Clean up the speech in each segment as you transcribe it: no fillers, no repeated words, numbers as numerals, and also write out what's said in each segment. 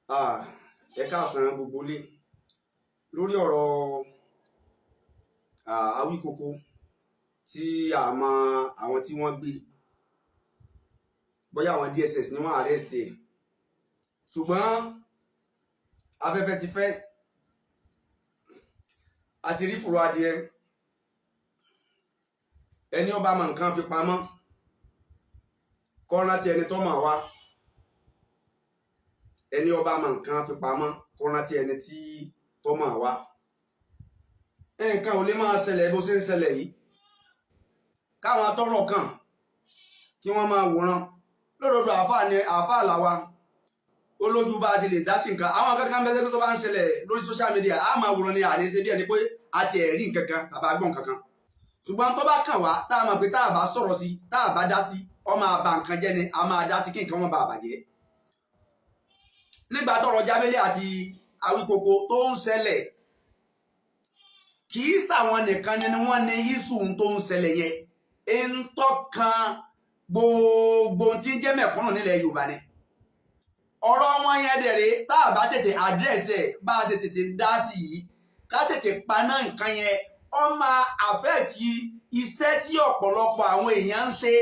Ẹ káàsán gbogbo lé lórí ọ̀rọ̀ Awíkoko tí a mọ àwọn tí wọ́n gbé bóyá àwọn DSS ni wọ́n arrest ẹ̀ ṣùgbọ́n afẹ́fẹ́ ti fẹ́ àti rí fùrọ̀ adìẹ ẹni ọba mọ nǹkan fi pamọ́ kọ́ńtà tí ẹni tó mọ̀ wá ẹni ọba mọ nǹkan fi pamọ́ kọ́ńtà tí ẹni tí tó mọ̀ wá nǹkan ò lè máa ṣẹlẹ̀ bó ṣe ń ṣẹlẹ̀ yìí káwọn tọ́rọ̀ kàn kí wọ́n máa wòran lódodo àáfàá làwa olójú bá a ṣe lè dá sí nǹkan àwọn kankan bẹ́sẹ̀ tó bá ń ṣẹlẹ̀ lórí social media á máa wòran ní àdéṣe bí ẹni pé a ti ẹ̀rí nǹkan kan tàbí agbọ̀n kankan ṣùgbọ́n tó bá kàn wá tá a mọ̀ pé tá a bá sọ̀rọ̀ sí tá a bá dá sí ó máa ba nǹkan jẹ́ ni a máa dá sí kí nǹkan wọn bá bàjẹ́ nígbà tọ́rọ̀ Jábélé àti Awíkoko tó ń ṣẹlẹ̀ kì í ṣàwọn nìkan ni wọ́n ní iṣu tó ń ṣẹlẹ̀ yẹn ń tọ́kan gbogbo tí ń jẹ́ mẹ̀kúnnù nílẹ̀ Yorùbá ni ọ̀rọ̀ wọn yẹn dẹ̀rẹ̀ tá a bá tètè àdírẹ́sì ẹ̀ bá a ṣe tètè dá sí yìí ká tètè paná nǹkan yẹn ó máa àfẹ́ẹ̀tì iṣẹ́ tí ọ̀pọ̀lọpọ̀ àwọn èèyàn ń ṣe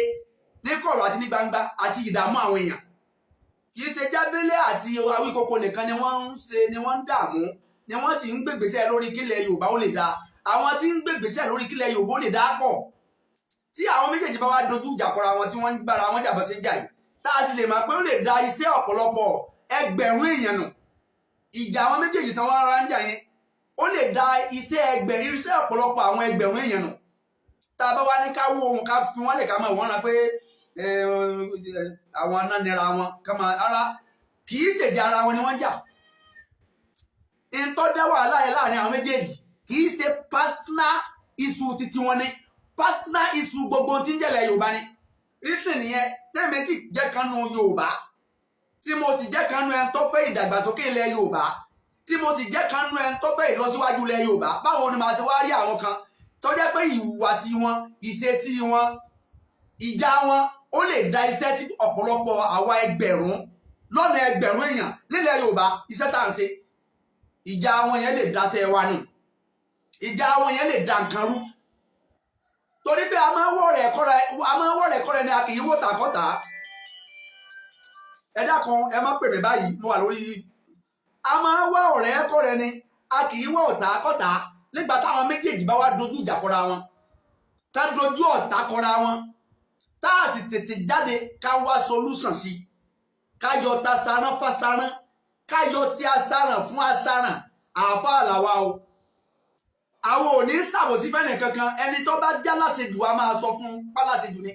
ní kọ̀rọ̀ àti ní gbangba àti ìdààmú àwọn èèyàn kì í ṣe Jábélé àti Awíkoko nìkan ni wọ́n ń ṣe ni wọ́n ń dààmú ni wọ́n sì ń gbègbèsẹ̀ lórí kílẹ̀ Yorùbá ó lè dáa àwọn tí ń gbègbèsẹ̀ lórí kílẹ̀ Yorùbá ó lè dáa pọ̀ tí àwọn méjèèjì bá wá dojú ìjà kọra wọn tí wọ́n ń gbára wọn jàbọ̀ sí ń jà yìí tá a sì lè mọ̀ pé ó lè da iṣẹ́ ọ̀pọ̀lọpọ̀ ẹgbẹ̀rún èèyàn nù ìjà àwọn méjèèjì tán wọ́n ara ń jà yẹn ó lè da iṣẹ́ ọ̀pọ̀lọpọ̀ àwọn ẹgbẹ̀rún èèyàn nù tá a bá wá ní ká wó ohun ká fi wọ́n lè ká mọ̀ wọ́n ra pé àwọn náà nira wọn ká máa ara kì í ṣèjà ara wọn ni wọ́n jà ìtọ́ dá wàhálà yẹn láàrin àwọn méjèèjì kì í ṣe personal issue títí wọn ni personal issue gbogbo tí ń jẹ́lẹ̀ Yorùbá ni reason nìyẹn tẹ́mi sì jẹ́ kan nu Yorùbá tí mo sì jẹ́ kan nu ẹni tó fẹ́ ìdàgbàsókè ilẹ̀ Yorùbá tí mo sì jẹ́ kan nu ẹni tó fẹ́ ìlọsíwájú ilẹ̀ Yorùbá báwo ni màá ṣe wá rí àwọn kan tó jẹ́ pé ìhùwàsí wọn ìṣesí wọn ìjà wọn ó lè da iṣẹ́ tí ọ̀pọ̀lọpọ̀ àwa ẹgbẹ̀rún lọ́nà ẹgbẹ̀rún èèyàn nílẹ̀ Yorùbá iṣẹ́ tá à ń ṣe ìjà wọn yẹn lè daṣẹ́ wa nù ìjà wọn yẹn lè da nǹkan rú torí pé a máa ń wọ̀ rẹ̀ kọ́rẹ́ ni a kì í wò tàkọ́tà ẹ dákun ẹ má pè mí báyìí mo wà lórí a máa ń wọ̀ ọ̀rẹ́ kọ́rẹ́ ni a kì í wọ̀ tàkọ́tà nígbà táwọn méjèèjì bá wá dojú ìjà kọra wọn tá dojú ọ̀tá kọra wọn tá a sì tètè jáde ká wá solution sí ká yọ ta saran fásaran ká yọ ti asaran fún asaran àáfàá làwa o àwọn ò ní ṣàbòsí fẹ́nì kankan ẹni tó bá jẹ́ aláṣejù a máa sọ fún pálásejù ni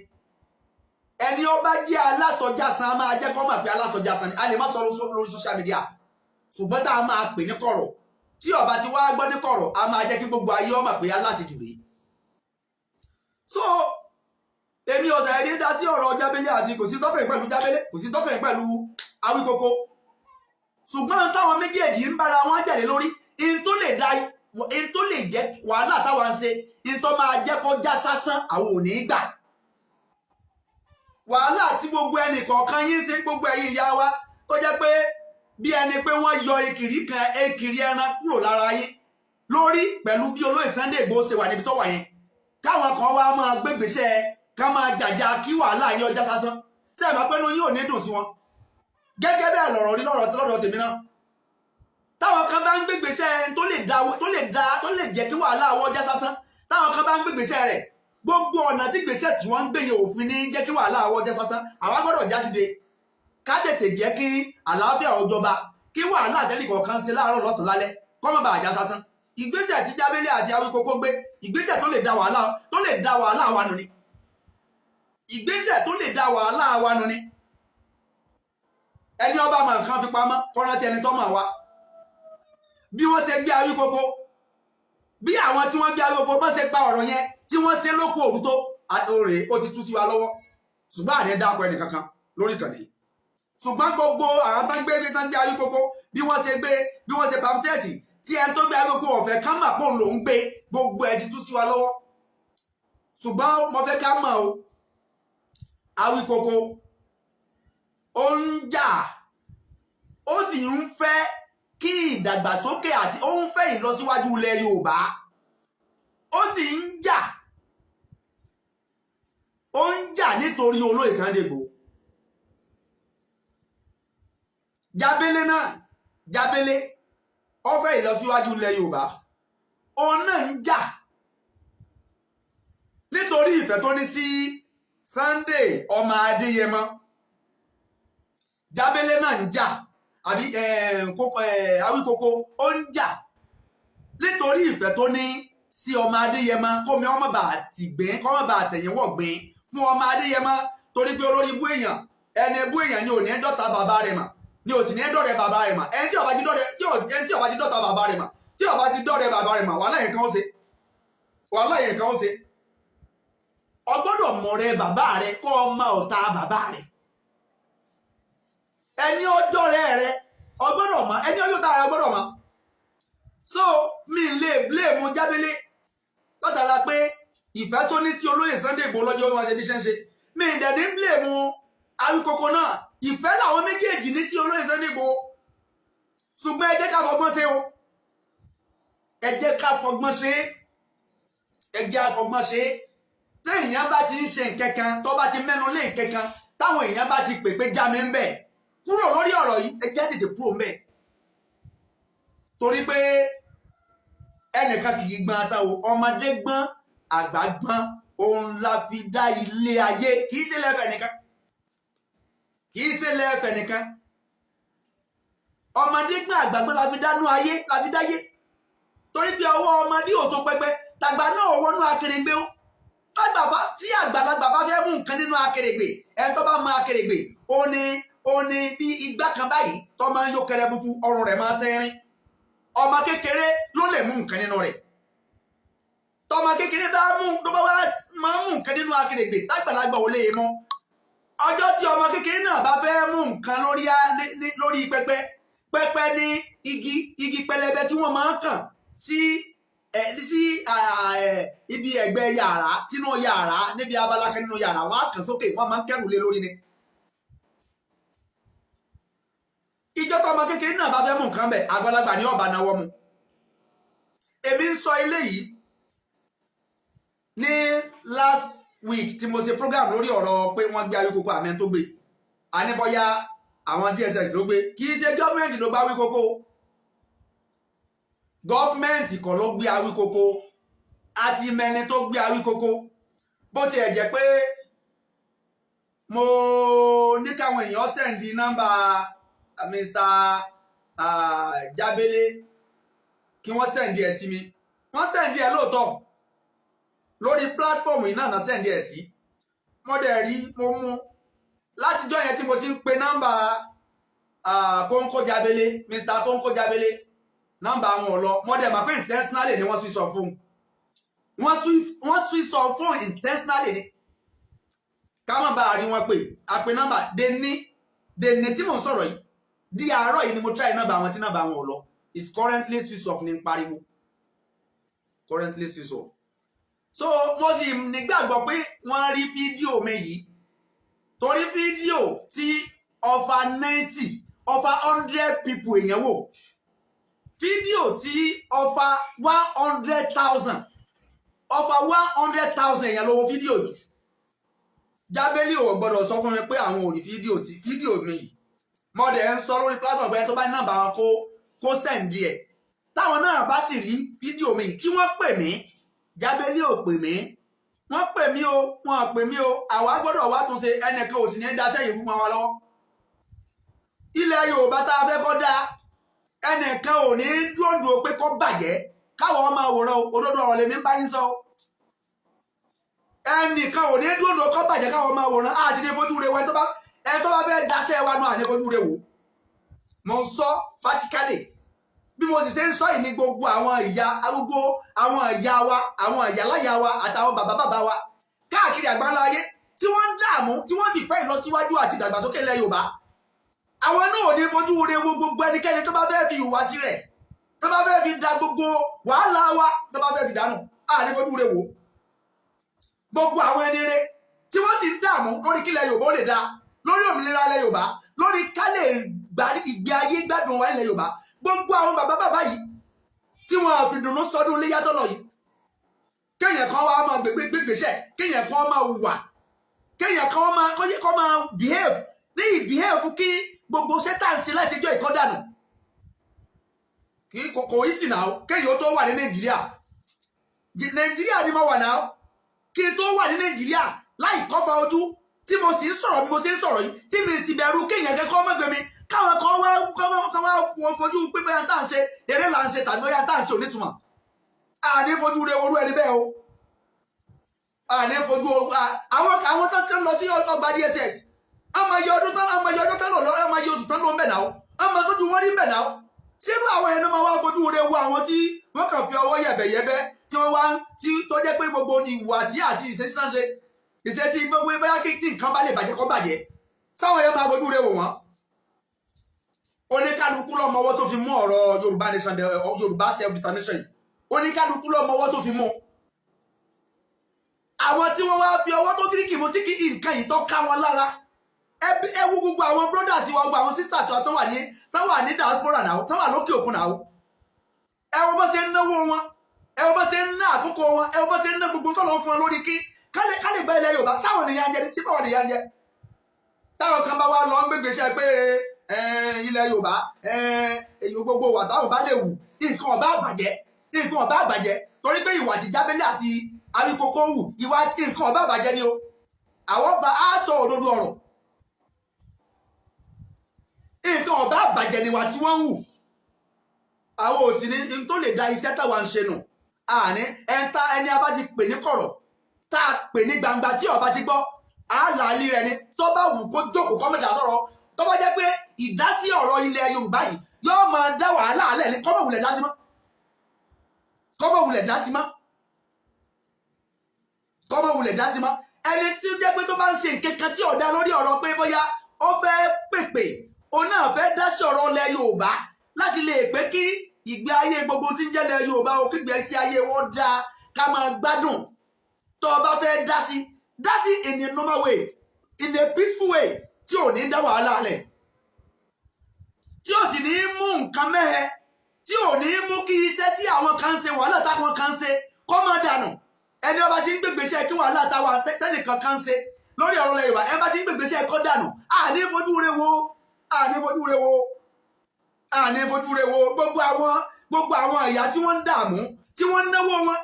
ẹni ó bá jẹ́ alásọjàsán a máa jẹ́ kó mọ̀ pé alásọjàsán ni a lè má sọ lórí social media ṣùgbọ́n tá a máa pè ní kọ̀rọ̀ tí ọba ti wá gbọ́ ní kọ̀rọ̀ a máa jẹ́ kí gbogbo ayé ó mọ̀ pé aláṣejù rèé so èmi ọ̀sẹ̀ ẹ̀rí dá sí ọ̀rọ̀ Jábélé àti kò sí tọ́kàn pẹ̀lú Jábélé kò sí tọ́kàn pẹ̀lú Awíkoko ṣùgbọ́n táwọn méjèèjì ń bára wọn jáde lórí in tó lè jẹ́ wàhálà táwa ń ṣe in tó máa jẹ́ kó já sásán àwọn ò ní gbà wàhálà tí gbogbo ẹnì kọ̀ọ̀kan yín ṣe gbogbo ẹ̀yin ìyá wa tó jẹ́ pé bí ẹni pé wọ́n yọ ekiri ẹran kúrò lára yín lórí pẹ̀lú bí olóyè Sunday Igboho ṣe wà níbi tó wà yẹn káwọn kan wá máa gbégbèsè ká máa jàjà kí wàhálà yín ọjà sásán ṣé ẹ máa pẹ́ nu yín ò ní dùn sí wọn gẹ́gẹ́ bẹ́ẹ̀ lọ̀rọ̀ rí lọ́rọ̀ tèmi náà táwọn kan bá ń gbégbèsè tó lè jẹ́ kí wàhálà àwọ̀ ọjà sásán táwọn kan bá ń gbégbèsè rẹ̀ gbogbo ọ̀nà tí gbèsè tí wọ́n ń gbé yẹn òfin ní jẹ́ kí wàhálà àwọ̀ ọjà sásán àwa gbọ́dọ̀ jásíde ká tètè jẹ́ kí àlàáfíà ó jọba kí wàhálà àtẹ́lẹ̀ kọ̀ọ̀kan ṣe láàárọ̀ lọ́sàn lálẹ́ kọ́mọ̀ bá àjà sásán ìgbésẹ̀ tí Jábélé àti Awíkoko gbé ìgbésẹ̀ tó lè da wàhálà wa nù ni ìgbésẹ̀ tó lè da wàhálà wa nù ni ẹni ọba mọ̀ nǹkan fi pamọ́ kọ́rántí ẹni tó mọ̀ wá bí wọ́n ṣe gbé Awíkoko bí àwọn tí wọ́n gbé Awíkoko bọ́n ṣe pa ọ̀rọ̀ yẹn tí wọ́n ṣe lóko òru tó àtòrè ó ti tú sí wa lọ́wọ́ ṣùgbọ́n àní dákọ̀ ẹnì kankan lórí ìkànnì ṣùgbọ́n gbogbo àwọn tó ń gbé Awíkoko bí wọ́n ṣe pamtẹ́ẹ̀tì tí ẹni tó gbé Awíkoko ọ̀fẹ́ ká mà pò ń lò ń gbé gbogbo ẹ̀ ti tú sí wa lọ́wọ́ ṣùgbọ́n mo fẹ́ ká mọ̀ o Awíkoko ó ń jà ó sì ń fẹ́ kí ìdàgbàsókè àti ó ń fẹ́ ìlọsíwájú ilẹ̀ Yorùbá ó sì ń jà nítorí olóyè Sunday Igboho. Jábélé náà Jábélé ó fẹ́ ìlọsíwájú ilẹ̀ Yorùbá òun náà ń jà nítorí ìfẹ́ tó ní sí Sunday ọmọ Adéyẹmọ. Jábélé náà ń jà àbí Awíkoko ó ń jà nítorí ìfẹ́ tó ní sí ọmọ Adéyẹmọ kómi ọmọ bá ti gbìn kọ́mọ bá tẹ̀yìnwọ̀ gbìn fún ọmọ Adéyẹmọ torí pé olórí ibú èèyàn ẹni ibú èèyàn ni ò ní dọ́ta bàbá rẹ̀ mà ni ò sì ní dọ́rẹ̀ bàbá rẹ̀ mà ẹni tí ó bá ti dọ́ta bàbá rẹ̀ mà tí ó bá ti dọ́rẹ̀ bàbá rẹ̀ mà wàhálà yẹn kan ó ṣe o gbọ́dọ̀ mọ̀rẹ́ bàbá rẹ̀ kó ọmọ ọ̀tá bàbá rẹ̀ ẹni ọjọ́ rẹ̀ o gbọ́dọ̀ mọ̀ ẹni ọjọ́ tá rẹ̀ o gbọ́dọ̀ mọ̀ so mi lè blame Jábélé látara pé ìfẹ́ tó ní sí olóyè Sunday Igboho lọ́jọ́ wọn ṣe bí ṣe ń ṣe mi dẹ̀ ní blame Awíkoko náà ìfẹ́ làwọn méjèèjì ní sí olóyè Sunday Igboho ṣùgbọ́n ẹ jẹ́ ká fọgbọ́n ṣe o ẹ jẹ́ ká fọgbọ́n ṣe tí èèyàn bá ti ń ṣe nǹkan kan tó bá ti mẹ́nu lé nǹkan kan táwọn èèyàn bá ti pè pé já mi ń bẹ̀ kúrò lórí ọ̀rọ̀ yìí ẹ jẹ́ tètè kúrò ń bẹ̀ torí pé ẹnìkan kì í gbọ́n ata o ọmọdé gbọ́n àgbà gbọ́n òun la fi dá ilé ayé kì í ṣe lẹ́fẹ̀ẹ́ nìkan ọmọdé gbọ́n àgbà gbọ́n la fi dánú ayé la fi dáyé torí pé ọwọ́ ọmọdé ò tó pẹpẹ tàgbà náà ò wọnú akèrègbè o tí àgbàlagbà bá fẹ́ mú nǹkan nínú akèrègbè ẹni tó bá mọ akèrègbè ó ní bí igbá kan báyìí tó máa ń yó kẹrẹbutu ọrùn rẹ̀ máa tẹ́rín ọmọ kékeré ló lè mú nǹkan nínú rẹ̀ tọmọ kékeré bá máa mú nǹkan nínú akèrègbè tágbàlagbà ò lè mú ọjọ́ tí ọmọ kékeré náà bá fẹ́ mú nǹkan lórí pẹpẹ ní igi pẹlẹbẹ tí wọ́n máa ń kàn sí ibi ẹ̀gbẹ́ yàrá sínú yàrá níbi abala kan nínú yàrá wọ́n á kàn sókè wọ́n máa ń kẹ́rù lé lórí ni. ìjọ tó ọmọ kékeré náà bá fẹ́ mú nǹkan bẹ̀ àgbàlagbà ní ọ̀bà náwó mu. èmi ń sọ ilé yìí ní last week tí mo ṣe program lórí ọ̀rọ̀ pé wọ́n gbé Awíkoko àmẹ́ tó gbé àníbọ̀yá àwọn DSS ló gbé kì í ṣe gọ́ọ̀mẹ̀ntì ló bá Awíkoko gọ́ọ̀mẹ̀ntì kọ́ ló gbé Awíkoko àti mẹ́ni tó gbé Awíkoko bó tiẹ̀ jẹ́ pé mo ní káwọn èèyàn sẹ́ndì nọ́mbà Mr. Jábélé kí wọ́n sẹ́ndì ẹ̀ sí mi wọ́n sẹ́ndì ẹ̀ lóòótọ́ lórí platform yìí náà sẹ́ndì ẹ̀ sí mo dẹ̀ rí mo mú látijọ́ yẹn tí mo ti ń pe nọ́mbà Kóńkó Jábélé Mr. Kóńkó Jábélé nọ́mbà wọn ò lọ mo dẹ̀ mọ̀ pé intentionally ni wọ́n switch off phone wọ́n switch off phone intentionally ni ká má bàa rí wọn pé àpè nọ́mbà dèní tí mò ń sọ̀rọ̀ yìí di àárọ̀ yìí ni mo try nọ́mbà wọn tí nọ́mbà wọn ò lọ is currently switch off ní pariwo currently switch off so mo sì nígbàgbọ́ pé wọ́n rí fídíò mi yìí torí fídíò tí over 90 over 100 people èèyàn wò fídíò tí over 100,000 èèyàn ló wo fídíò yìí Jábélé ò gbọ́dọ̀ sọ fún mi pé àwọn ò rí fídíò mi yìí mo dẹ̀ ń sọ lórí platform pé tó bá ní nọ́mbà wọn kó sẹ́ǹdì ẹ̀ táwọn náà bá sì rí fídíò mi kí wọ́n pè mí Jábélé ò pè mí wọ́n pè mí o wọ́n pè mí o àwa gbọ́dọ̀ wá tún ṣe ẹnìkan ò sì ní dáṣẹ́ ìlú mọ́ wa lọ́wọ́ ilẹ̀ Yorùbá tá a fẹ́ kọ́ dá ẹnìkan ò ní dúró pé kó bàjẹ́ káwọn ọmọ àwòrán òdodo ọ̀rọ̀ lèmi bá yín sọ ẹnìkan ò ní dúró kó bàjẹ́ káwọn ọmọ àwòrán á sì ní fojú rẹ wẹ́n tó bá fẹ́ dáṣẹ́ wa náà ní fojú rẹ wò mo ń sọ fatikale bí mo sì ṣe ń sọ yìí ní gbogbo àwọn ìyá arúgbó àwọn ìyá wa àwọn ìyáláyà wa àtàwọn bàbá wa káàkiri àgbáńlá ayé tí wọ́n ń dààmú tí wọ́n sì fẹ́ ìlọsíwájú àti ìdàgbàsókè ilẹ̀ Yorùbá àwọn náà ò ní fojú re wo gbogbo ẹnikẹ́ni tó bá fẹ́ fi ìhùwàsí rẹ̀ tó bá fẹ́ fi da gbogbo wàhálà wa tó bá fẹ́ fi dànù á ní fojú re wò gbogbo àwọn ẹni rẹ̀ tí wọ́n sì ń dààmú lórí kílẹ̀ Yorùbá ó lè da lórí òmìnira ilẹ̀ Yorùbá lórí ká lè ìgbé ayé gbádùn wa nílẹ̀ Yorùbá gbogbo àwọn bàbá yìí tí wọn fi dùnnú sọdún ilé yàtọ̀ lọ yìí kéèyàn kan wá máa gbégbèsè kéèyàn kan máa hùwà kéèyàn kan máa behave ní ìbehave kí gbogbo sẹ́tàǹsì láti jọ ìkọ́dànù kì í kò í sì náà kéèyàn tó wà ní Nàìjíríà ni mo wà náà kí n tó wà ní Nàìjíríà láì kọ́fà ojú tí mo sì ń sọ̀rọ̀ bí mo sì ń sọ̀rọ̀ yìí tí mi sì bẹ̀rù kéèyàn kẹ́kọ́ mọ́gbẹ́ mi káwọn kan wá fojú pípẹ́ yẹn tá à ń ṣe eré là ń ṣe tàbí ọyá tá à ń ṣe onítùmọ̀ àní fojú rẹ orú ẹni bẹ́ẹ̀ o àní fojú àwọn tó ń lọ sí ọgbà DSS ọmọ iye ọdún tán lọ ọmọ iye oṣù tán lọ ń bẹ̀ náà ọmọ tó ju wọn rí ń bẹ̀ náà sínú àwọn ẹni máa wá fojú rẹ wo àwọn tí wọ́n kàn fi ọwọ́ yẹ̀bẹ̀yẹ̀bẹ̀ tí wọ́n wá tó jẹ́ pé gbogbo ìhùwàsí àti ìṣesí gbogbo bóyá kí nǹkan bá lè bàjẹ́ kó bàjẹ́ sáwọn yẹn máa fojú rẹ wò wọ́n oníkálukú lọ́mọ ọwọ́ tó fi mú ọ̀rọ̀ Yorùbá nation Yorùbá self-determination yìí oníkálukú lọ́mọ ọwọ́ tó fi mú àwọn tí wọ́n wá fi ọwọ́ tó gíríkì mú tí kí nǹkan yìí tó ká wọn lára ẹ wo gbogbo àwọn brothers wa gbogbo àwọn sisters wa tó wà ní diaspora náà tó wà lókè òkun náà ẹ wo bó ṣe ń náwó wọn ẹ wo bó ṣe ń ná àkókò wọn ẹ wo bó ṣe ń ná gbogbo tó lọ fún wọn lórí kí kálẹ̀ gba ilẹ̀ Yorùbá sáwọn ènìyàn jẹ tí báwọn ènìyàn jẹ táwọn kan bá wá lọ ń gbégbèsè pé ilẹ̀ Yorùbá èyí gbogbo wà táwọn bá lè wù nǹkan ọba àbàjẹ́ torí pé ìwà àti jábẹ́lẹ̀ àti àríkókó wù ìwà nǹkan ọba àbàjẹ́ ni o àwọn bá a sọ òdodo ọ̀rọ̀ nǹkan ọba àbàjẹ́ ni wà tí wọ́n ń wù àwọn òsì ní tó lè da iṣẹ́ táwa ń ṣe nù àní ẹni a bá ti pè ní kọ̀rọ̀ tá a pè ní gbangba tí ọba ti gbọ́ àlàálí rẹ ni tó bá wù kó jókòó kọ́mọ̀dà sọ̀rọ̀ tó bá jẹ́ pé ìdásí ọ̀rọ̀ ilẹ̀ Yorùbá yìí yóò máa dá wàhálà alẹ́ ní kọ́mọ̀wulẹ̀ dá sí mọ́ ẹni tí ó jẹ́ pé tó bá ń ṣe nǹkan kan tí ọ̀dá lórí ọ̀rọ̀ pé bóyá ó fẹ́ pèpè òun náà fẹ́ dá sí ọ̀rọ̀ ilẹ̀ Yorùbá láti lè pé kí ìgbé ayé gbogbo tí ń jẹ́ ilẹ̀ Yorùbá o kígbe sí ayé wọn dáa ká máa gbádùn tó o bá fẹ́ dá sí in a normal way in a peaceful way tí ò ní dá wàhálà alẹ̀ tí ò sì ní mú nǹkan mẹ́hẹ tí ò ní mú kí iṣẹ́ tí àwọn kan ń ṣe wàhálà táwọn kan ń ṣe kó má dànù ẹni ọba tí ń gbègbèsè kí wàhálà táwa tẹ́nìkan kan ń ṣe lórí ọ̀rọ̀ ilẹ̀ Yorùbá ẹni bá tí ń gbègbèsè kó dànù àní fojú rẹ wo gbogbo àwọn ìyá tí wọ́n ń dààmú tí wọ́n ń náwó wọn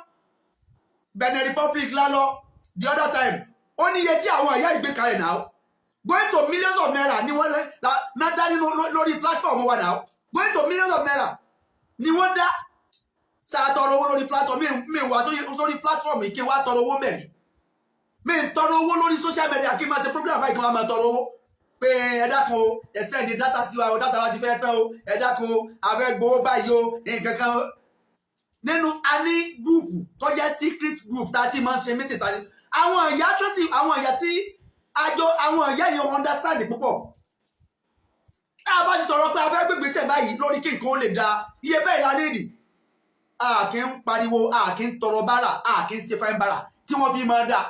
Benin Republic lálọ́ the other time ó níye tí àwọn ìyá ìgbékalẹ̀ náà going to millions of naira ni wọ́n dá nínú lórí platform wa náà going to millions of naira ni wọ́n dá sàtọrọ owó lórí platform mi wà sórí platform kí wá tọrọ owó mẹ́rin mi ń tọrọ owó lórí social media kí n máa ṣe program báyìí kí wọ́n máa tọrọ owó pé ẹ dákun o ẹ send data sí wa o data wa ti fẹ́ tán o ẹ dákun o àfẹ́ gbowó báyìí o nǹkan kan nínú a ní gúùpù tó jẹ́ secret group tá a ti máa ń ṣe meeting tá a ti àwọn ìyá tí àwọn ìyá yìí understand púpọ̀ tá a bá ti sọ̀rọ̀ pé a fẹ́ gbégbèsè báyìí lórí kí nǹkan ó lè da iye bẹ́ẹ̀ la nídìí a kì ń pariwo a kì ń tọrọ bára a kì ń ṣe fáin bára tí wọ́n fi máa dà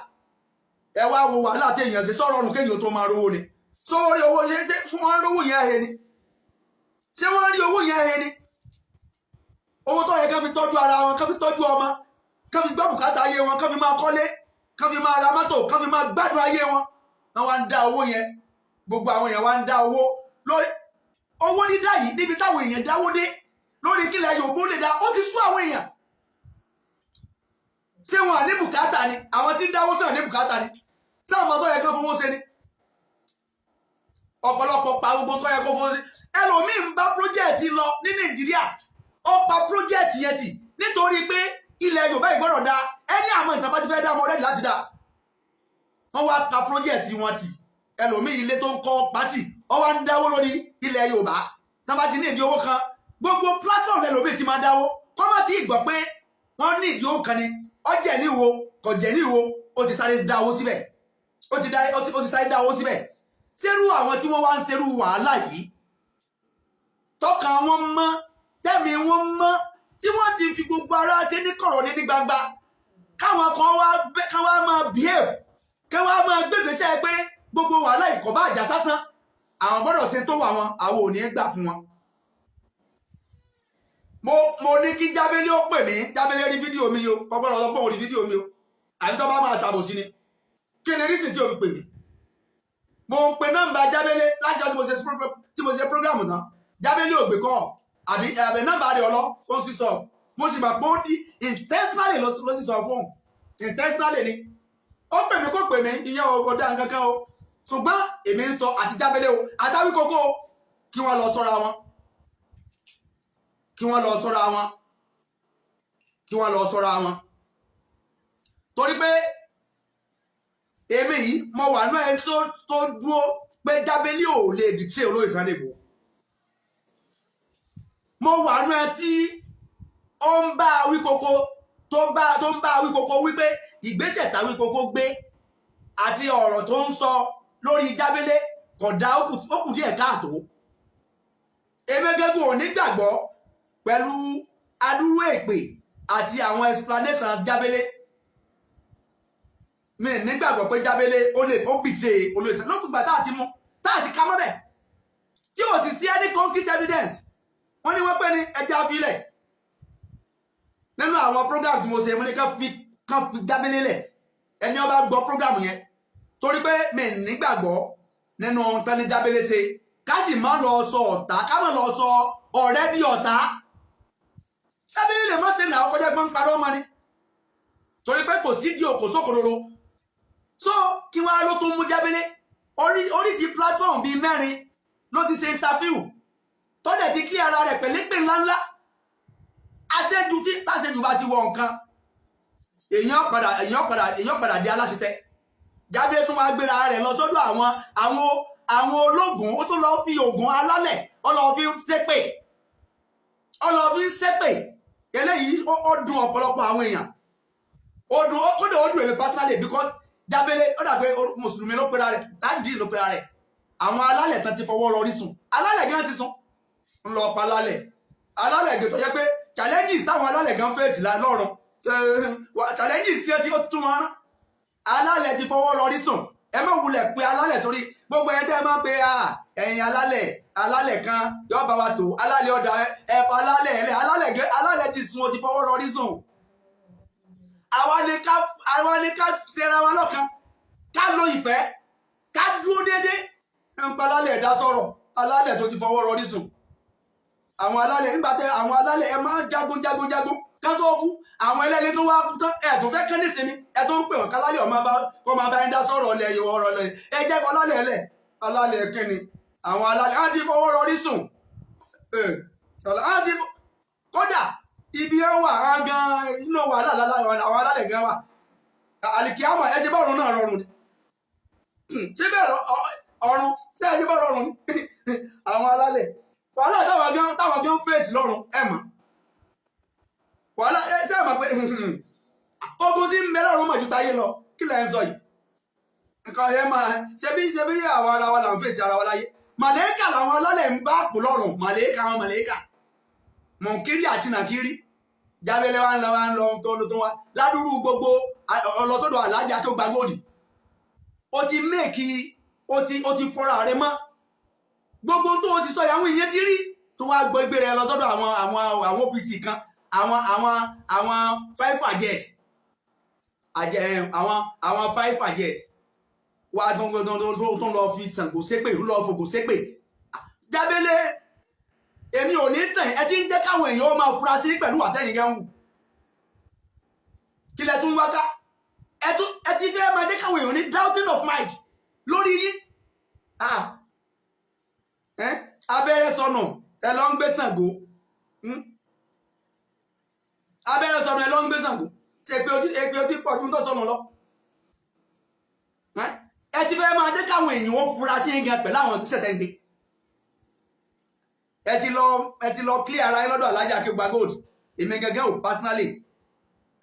ẹ wá wo wàhálà tí èèyàn ṣe sọ̀rọ̀ ọ̀run kéèyàn tó máa rówó ni sórí owó ṣe wọ́n rówó yẹn he ni ṣé wọ́n rí owó yẹn he ni owó tó yẹ ká fi tọ́jú ara wọn ká fi tọ́jú ọmọ ká fi gbọ́ bùkátà ayé wọn ká fi máa kọ́lé ká fi máa ra mọ́tò ká fi máa gbádùn ayé wọn wọ́n wá ń dá owó yẹn gbogbo àwọn èèyàn wá ń dá owó lórí owó dídá yìí níbi táwọn èèyàn dáwó dé lórí kílẹ̀ Yorùbá lè dá ó ti sú àwọn èèyàn ṣé wọn à ní bùkátà ni àwọn tí ń dáwó sí à ní bùkátà ni sáwọn ọmọ tó yẹ kán fowó ṣe ni ọ̀pọ̀lọpọ̀ pa gbogbo tó yẹ kó fowó ṣe ẹlòmíì ń bá pírójẹ́ẹ̀tì lọ ní Nàìjíríà ó pa pírójẹ́ẹ̀tì yẹn tì nítorí pé ilẹ̀ Yorùbá ìgbọ́dọ̀ da ẹni àwọn ìtàn bá ti fẹ́ dá ọmọ rẹ̀ láti dá wọ́n wá pa pírójẹ́ẹ̀tì wọn tì ẹlòmíì ilé tó ń kọ́ pátì ó wá ń dáwó lórí ilẹ̀ Yorùbá tá bá ti ní ìdí owó kan gbogbo platform ẹlòmíì ti máa dáwó kọ́ bá ti gbọ́ pé wọ́n ní ìdí owó kan ni ọjẹ́ ní ìwo kò jẹ́ ní ìwo ó ti sáré dá owó síbẹ̀ ó ti sáré dá owó síbẹ̀ sẹ́rù àwọn tí wọ́n wá ń sẹ́rù wàhálà yìí tọ́kàn wọn mọ́ tẹ́mi wọn mọ́ tí wọ́n sì fi gbogbo ara ṣe ní kọ̀rọ̀ ní gbangba káwọn kan wá máa behave káwọn máa gbégbèsè pé gbogbo wàhálà ìkọ̀bá àjà sásán àwọn gbọ́dọ̀ ṣe tó wà wọn àwọn ò ní gbà fún wọn. mo ní kí Jábélé ó pè mí, Jábélé rí fídíò mi o, ọgbọ́dọ̀ ọlọ́pọ̀ ò rí fídíò mi o, àbí tó bá máa ṣàbòsí ni kí ni rísì tí o fi pè mí. mo ń pe nọ́mbà Jábélé láti ọdún tí mo ṣe program náà, Jábélé ò gbé kọ́ àbí nọ́mbà rẹ̀ ọlọ́ ó sì sọ, mo sì máa pé ó di intentionally ló sì sọ fún un, intentionally ni ó pè mí kó pè mí ìyẹn ọ̀dà kankan o, ṣùgbọ́n èmi ń sọ àti Jábélé o àtàwí kókó kí wọ́n lọ sọ́ra wọn, kí wọ́n lọ sọ́ra wọn, kí wọ́n lọ sọ́ra wọn, torí pé èmi yìí mo wà náà ẹni tó dúró pé Jábélé ò lè dìtẹ̀ olóyè Sunday Igboho. mo wà náà tí ó ń bá Awíkókó tó ń bá Awíkókó wípé ìgbésẹ̀ t'Awíkókó gbé àti ọ̀rọ̀ tó ń sọ lórí Jábélé kò dá ó kù díẹ̀ káàtó. emegegu ò ní gbàgbọ́ pẹ̀lú adúrú èpè àti àwọn explanation Jábélé. mi nígbàgbọ́ pé Jábélé ó bìtẹ olóyè lókùngbà tá àti mú tá àti ká mọ́bẹ̀ tí ò sì sí any concrete evidence. wọ́n ní wọ́n pẹ́ ní ẹja abilẹ̀ nínú àwọn program tí mo ṣe mo ní ká fi Jábélé lẹ̀ ẹni ó bá gbọ́ program yẹn, torí pé mi nígbàgbọ́ nínú ohun tán ní Jábélé ṣe ká sì má lọ sọ ọ̀tá, ká má lọ sọ ọ̀rẹ́ bí ọ̀tá. Jábélé lè má ṣe nà ọkọ̀ jẹ́ gbọ́n parọ́ ọmọ ni, torí pé kò sí di òkò sókòrò. so kí wọ́n á ló tún mú Jábélé oríṣi platform bíi 4 ló ti ṣe interview tó dẹ̀ ti clear ara rẹ̀ pẹ̀lú pé ńláńlá. aṣẹ́jú tí táṣẹ́jú bá ti wọ nǹkan èèyàn padà di aláṣetẹ. Jábélé tún wá gbéra rẹ̀ lọ sọ́dọ̀ àwọn ológun, ó tún lọ fi oògùn alálẹ̀ ó lọ fi ṣépè, eléyìí ó dùn ọ̀pọ̀lọpọ̀ àwọn èèyàn, kódà ó dùn èmi personally because Jábélé ó dàgbé mùsùlùmí ló pera rẹ̀, dájúdì ló pera rẹ̀. àwọn alálẹ̀ tán ti fọwọ́ rọrí sùn, alálẹ̀ gan ti sùn ń lọ pa alálẹ̀ gẹ̀ tó yẹ pé challenges táwọn alálẹ̀ gan fèsì lọ́rùn challenges tí ó tún wọn rán. alálẹ̀ ti fọwọ́ rọrí sùn, ẹ má wulẹ̀ pé alálẹ̀ torí gbogbo ẹ̀ tẹ́ ẹ máa pe ẹ̀yin alálẹ̀ kan yóò bá wa tó alálẹ̀ ọ̀dà ẹ̀fọ́ alálẹ̀ ti sùn, ó ti fọwọ́ rọrí sùn. àwa ni ká ṣera wa lọ́kan, ká lo ìfẹ́, ká dúró déédéé. ń pa alálẹ̀ ẹ̀dá sọ̀rọ̀, alálẹ̀ tó ti fọwọ́ rọrí sùn. àwọn alálẹ̀ nígbà tẹ àwọn alálẹ̀ ẹ máa jagun ká tó kú, àwọn ẹlẹ́ni tó wá kú tán ẹ̀ tó fẹ́ kẹ́ nísìnyí ẹ tó ń pè wọ́n kálálẹ̀ kọ́ máa bá ń dá sọ̀rọ̀ ọ̀lẹ̀ yìí ọ̀rọ̀ lẹ̀ ẹ jẹ́ kọ́ alálẹ̀ ẹlẹ̀ alálẹ̀ kẹ́ni àwọn alálẹ̀ á ti fọwọ́ rọrí sùn. kódà ibi ẹ wà gan inú wàhálà àwọn alálẹ̀ gan wà. àlìkíyàmọ̀ ẹ ti bá ọ̀run náà rọrùn ni síbẹ̀ ọ̀run sí ẹ ti bá rọrùn ni àwọn alálẹ̀ wàhálà táwọn gan fèsì lọ́rùn ẹ̀ mọ̀ wàhálà ṣé ẹ mọ̀ pé ogun tí ń bẹ lọ́rùn mọ̀ ju táyé lọ kí lẹ́ ń sọ yìí. nǹkan ẹ máa ṣebí àwọn ara wa là ń fèsì ara wa láyé. màlẹ́kà làwọn alálẹ̀ ń bá àpò lọ́rùn, màlẹ́kà mọ̀nkírí àti nàkírí. Jábélé wa ń lọ tó wá ládùúrú gbogbo ọlọ́tọ́dọ̀ alájà tó gba góòdì. ó ti méèkì ó ti fọ́ra rẹ mọ́ gbogbo tó o ti sọ ìyàwó ìyẹn ti rí tó wá gbọ́ ìgbé rẹ lọ sọ́dọ̀ àwọn OPC kan àwọn 5 àjẹs àwọn 5 àjẹs wà tó ń lọ fi Ṣàngó ṣépè ń lọ fògò ṣépè. Jábélé èmi ò ní tàn ẹ ti ń jẹ́ káwọn èèyàn ó máa fura sí pẹ̀lú àtẹ̀yìn gẹ́hùn kí lẹ tún wáká ẹ ti fẹ́ máa jẹ́ káwọn èèyàn ní doubting of mind lórí yín. abẹ́rẹ́ sọnù ẹ lọ ń gbé Ṣàngó, abẹ́rẹ́ sọnù ẹ lọ ń gbé Ṣàngó, èpè ojú pọ̀ ju tó sọnù lọ. ẹ ti fẹ́ máa jẹ́ káwọn èèyàn ó fura sí yín gan pẹ̀lú àwọn ìgbésẹ̀ tẹ́ ń gbé. ẹ ti lọ clear ara yín lọ́dọ̀ alájà kí o gba gold, èmi gẹ́gẹ́ ò personally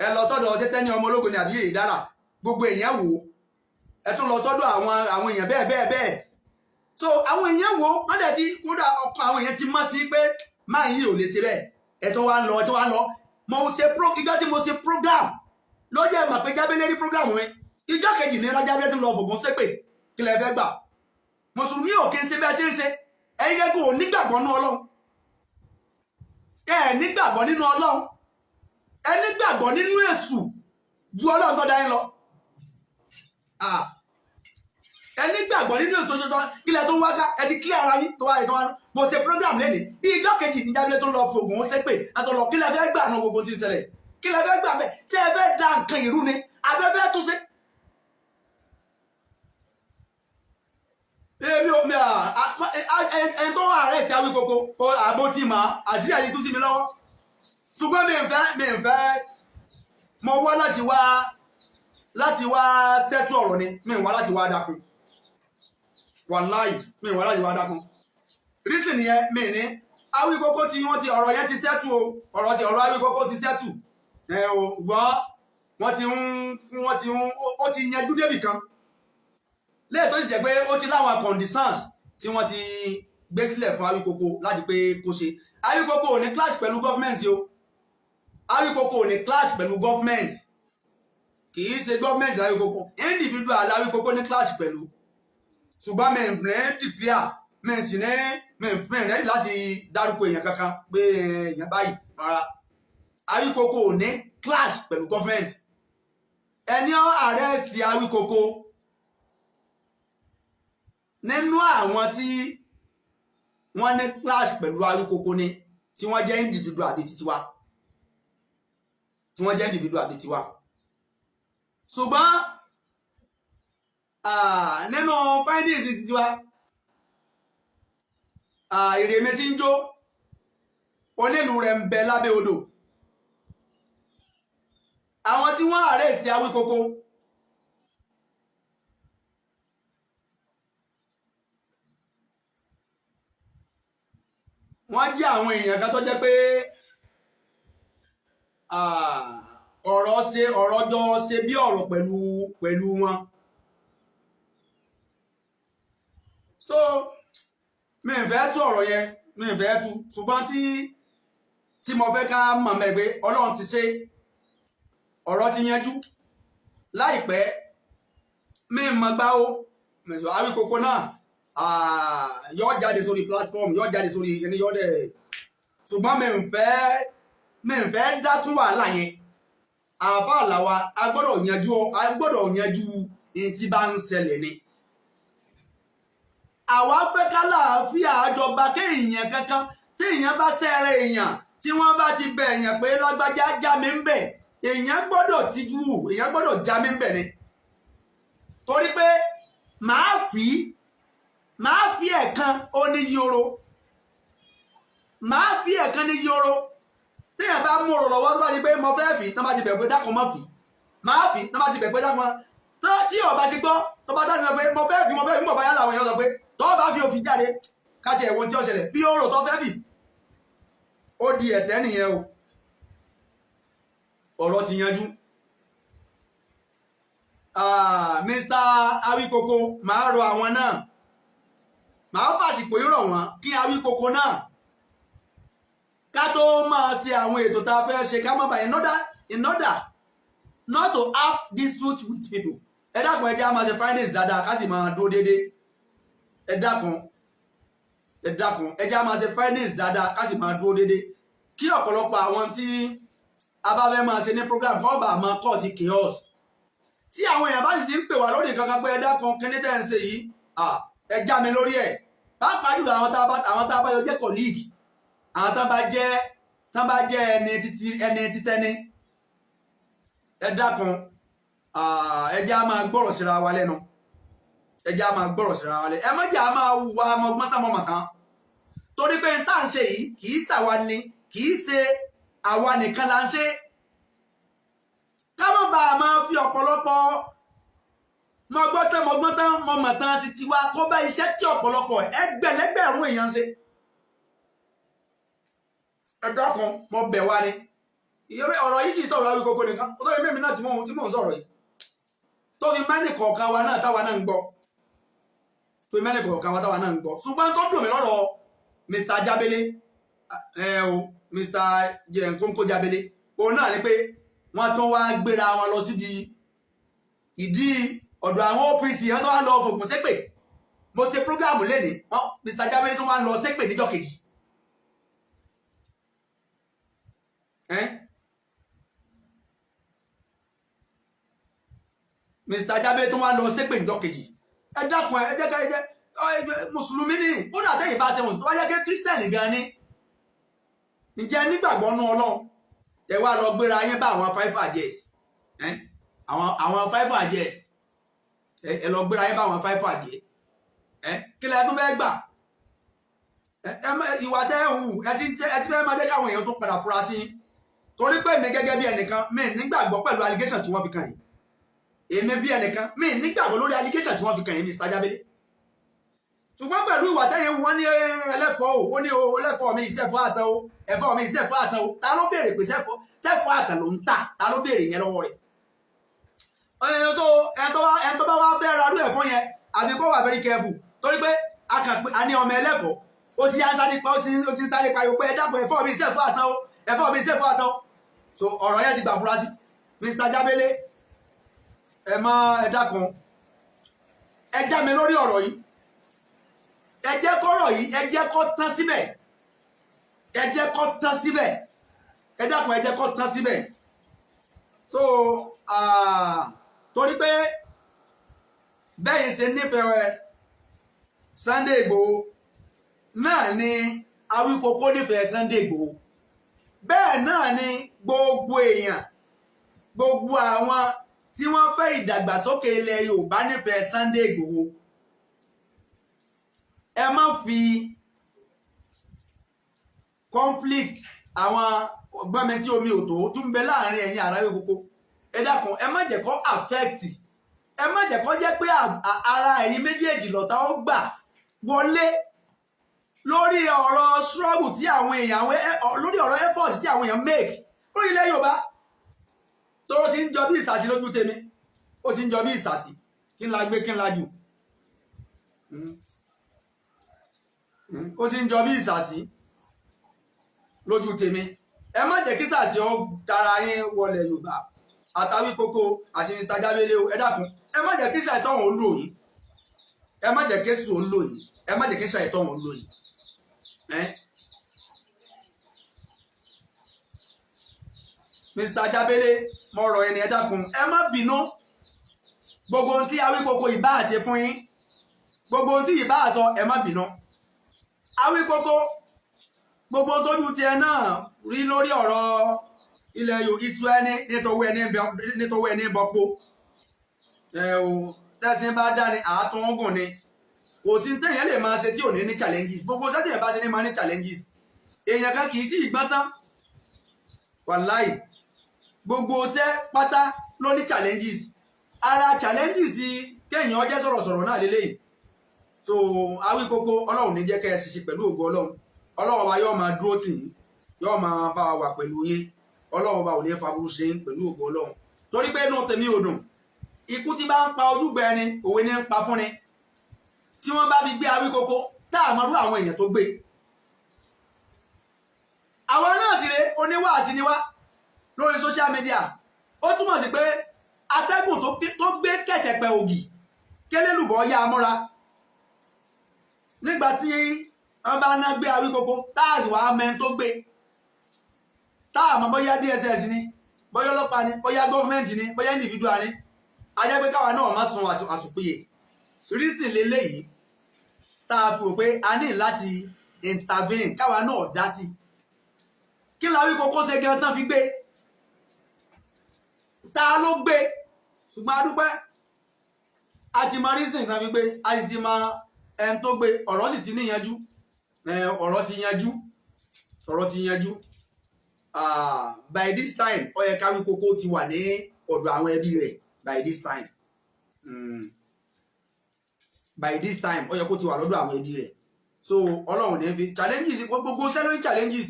ẹ lọ sọ́dọ̀ Sẹ́tẹ́nì ọmọ ológun ní àbí ìdára gbogbo èèyàn wò ẹ tún lọ sọ́dọ̀ àwọn èèyàn bẹ́ẹ̀. so àwọn èèyàn wò wọ́n dẹ̀ ti kódà ọkọ̀ àwọn èèyàn ti mọ̀ sí pé máa yí ò lè ṣe bẹ́ẹ̀ ẹ tó wá ń lọ ìjọ tí mo ṣe program lọ́jọ́ ẹ̀ mà pé Jábélé rí program mi ìjọ kejì ní Jábélé tó lọ fògùn ṣépè kí lẹ fẹ́ gbà mùsùlùmí ò kí ń ṣe bẹ́ẹ̀ ṣe ń ṣe ẹ̀yin gẹ́gẹ́ ò nígbàgbọ́ nínú ọlọ́run ẹ nígbàgbọ́ nínú ọlọ́run ẹ nígbàgbọ́ nínú èṣù ju ọlọ́run tó dá yín lọ ẹ nígbàgbọ́ nínú èṣù tó kílẹ̀ tó ń wáká ẹ ti kílẹ̀ ara yín tó wáyé tó wá mo ṣe program lẹ́nìí bí ìjọ́ kejì ní Jábílé tó ń lọ fògùn ó ṣépè àtọ̀lọ́ kílẹ̀ fẹ́ gbà náà gbogbo tí ń ṣẹlẹ̀ kílẹ̀ fẹ́ gbà bẹ́ẹ̀ ṣé ẹ fẹ́ da nǹkan ìrú ni abẹ́fẹ́ tó ṣe. èmi ò mi ẹni tó wà rẹ̀ sí Awíkókó àbó tí mà àṣírí àyè tún sí mi lọ́wọ́ ṣùgbọ́n mi ń fẹ́ mo wá láti wá sẹ́tù ọ̀rọ̀ ni mi ń wá láti wá dákun wàláì mi ń wá láti wá dákun rísìn yẹn mi ní Awíkókó tí wọ́n ti ọ̀rọ̀ yẹn ti sẹ́tù o ọ̀rọ̀ Awíkókó ti sẹ́tù o gbọ́n ó ti yanjú débì kan lẹ́yìn tó sì jẹ́ pé ó ti láwọn conditions tí wọ́n ti gbé sílẹ̀ fún Awíkókó láti pé kó ṣe Awíkókó ò ní clash pẹ̀lú government o Awíkókó ò ní clash pẹ̀lú government kì í ṣe government Awíkókó individual Awíkókó ní clash pẹ̀lú ṣùgbọ́n mi ń declare mi sì ní mi rẹ́dí láti dárúkọ èèyàn kankan pé èèyàn báyìí rárá Awíkókó ò ní clash pẹ̀lú government ẹni arrest Awíkókó nínú àwọn tí wọ́n ní clash pẹ̀lú Awíkókó ni tí wọ́n jẹ́ individual àbí titiwa ṣùgbọ́n nínú findings titiwa ìrèmí tí ń jó onílù rẹ̀ ń bẹ lábẹ́ odò àwọn tí wọ́n arrest Awíkókó wọ́n jẹ́ àwọn èèyàn kan tó jẹ́ pé ọ̀rọ̀ jọ ṣe bí ọ̀rọ̀ pẹ̀lú wọn so mi ń fẹ́ tú ọ̀rọ̀ yẹn mi ń fẹ́ tú ṣùgbọ́n tí mo fẹ́ ká mọ̀ mẹ́ pé Ọlọ́run ti ṣe ọ̀rọ̀ ti yanjú láìpẹ́ mi mọ̀ gbá ó Awíkókó náà yọ jáde sórí platform yọ jáde sórí ẹni yọ dẹ̀ ṣùgbọ́n mi ń fẹ́ dákún wàhálà yẹn àfáà làwa a gbọ́dọ̀ yanjú ní tí bá ń ṣẹlẹ̀ ni àwa fẹ́ ká láàfíà àjọba kéèyàn kankan tí èèyàn bá sẹ́rẹ̀ èèyàn tí wọ́n bá ti bẹ̀ èèyàn pé lágbájá já mi ń bẹ̀ èèyàn gbọ́dọ̀ tijú èèyàn gbọ́dọ̀ já mi ń bẹ̀ ni torí pé màá fi ẹ̀kan ó ní yoro màá fi ẹ̀kan ní yoro téèyàn bá mú ọ̀rọ̀ lọ́wọ́ tó bá di pé mo fẹ́ fi tán bá ti bẹ̀ pé dákun má fi màá fi tán bá ti bẹ̀ pé dákun má tí ọba ti gbọ́ tó bá dájú pé mo fẹ́ fi mọ̀ báyá làwọn èèyàn sọ pé tó bá fi òfin jáde káti ẹ̀wọ̀n tí ó ṣẹlẹ̀ fi ọ̀rọ̀ tó fẹ́ fi ó di ẹ̀tẹ́ nìyẹn o ọ̀rọ̀ ti yanjú Mr. Awíkókó máa rọ àwọn náà máa fàsìkò yìí rọ̀ wọ́n kí Awíkókó náà ká tó máa ṣe àwọn ètò tá a fẹ́ ṣe ká má bàa in order not to have dispute with people ẹ dákun ẹ jẹ́ á máa ṣe Fridays dáadáa ká sì máa dúró déédéé ẹ dákun ẹ jẹ́ á máa ṣe Fridays dáadáa ká sì máa dúró déédéé kí ọ̀pọ̀lọpọ̀ àwọn tí a bá fẹ́ máa ṣe ní program kọ́ bá máa kọ́ sí chaos tí àwọn èèyàn bá sì ń pè wá lórí kankan pé ẹ dákun kíní tẹ́ ń ṣe yìí ẹ já mi lórí ẹ̀ pàápàá jùlọ àwọn tá a bá yọ jẹ́ colleague àwọn tá bá jẹ́ ẹni títẹ́ni ẹ dákun ẹ jẹ́ á máa gbọ́rọ̀ síra wa lẹ́nu ẹ má jẹ́ á máa wà ọmọgbọ́n tá mọ̀mọ̀ kan torí pé tá à ń ṣe yìí kì í ṣàwa ni kì í ṣe àwa nìkan la ń ṣe ká má bàa máa fi ọ̀pọ̀lọpọ̀ mọ̀gbọ́n tán mọ̀mọ̀ tán títí wa kó bá iṣẹ́ tí ọ̀pọ̀lọpọ̀ ẹgbẹ̀lẹ́gbẹ̀rún èèyàn ṣe ẹ dákun mo bẹ̀ wá ni ọ̀rọ̀ yìí kì í sọ̀rọ̀ Awíkókó nìkan ó tó yẹ mẹ́mi náà tí mò ń sọ̀rọ̀ yìí tó fi mẹ́nì kọ̀ọ̀kan wa náà táwa náà ń gbọ́ ṣùgbọ́n tó dùn mí lọ́rọ̀ Mr. Jábélé Mr. Jẹ̀ǹkóńkó Jábélé òun náà ni pé wọ́n tún wá gbéra wọn lọ sí ìdí ọ̀dọ̀ àwọn OPC wọ́n tó wá lọ fògùn ṣépè mo ṣe prógráàmù lẹ́ni Mr. Jábélé tó wá ń lọ ṣépè níjọ́ kejì Mr. Jábélé tó wá ń lọ ṣépè níjọ́ kejì ẹ dákun ẹ jẹ́ ká ẹ jẹ́ mùsùlùmí ni ó dà tẹ́yìn bá ṣe mùsùlùmí tó bá jẹ́ pé kírísítẹ̀nì gan ni ǹjẹ́ nígbàgbọ́ nú Ọlọ́run ẹ wá lọ gbéra yín bá àwọn five àjẹs àwọn five àjẹs ẹ lọ gbéra yín bá àwọn five àjẹ kí lẹ tún fẹ́ gbà ìwà tẹ́ ń hù ẹ ti fẹ́ máa jẹ́ káwọn èèyàn tó padà fura sí torí pé mi gẹ́gẹ́ bí ẹnìkan mi nígbàgbọ́ pẹ̀lú allegation tí wọ́n fi kàn yín èmi bí ẹnìkan mi nígbàgbọ́ lórí allegation tí wọ́n fi kàn yín Mr. Jábélé ṣùgbọ́n pẹ̀lú ìwà tẹ́yìn wọ́n ní ẹlẹ́fọ̀ọ́ ó ní ẹlẹ́fọ̀ọ́ mi ìṣẹ́fọ́ àtàn o ẹ̀fọ́ mi ìṣẹ́fọ́ àtàn o ta ló béèrè pé sẹ́fọ́ àtàn ló ń tà ta ló béèrè yẹn lọ́wọ́ rẹ̀ so ẹ̀ tó bá wá fẹ́ ra rú ẹ̀fọ́ yẹn àbí kó wà very careful torí pé a ní ọmọ ẹlẹ́fọ̀ọ́ ó ti sáré pa ó ti sáré pariwo pé ẹ dákun ẹ̀fọ́ mi ìṣẹ́fọ́ àtàn o ẹ̀fọ́ mi ìṣẹ́fọ́ àtàn o so ọ̀rọ̀ yẹn ti gbà fura sí Mr. Jábélé ẹ dákun ẹ já mi lórí ọ̀rọ̀ yìí ẹ jẹ́ kọ́rọ̀ yìí ẹ jẹ́ kó tán síbẹ̀ ẹ jẹ́ kó tán síbẹ̀ ẹ dákun ẹ jẹ́ kó tán síbẹ̀ so torí pé bẹ́yìn ṣe nífẹ̀ẹ́ Sunday Igboho náà ni Awíkókó nífẹ̀ẹ́ Sunday Igboho bẹ́ẹ̀ náà ni gbogbo èèyàn gbogbo àwọn tí wọ́n fẹ́ ìdàgbàsókè ilẹ̀ Yorùbá nífẹ̀ẹ́ Sunday Igboho ẹ má fi conflict àwọn gbọ́nmi sí omi òtó tún bẹ láàrin ẹ̀yin ará Awíkókó ẹ dákun ẹ má jẹ́ kó affect ẹ má jẹ́ kó jẹ́ pé ara ẹ̀yin méjèèjì lọ́tà ó gbà wọlé lórí ọ̀rọ̀ struggle tí àwọn èèyàn lórí ọ̀rọ̀ effort tí àwọn èèyàn make lórí ilẹ̀ Yorùbá tó ti ń jọ bí ìsàsí lójú tèmi ó ti ń jọ bí ìsàsí kí n la gbé kí n la jù ó ti ń jọ bí ìsàsí lójú tèmi ẹ má jẹ́ kí ìsàsí ọ dára yín wọlé Yorùbá àtàwíkókó àti Mr. Jábélé ẹ dákun ẹ má jẹ́ kí ṣàìtàn ò lò yín ẹ má jẹ́ kí èṣù ò lò yín ẹ má jẹ́ kí ṣàìtàn ò lò yín Mr. Jábélé mo rọ̀ ẹni ẹ dákun ẹ má bínú gbogbo ohun tí Awíkókó ìbá ṣe fún yín gbogbo ohun tí ìbá sọ ẹ má bínú Awíkókó gbogbo tójú tiẹ̀ náà rí lórí ọ̀rọ̀ ilẹ̀ iṣu ẹni nítorí ẹni bọ́pọ̀ tẹ́sí bá dá ní àátúngùn ni kò sí tẹ́yìn lè máa ṣe tí ò ní ní challenges gbogbo sẹ́tìyàn bá ṣe ní máa ní challenges èèyàn kan kì í sí ìgbọ́n tán wàláì gbogbo ṣẹ́ pátá ló ní challenges ara challenges kéèyàn ọjẹ́ sọ̀rọ̀sọ̀rọ̀ náà lélẹ́yìn so Awíkókó Ọlọ́run ní jẹ́ kẹ́ ẹ ṣiṣẹ́ pẹ̀lú ògo Ọlọ́run wa yóò máa dúró tì yín yóò máa bá wa wà pẹ̀lú yín Ọlọ́run wa ò ní faburú ṣe yín pẹ̀lú ògo Ọlọ́run torí pé inú tèmi ò dùn ikú tí bá ń pa ojúgbẹ ẹni òwe ní ń pa fún ni tí wọ́n bá fi gbé Awíkókó tá a mọ̀rú àwọn èèyàn tó gbé àwọn náà sì rè oníwàásí ni wá lórí social media ó túmọ̀ sí pé atẹ́gùn tó gbé kẹ̀kẹ̀pẹ̀ ògì kélélùbọ̀ yá amúra nígbà tí wọ́n bá ná gbé Awíkókó táàsì wàá mẹ́rin tó gbé táàmọ́ bóyá DSS ni bóyá ọlọ́pàá ni bóyá gọ́fúmẹ́ǹtì ni bóyá individual ni ajẹ́ pé káwa náà má sun àsùpìyè rísì lélẹ́yìí tá a fi wò pé a ní láti intervene káwa náà dá sí kí ni Awíkókó ṣe gẹ́gẹ́ tán fi gbé ta ló gbé ṣùgbọ́n a dúpẹ́ a ti mọ rísì tán fi gbé a sì ti mọ ẹni tó gbé ọ̀rọ̀ sì ti níyanjú ọ̀rọ̀ ti yanjú by this time ó yẹ Awíkókó ti wà ní ọ̀dọ̀ àwọn ẹbí rẹ̀ by this time ó yẹ kó ti wà lọ́dọ̀ àwọn ẹbí rẹ̀ so Ọlọ́run ní fi challenges gbogbo ṣẹ́ ló ní challenges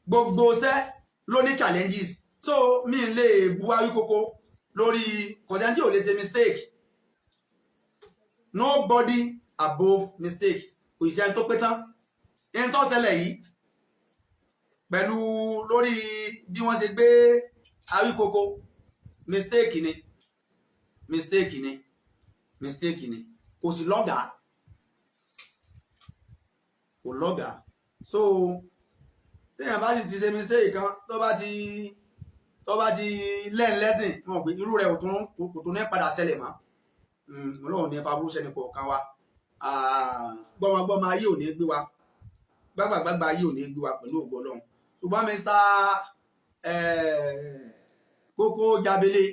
gbogbo ṣẹ́ ló ní challenges so mi lè bu Awíkókó lórí kọ̀sẹ́ntì ò lè ṣe mistake nobody above mistake kò sí ẹni tó pé tán ẹni tó ṣẹlẹ̀ yìí pẹ̀lú lórí bí wọ́n ṣe gbé Awíkókó mistake ni kò sí lọ́gàá kò lọ́gàá so téèyàn bá sì ti ṣe mistake kan tó bá ti lẹ́yìn lẹ́sìn wọn pé irú rẹ̀ kò tún ní padà ṣẹlẹ̀ mọ́ Ọlọ́run ní ẹ̀fà burúkú ẹnì kọ̀ọ̀kan wa gbọ́mọgbọ́mọ ayé ò ní gbé wa gbàgbàgbàgbà ayé ò ní gbé wa pẹ̀lú ògo Ọlọ́run ṣùgbọ́n Mr. Koko Jabele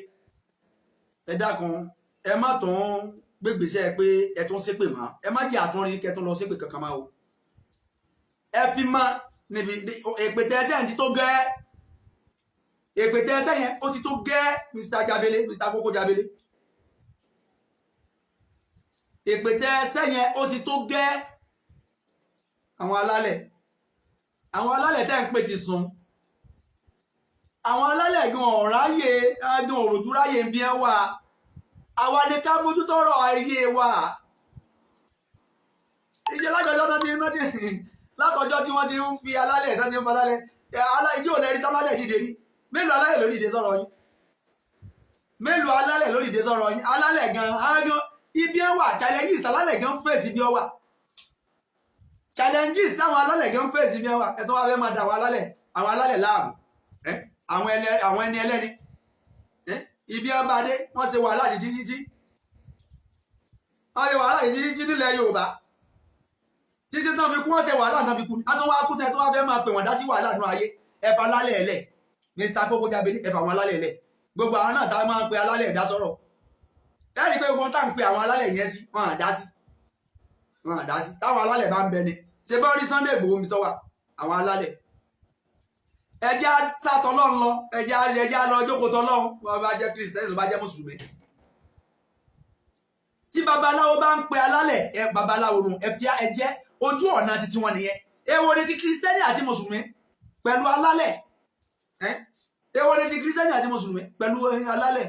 ẹ dákun ẹ má tún gbégbèsè pé ẹ tún ṣépè mọ́ ẹ má jẹ́ àtúnrin kẹ́ tún lọ ṣépè kankan máa o ẹ fi mọ́ níbi èpètè ẹsẹ̀ ti tó gẹ́ èpètè ẹsẹ̀ yẹn ó ti tó gẹ́ Mr. Jabele Mr. Koko Jabele èpètè ẹsẹ̀ yẹn ó ti tó gẹ́ àwọn alálẹ̀ tẹ́ ń pè ti sùn àwọn alálẹ̀ gan ọ̀ráyè gan òròjú ráyè ń bí ẹ wà àwa ni ká mójútó ọ̀rọ̀ ayé wa ìjẹ́ lákọjọ́ tí wọ́n ti ń fi alálẹ̀ tán ti ń fa alálẹ̀ ìjọ ò lẹ́rí tálálẹ̀ dìde ní mélòó alálẹ̀ ló dìde sọ̀rọ̀ yín mélòó alálẹ̀ ló dìde sọ̀rọ̀ yín alálẹ̀ gan ibi ẹ wà challenges alálẹ̀ gan fèsì bí ọ wà challenges táwọn alálẹ̀ gan fèsì bí ọ wà ẹ tó wá fẹ́ máa dà àwọn alálẹ̀ láàmú àwọn ẹni ẹlẹ́ni ibi ẹ bá dé wọ́n ṣe wàhálà títí wọ́n ṣe wàhálà títí nílẹ̀ Yorùbá títí tán fi kú wọ́n ṣe wàhálà tán fi kú a tó wá kú tẹ́ tó wá fẹ́ máa pè wọ́n dá sí wàhálà nú ayé ẹ̀fà alálẹ̀ ẹ̀lẹ̀ Mr. Koko Jabele ẹ̀fà àwọn alálẹ̀ ẹ̀lẹ̀ gbogbo àwọn náà tá a máa ń pe alálẹ̀ ẹ̀dá sọ̀rọ̀ ẹ̀rí pé wọ́n tá ń pe àwọn alálẹ̀ yẹn sí wọ́n àdá sí táwọn alálẹ̀ bá ń bẹ ni ṣe bá rí Sunday Igboho mi tọ́wà àwọn alálẹ̀ ẹjẹ́ sátọ́lọ́run lọ ẹjẹ́ lọ jókòó tọ́lọ́run wọ́n bá jẹ́ Kristẹni tó bá jẹ́ Mùsùlùmí tí babaláwo bá ń pe alálẹ̀ ẹ babaláwo nù ẹjẹ́ ojú ọ̀nà títí wọn nìyẹn èwo ni ti Kristẹni àti Mùsùlùmí pẹ̀lú alálẹ̀ èwo ni ti Kristẹni àti Mùsùlùmí pẹ̀lú alálẹ̀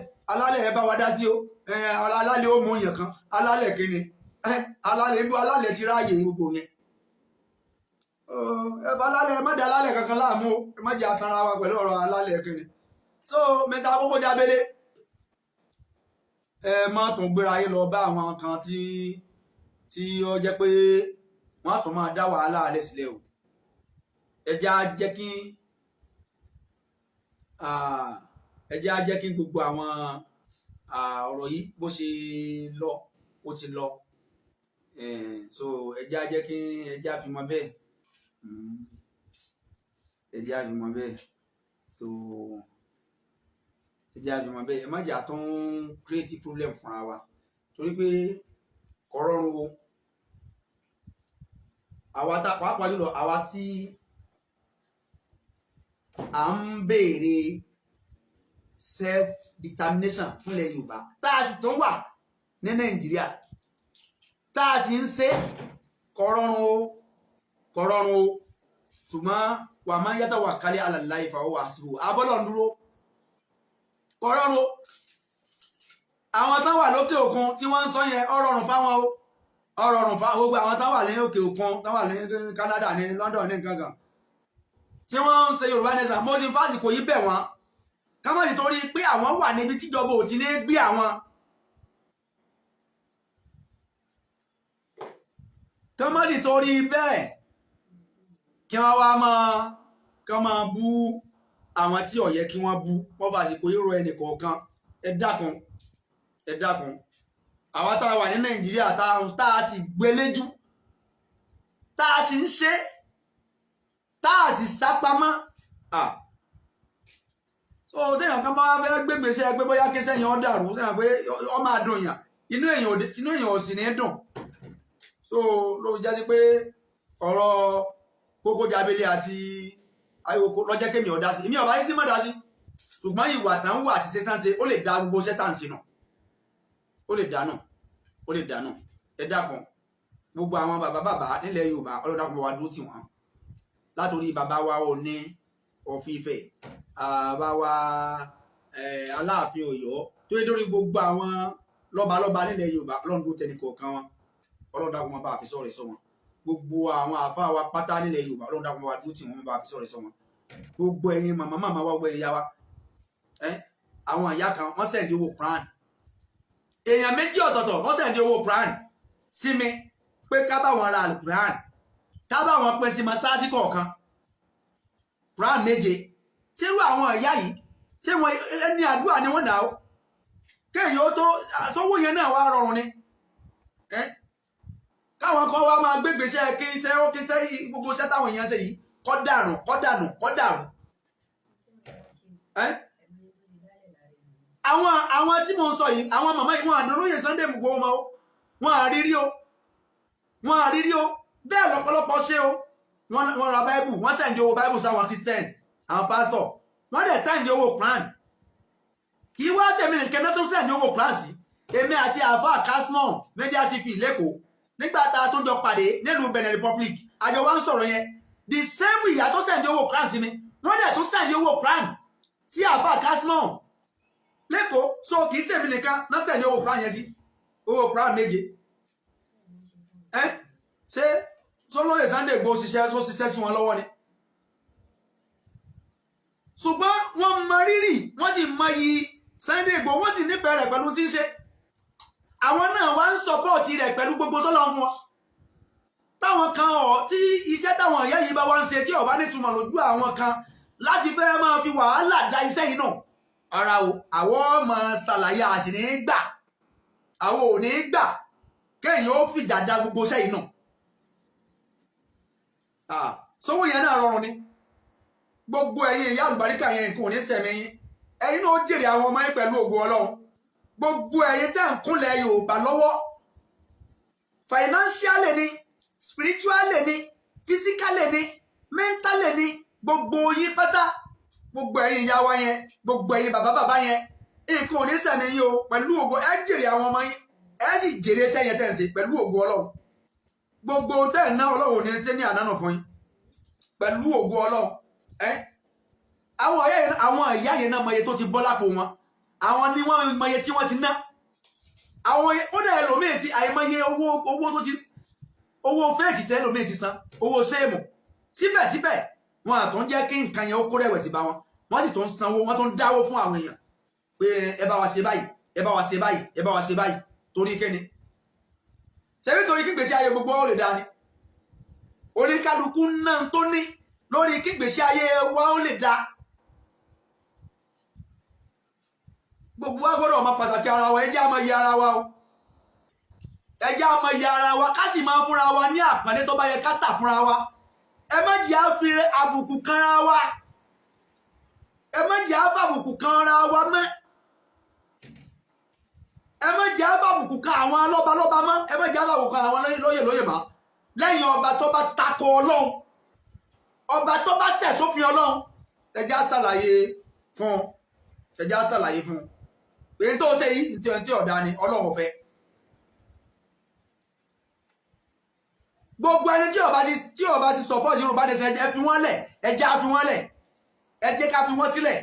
ẹ bá wa dá sí o alálẹ̀ ó mú yàn kan alálẹ̀ kíni alálẹ̀ ti ráàyè gbogbo yẹn ẹ bá alálẹ̀ ẹ má dá alálẹ̀ kankan láàmú o ẹ má jẹ́ àtàrà wa pẹ̀lú ọ̀rọ̀ alálẹ̀ kíni so Mr. Koko Jabele ẹ má tún gbéra yín lọ bá àwọn kan tí ó jẹ́ pé wọ́n á tún máa dá wàhálà alẹ́ sílẹ̀ o ẹ jẹ́ á jẹ́ kí gbogbo àwọn ọ̀rọ̀ yìí bó ṣe lọ ó ti lọ so ẹ jẹ́ á jẹ́ kí ẹ jẹ́ á fi mọ bẹ́ẹ̀ ẹ jẹ́ á fi mọ bẹ́ẹ̀ so ẹ jẹ́ á fi mọ bẹ́ẹ̀ ẹ má jà tó ń create problem fúnra wa torí pé kò rọrùn o àwa tá pàápàá jùlọ àwa tí à ń béèrè self determination fúnlẹ̀ Yorùbá tá a sì tó wà ní Nàìjíríà tá a sì ń ṣe kò rọrùn o ṣùgbọ́n wà máa ń yàtọ̀ wà kálí alàlá ìfàwọ́ àṣìwò abọ́lọ̀ ń dúró kò rọrùn o àwọn tán wà lókè òkun tí wọ́n ń sọ yẹn ó rọrùn fáwọn o ó rọrùn fáwọn gbogbo àwọn tán wà ní òkè òkun tán wà ní Canada ní London ní nǹkan kan tí wọ́n ń ṣe Yorùbá nation mo ti fásitì kò yí bẹ̀ wọ́n kámọ́ sì torí pé àwọn wà níbi tíjọba ò ti ní gbé àwọn kámọ́ sì torí bẹ́ẹ̀ kí wọ́n wá máa bú àwọn tí ó yẹ kí wọ́n bú wọ́n bá sì kò yíro ẹnì kọ̀ọ̀kan ẹ dákun àwọn tá a wà ní Nàìjíríà tá a sì gbéléjú tá a sì ń ṣe tá a sì sápamọ́ so téèyàn kan bá fẹ́ gbégbèsè pé bóyá kí sẹ́yìn ọ́ dàrú sẹ́yìn pé ọ máa dùn yàn inú èèyàn ò sì ní dùn so ló jẹ́ sí pé ọ̀rọ̀ Koko Jabele àti Ayoko lọ́jẹ́ kémi ọ̀dá sí èmi ọ̀bá yín sí mọ́ dá sí ṣùgbọ́n ìwà tán wà àti ṣe tán ṣe ó lè dá gbogbo ṣẹ́ tàn sí náà ó lè dánà ẹ dákun gbogbo àwọn bàbá nílẹ̀ Yorùbá ọlọ́dàkùn wa dúró tì wọ́n látòrí bàbá wa Ọọ̀ni of Ifẹ̀ bàbá wa Aláàfin Ọ̀yọ́ tó yẹ lórí gbogbo àwọn lọ́balọ́ba nílẹ̀ Yorùbá ọlọ́run tó tẹnì kọ̀ọ̀kan wọn ọlọ́dàkùn wọn bá fi sọ̀rọ̀ sọ wọn gbogbo àwọn àfa wa pátá nílẹ̀ Yorùbá ọlọ́dàkùn wa dúró tì wọ́n bá fi sọ̀rọ̀ sọ wọn gbogbo ẹ̀yin màmá wa gbogbo ẹ̀yin yá wa àwọn ìyá kan wọ́n sẹ̀ndí owó Quran èèyàn méjì ọ̀tọ̀ọ̀tọ̀ wọ́n sẹ̀ndí owó Quran sí mi pé ká bá wọn ra alukuran ká bá wọn pín sí mọ́sáàsì kọ̀ọ̀kan Quran 7 ṣé irú àwọn ìyá yìí ṣé wọn ẹni àdúrà ni wọ́n dà ó kéèyàn ó tó sówó yẹn náà wá rọrùn ni káwọn kan wá máa gbégbèsè kí iṣẹ́ gbogbo iṣẹ́ táwọn èèyàn ṣe yìí kọ́ dànù àwọn tí mo ń sọ yìí àwọn màmá yìí wọn àdólóyè Sunday Igboho mọ́ wọn àrírí o bẹ́ẹ̀ lọ́pọ̀lọpọ̀ ṣe o wọ́n ra báíbù wọ́n sẹ́ǹdì owó báíbù sáwọn Christian àwọn pásítọ̀ wọ́n dẹ̀ sẹ́ǹdì owó Quran kì í wá sẹ́mi nìkan náà tó sẹ́ǹdì owó Quran sí èmi àti àfà Kasmon Media TV lẹ́kọ̀ọ́ nígbà tá a tó jọ pàdé nílùú Benin Republic àjọ wa ń sọ̀rọ̀ yẹn the same ìyá tó sẹ́ǹdì owó Quran sí mi wọ́n dẹ̀ tún sẹ́ǹdì owó Quran sí àfà Kasmon lẹ́kọ̀ọ́ so kì í sẹ́mi nìkan náà sẹ́ǹdì owó Quran yẹn sí owó Quran 7 ṣé sólóyè Sunday Igboho ṣiṣẹ́ sí wọn lọ́wọ́ ni ṣùgbọ́n wọ́n mọ rírì wọ́n sì mọ iyì Sunday Igboho wọ́n sì nífẹ̀ẹ́ rẹ̀ pẹ̀lú tí ń ṣe àwọn náà wá ń sọpọ́ọ̀tì rẹ̀ pẹ̀lú gbogbo tó lọ fún wọn táwọn kan tí iṣẹ́ táwọn ìyá yìí bá wá ń ṣe tí ó bá nítumọ̀ lójú àwọn kan láti fẹ́ máa fi wàhálà da iṣẹ́ yìí náà ara o àwọn ọmọ ṣàlàyé àṣìní gbà àwọn ò ní gbà kéèyàn ó fìjà da gbogbo iṣẹ́ yìí náà sówó yẹn náà rọrùn ni gbogbo ẹ̀yin ìyá àlùbáríkà yẹn nǹkan ò ní sẹ̀mí yín ẹ̀yin náà ó jèrè àwọn ọmọ yín pẹ̀lú ògo Ọlọ́run gbogbo ẹ̀yin tẹ́ ń kúnlẹ̀ Yorùbá lọ́wọ́ financially ni spiritually ni physically ni mentally ni gbogbo yín pátá gbogbo ẹ̀yin ìyá wa yẹn gbogbo ẹ̀yin bàbá yẹn nǹkan ò ní sẹ̀mí yín o pẹ̀lú ògo ẹ jèrè àwọn ọmọ yín ẹ sì jèrè iṣẹ́ yẹn tẹ́ ń ṣe pẹ̀lú ògo Ọlọ́run gbogbo tẹ́ ẹ̀ ná Ọlọ́run ò ní ṣe ní ànánà fún yín pẹ̀lú ògo Ọlọ́run àwọn ìyá yẹn náà mọye tó ti bọ́ lápò wọn àwọn ni wọ́n mọye tí wọ́n ti ná àwọn ó dẹ̀ ẹlòmíì ti àìmọye owó tó ti owó fẹ́ẹ̀kì tẹ́ ẹlòmíì ti san owó séèmù síbẹ̀síbẹ̀ wọn àtún jẹ́ kí nǹkan yẹn ó kó rẹ̀wẹ̀sì bá wọn wọ́n sì tó ń sanwó wọ́n tó ń dáwó fún àwọn èèyàn pé ẹ bá wa ṣe báyìí ẹ bá wa ṣe báyìí ẹ bá wa ṣe báyìí torí kíni ṣebí torí kí gbèsè ayé gbogbo ó lè dáa ni oníkálukú náà tó ní lórí kí gbèsè ayé wa ó lè dáa gbogbo wa gbọ́dọ̀ máa pàtàkì ara wa ẹjẹ́ àmọ́ yẹ ara wa o ẹjẹ́ àmọ́ yẹ ara wa ká sì máa fúnra wa ní àpọ́nlé tó bá yẹ ká tà fúnra wa ẹ má jẹ́ á fi àbùkù kanra wa ẹ má jẹ́ á fàbùkù kanra wa mọ́ ẹ má jẹ́ á fàbùkù kan àwọn lọ́balọ́ba mọ́ ẹ má jẹ́ á fàbùkù kan àwọn lóyè mọ́ lẹ́yìn ọba tó bá takò Ọlọ́run ọba tó bá ṣẹ̀ sófin Ọlọ́run ẹjẹ́ á ṣàlàyé fún ẹjẹ́ á ṣàlàyé fún èyí tó ṣe yìí tí ọ̀dá ni Ọlọ́run fẹ́ gbogbo ẹni tí ọba ti support Yorùbá nation ẹ fi wọ́n lẹ̀ ẹjẹ́ á fi wọ́n lẹ̀ ẹ jẹ́ ká fi wọ́n sílẹ̀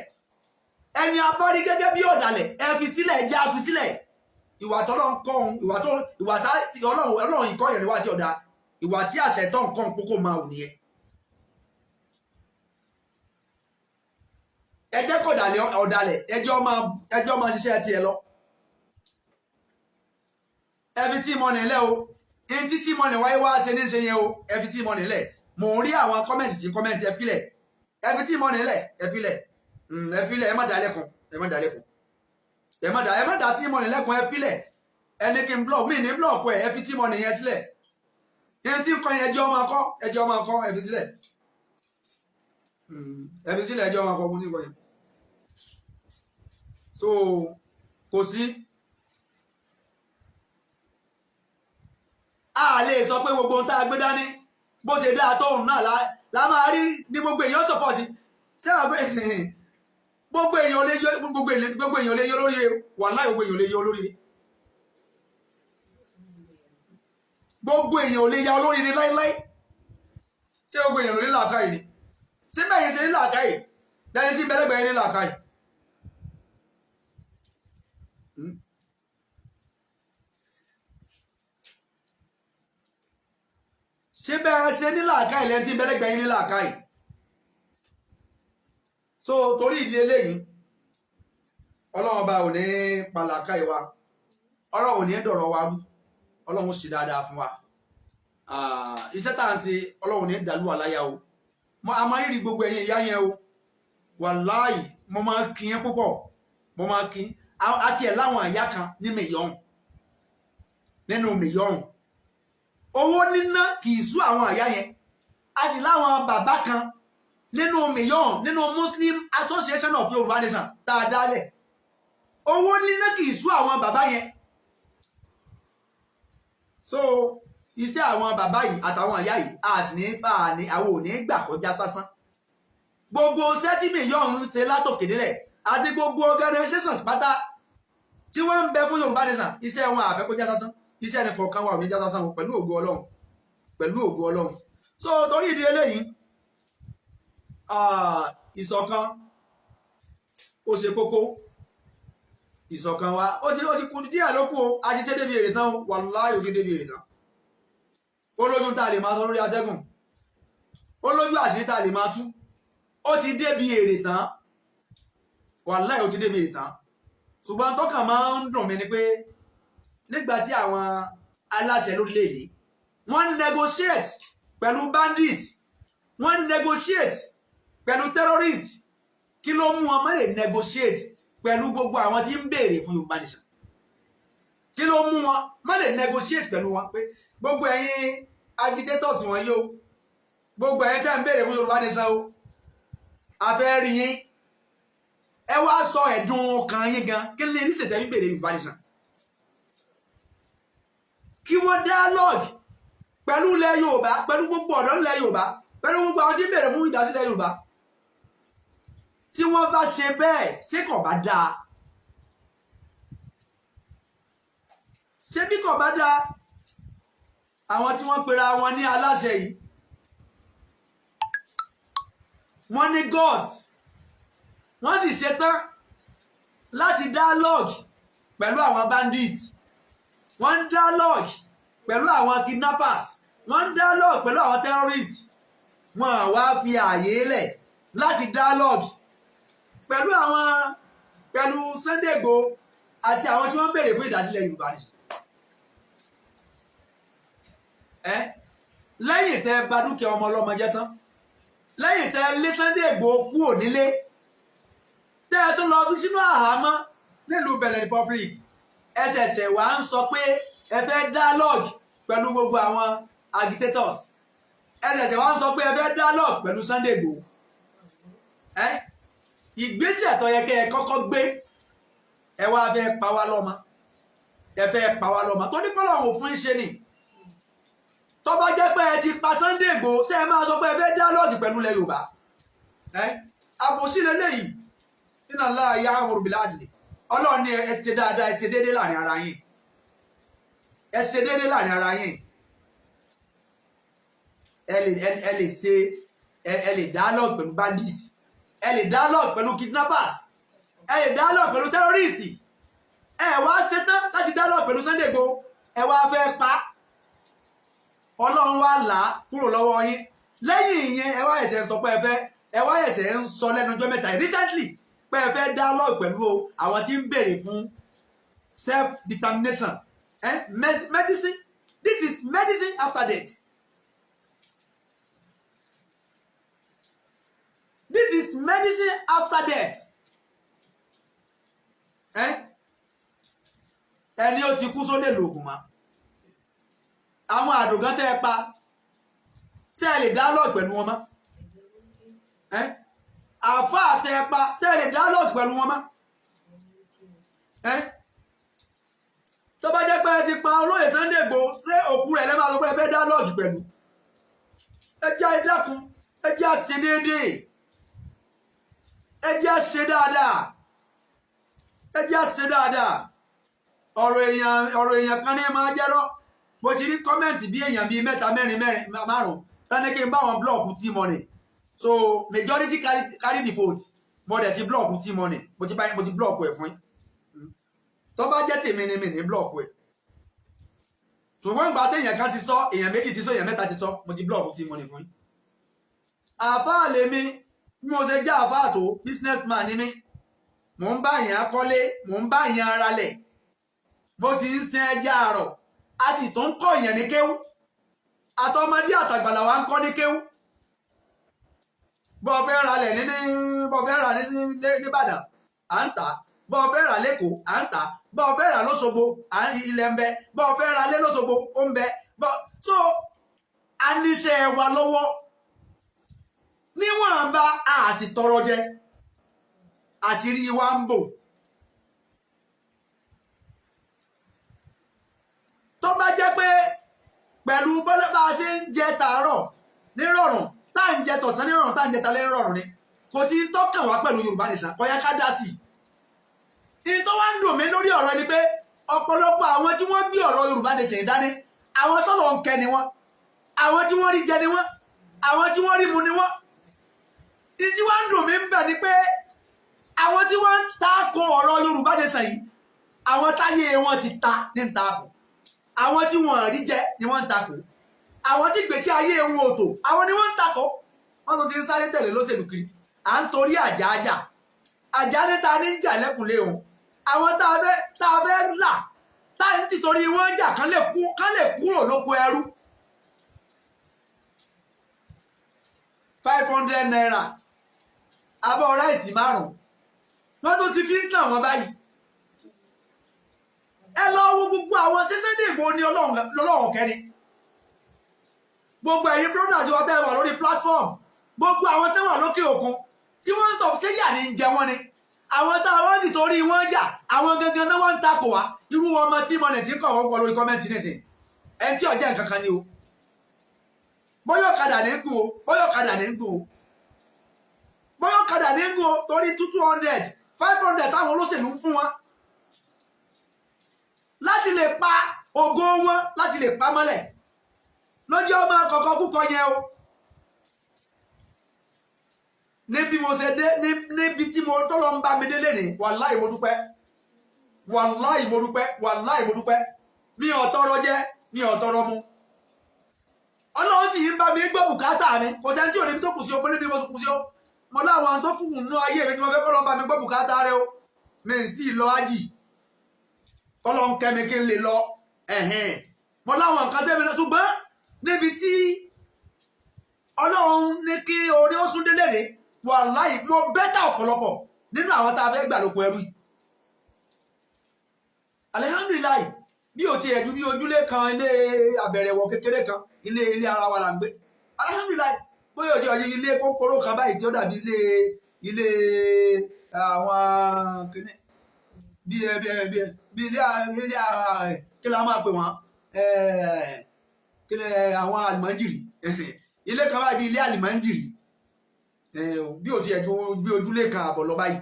ẹni abọ́rí gẹ́gẹ́ bí ọ̀dàlẹ̀ ẹ fi sílẹ̀ ẹjẹ́ á fi sílẹ̀ ìwà tọ́lọ́run kọ́hún ìwà tí Ọlọ́run ìkọ́ yẹn níwájú ọ̀dà ìwà tí àṣẹ tó nǹkan kókó máa ò nìyẹn ẹ jẹ́ kó ọ̀dàlẹ̀ ẹjọ́ máa ṣiṣẹ́ tiẹ̀ lọ ẹ fi tí mọ́ nílẹ̀ o ní títí mọ́ ní wáyé wá ṣe ní ṣe yẹn o ẹ fi tí mọ́ nílẹ̀ mò ń rí àwọn kọ́mẹ̀ntì tí kọ́mẹ̀ntì ẹ filẹ̀ ẹ fi tí mọ́ nílẹ̀ ẹ filẹ̀ ẹ má dá lẹ́kùn ẹ má dá tí mọ́ nílẹ̀kùn ẹ filẹ̀ ẹni kí n blog mí ní blog ẹ fi tí mọ́ nìyẹn sílẹ̀ ní tí nǹkan yẹn ẹjọ́ máa kọ́ ẹ fi sílẹ̀ ẹjọ́ máa kọ́ fún ní nǹkan yẹn so kò sí a lè sọ pé gbogbo ohun tá a gbé dání bó ṣe dáa tóun náà la máa rí ní gbogbo èèyàn sọpọ́ọ̀tì ṣé wàá pé gbogbo èèyàn ò lè yọ olóríire wàláhì gbogbo èèyàn ò lè yọ olóríire gbogbo èèyàn ò lè ya olóríire láíláí ṣé gbogbo èèyàn ló ní làákàyè ni síbẹ̀ yẹn ṣe ní làákàyè lẹ́ni tí bẹ́lẹ́gbẹ̀ẹ́ ní làákàyè ṣé bẹ́ẹ̀ ṣe ní làákàyè lẹ́ni tí bẹ́lẹ́gbẹ̀ẹ́ ní làákàyè so torí ìdí eléyìí Ọlọ́run ọba ò ní pa làákàyè wa Ọlọ́run ò ní dọ̀rọ̀ wa rú ọlọ́run ṣe dáadáa fún wa iṣẹ́ tá à ń ṣe ọlọ́run ní dàlú àláyà o a máa rí gbogbo ẹ̀yin ìyá yẹn o wàláì mo máa kí yẹn púpọ̀ mo máa kí àti ẹ̀ láwọn ìyá kan ní mìyọ́n nínú mìyọ́n owó níná kì í sú àwọn ìyá yẹn a sì láwọn bàbá kan nínú mìyọ́n nínú Muslim Association of Yorùbá Nation tá a dálẹ̀ owó níná kì í sú àwọn bàbá yẹn so iṣẹ́ àwọn bàbá yìí àtàwọn ìyá yìí a sì ní bá a ní àwọn ò ní gbà kọjá sásán gbogbo iṣẹ́ tí mìyọ́n ń ṣe látòkè délẹ̀ àti gbogbo organizations pátá tí wọ́n ń bẹ fún Yorùbá Nation iṣẹ́ wọn àfẹ́ kọjá sásán iṣẹ́ ẹni kọ̀ọ̀kan wà ò ní já sásán pẹ̀lú ògo Ọlọ́run so torí ìdí eléyìí ìṣọ̀kan ó ṣe kókó ìṣọ̀kan wa ó ti kú díẹ̀ ló kù o a ti ṣe débi èrè tán wàláhì ó ti débi èrè tán ó lójú tá a lè máa sọ lórí atẹ́gùn ó lójú àṣírí tá a lè máa tú ó ti débi èrè tán wàláhì ó ti débi èrè tán ṣùgbọ́n tó kàn máa ń dùn mí ni pé nígbà tí àwọn aláṣẹ lórílẹ̀-èdè wọ́n negotiate pẹ̀lú bandits wọ́n negotiate pẹ̀lú terrorists kí ló mú wọn má lè negotiate pẹ̀lú gbogbo àwọn tí ń béèrè fún Yorùbá Nation kí ló mú wọn má lè negotiate pẹ̀lú wọn pé gbogbo ẹ̀yin agitators wọn yóò gbogbo ẹ̀yin tẹ́ ń béèrè fún Yorùbá Nation o a fẹ́ rí yín ẹ wá sọ ẹ̀dùn ọkàn yín gan kí lè rí ṣètẹ́ yín béèrè Yorùbá Nation kí wọ́n dialogue pẹ̀lú ilẹ̀ Yorùbá pẹ̀lú gbogbo ọ̀dọ́ ilẹ̀ Yorùbá pẹ̀lú gbogbo àwọn tí ń béèrè fún ìdásílẹ̀ Yorùbá tí wọ́n bá ṣe bẹ́ẹ̀ ṣé kò bá dáa ṣé bí kò bá dáa àwọn tí wọ́n pera wọn ní aláṣẹ yìí wọ́n ní gods wọ́n sì ṣetán láti dialogue pẹ̀lú àwọn bandits wọ́n ń dialogue pẹ̀lú àwọn kidnappers wọ́n ń dialogue pẹ̀lú àwọn terrorists wọ́n wá fi ààyè lẹ̀ láti dialogue pẹ̀lú Sunday Igboho àti àwọn tí wọ́n ń béèrè fún ìdásílẹ̀ Yorùbá Nation lẹ́yìn tẹ́ bà dúkìá ọmọ ọlọ́mọ jẹ́ tán lẹ́yìn tẹ́ lé Sunday Igboho kúrò nílé tẹ́ tó lọ fi sínú àhámọ́ nílùú Benin Republic ẹsẹ̀sẹ̀ wà ń sọ pé ẹ fẹ́ dialogue pẹ̀lú gbogbo àwọn agitators ẹsẹ̀sẹ̀ wà ń sọ pé ẹ fẹ́ dialogue pẹ̀lú Sunday Igboho ìgbésẹ̀ tó yẹ kẹ́ ẹ kọ́kọ́ gbé ẹ wá fẹ́ pa wá lọ́mọ tó ní pọ́lọ̀ òfin ṣe ni tó bá jẹ́ pé ẹ ti pa Sunday Igboho ṣé ẹ máa sọ pé ẹ fẹ́ dialogue pẹ̀lú ilẹ̀ Yorùbá àbòsí lélẹ́yìí inna Allaha ya'muru bil 'adli Ọlọ́run ní ẹ ṣe dáadáa ẹ ṣe déédéé láàrin ara yín ẹ ṣe déédéé láàrin ara yín ẹ lè dialogue pẹ̀lú bandits ẹ lè dialogue pẹ̀lú kidnappers ẹ lè dialogue pẹ̀lú terrorists ẹ wá ṣetán láti dialogue pẹ̀lú Sunday Igboho ẹ wá fẹ́ pa Ọlọ́run wá là á kúrò lọ́wọ́ yín lẹ́yìn ìyẹn ẹ wá ẹ̀sẹ̀ sọ pé ẹ wá ẹ̀sẹ̀ ń sọ lẹ́nu ọjọ́ mẹ́ta recently pé ẹ fẹ́ dialogue pẹ̀lú àwọn tí ń béèrè fún self determination medicine this is medicine after death this is medicine after death ẹni ó ti kú sólè lògùn mọ́ àwọn àdògán tẹ́ ẹ pa ṣé ẹ lè dialogue pẹ̀lú wọn mọ́ àfáà tẹ́ ẹ pa ṣé ẹ lè dialogue pẹ̀lú wọn mọ́ tó bá jẹ́ pé ẹ ti pa olóyè Sunday Igboho ṣé òkú rẹ̀ lẹ́ máa sọ pé ẹ fẹ́ dialogue pẹ̀lú ẹ jẹ́ ẹ dákun ẹ jẹ́ àṣẹ déédéé ẹ jẹ́ àṣẹ dáadáa ẹ jẹ́ àṣẹ dáadáa ọ̀rọ̀ èèyàn kan ní ẹ máa jẹ́rọ́ mo ti rí kọ́mẹ́ǹtì bí èèyàn bíi mẹ́ta mẹ́rin márùn-ún tani kí n bá wọn blọọkù T-Money so majority carry the vote mo dẹ̀ ti blọọkù T-Money mo ti blọọkù ẹ̀ fún yín tó bá jẹ́ tèmi ni mi ní blọọkù ẹ̀ ṣùgbọ́n ìgbà téèyàn kan ti sọ èèyàn méjì ti sọ èèyàn mẹ́ta ti sọ mo ti blọọkù T-Money fún yín àfáà lèmi bí mo ṣe jẹ́ àfáà tó businessman ni mí mò ń bá èèyàn kọ́lé mò ń bá èèyàn aralẹ̀ mo sì ń sin ẹja àrọ̀ a sì tún kọ́ èèyàn ní kéwú àtọmọdé àtàgbàlà wa ń kọ́ ní kéwú bọ́ fẹ́ ra lẹ̀ bọ́ fẹ́ ra nìbàdàn à ń tà bọ́ fẹ́ ra lẹ́kọ̀ọ́ à ń tà bọ́ fẹ́ ra lọ́sọ̀gbọ̀ ilẹ̀ ń bẹ bọ́ fẹ́ ra lé lọ́sọ̀gbọ̀ ó ń bẹ so a níṣẹ́ wa lọ́wọ́ níwọ̀n bá a sì tọrọ jẹ àṣírí wa ń bò tó bá jẹ́ pé pẹ̀lú bọ́lá bá a ṣe ń jẹ tàárọ̀ nírọ̀rùn tá à ń jẹ tọ̀sán nírọ̀rùn tá à ń jẹ talẹ́ nírọ̀rùn ni kò sí tọ́kàn wá pẹ̀lú Yorùbá Nation kò yẹ ká dá sí i tó wá ń dùn mí lórí ọ̀rọ̀ ni pé ọ̀pọ̀lọpọ̀ àwọn tí wọ́n gbé ọ̀rọ̀ Yorùbá Nation dání àwọn tọ́lọ̀ ń kẹ́ ni wọ́n àwọn tí wọ́n rí jẹ ni wọ́n àwọn tí wọ́n rí mu ni wọ́n tí wọ́n ń dùn mí ń bẹ̀ ni pé àwọn tí wọ́n ń tako ọ̀rọ̀ Yorùbá Nation yìí àwọn táyé wọn ti ta ní ń takò àwọn tí wọ́n rí jẹ ni wọ́n ń takò àwọn tí gbèsè ayé wọn ò tò àwọn ni wọ́n ń takò wọ́n tún ti ń sáré tẹ̀lé lóṣèlú kiri à ń torí àjà níta ní jà lẹ́kùnlé òun àwọn tá a fẹ́ là tá a ń tìtorí wọ́n jà kán lè kúrò lóko ẹrú 500 naira abọ́ ráìsì 5 wọ́n tún ti fi ń tàn wọ́n báyìí ẹ lọ wo gbogbo àwọn Sunday Igboho ní Ọlọ́run kẹrin gbogbo ẹ̀yin brothers wa tẹ́ wà lórí platform gbogbo àwọn tẹ́ wà lókè òkun tí wọ́n ń sọ ṣéyà ní jẹ wọ́n ni àwọn táwọn ń tìtorí wọ́n jà àwọn gangan náà wọ́n ń takò wá irú ọmọ tí mo nẹ̀ tí ń kọ̀ wọ́n pọ̀ lórí kọ́mẹ́ǹtì nìsín ẹni tí ọ̀jẹ̀ nǹkan kan ni o bóyá ọ̀kadà ní ń gùn o bóyá ọ̀kadà ní ń gùn o bóyá ọ̀kadà ní ń gùn o torí 200 500 táwọn olóṣèlú ń fún wọn láti lè pa ògo wọn láti lè pa mọ́lẹ̀ lójú ọmọ kọ̀ọ̀kan kúkọ yẹn o níbi mo ṣe dé níbi tí mo tọ́lọ́ ń bá mi délé ní wàláì mo dúpẹ́ wàláì mo dúpẹ́ wàláì mo dúpẹ́ mi ò tọrọ jẹ mi ò tọrọ mu Ọlọ́run sì ń bá mi gbọ́ bùkátà mi kò tẹ́ tí ò ní tó kù sí o pé níbi mo tó kù sí o mo láwọn tó kù nínú ayé mi tí mo fẹ́ kọ́ lọ́n bá mi gbọ́ bùkátà rẹ o mi sì lọ ájì kọ́lọ́ ń kẹ́mi kí n lè lọ mo láwọn nǹkan tẹ́mi lọ ṣùgbọ́n níbi tí Ọlọ́run ní kí orí ó tún délé rè wàláì mo bẹ́tà ọ̀pọ̀lọpọ̀ nínú àwọn tá a fẹ́ gbà lóko ẹrú yìí alihamdulilayi bí o ti ẹ̀jú bí ojúlé kan ilé àbẹ̀rẹ̀wọ̀ kékeré kan ilé ara wa là ń gbé alihamdulilayi bóyá o ti ọ̀yẹ́ ilé kókóró kan báyìí tí ó dàbí ilé àwọn kìnnì bí ilé kí la máa pè wọ́n kí ni àwọn àlùmọ́njìrì ilé kan báyìí bí ilé àlùmọ́njìrì bí o ti ẹ̀jú bí ojúlé kan àbọ̀ lọ báyìí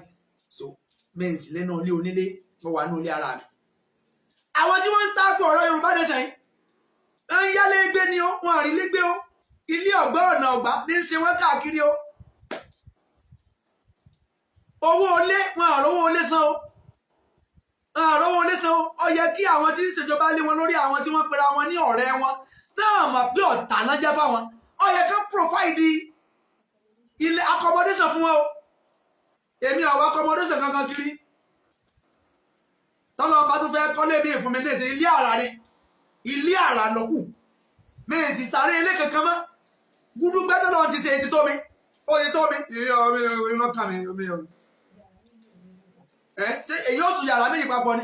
so mẹ́ǹsì lẹ́nu ilé onílé mo wà nínú ilé ara mi àwọn tí wọ́n ń takò ọ̀rọ̀ Yorùbá Nation yìí ń yálé gbé ni ó wọn àrí lé gbé ó ilé ọ̀gbá ọ̀nà ọ̀gbá ní í ṣe wọ́n káàkiri ó owó olé wọn àrówó olé san ó ó yẹ kí àwọn tí ń ṣèjọba lé wọn lórí àwọn tí wọ́n pera wọn ní ọ̀rẹ́ wọn táwọn mọ̀ pé ọ̀tá náà jẹ́ fáwọn ó yẹ ká provide ilé accommodation fún wọn o èmi àwọn accommodation kankan kiri tọ́lọ́ bá tún fẹ́ kọ́lé bí ìfún mi lè ṣe ilé àrà lọ́kù mi sì sáré ilé kankan mọ́ gúdú gbẹ́tọ́ lọ́wọ́ ti ṣe ti tó mi ó ti tó mi ìrọ́kàn mi ṣe èyí ó sùn yàrá méjì papọ̀ ni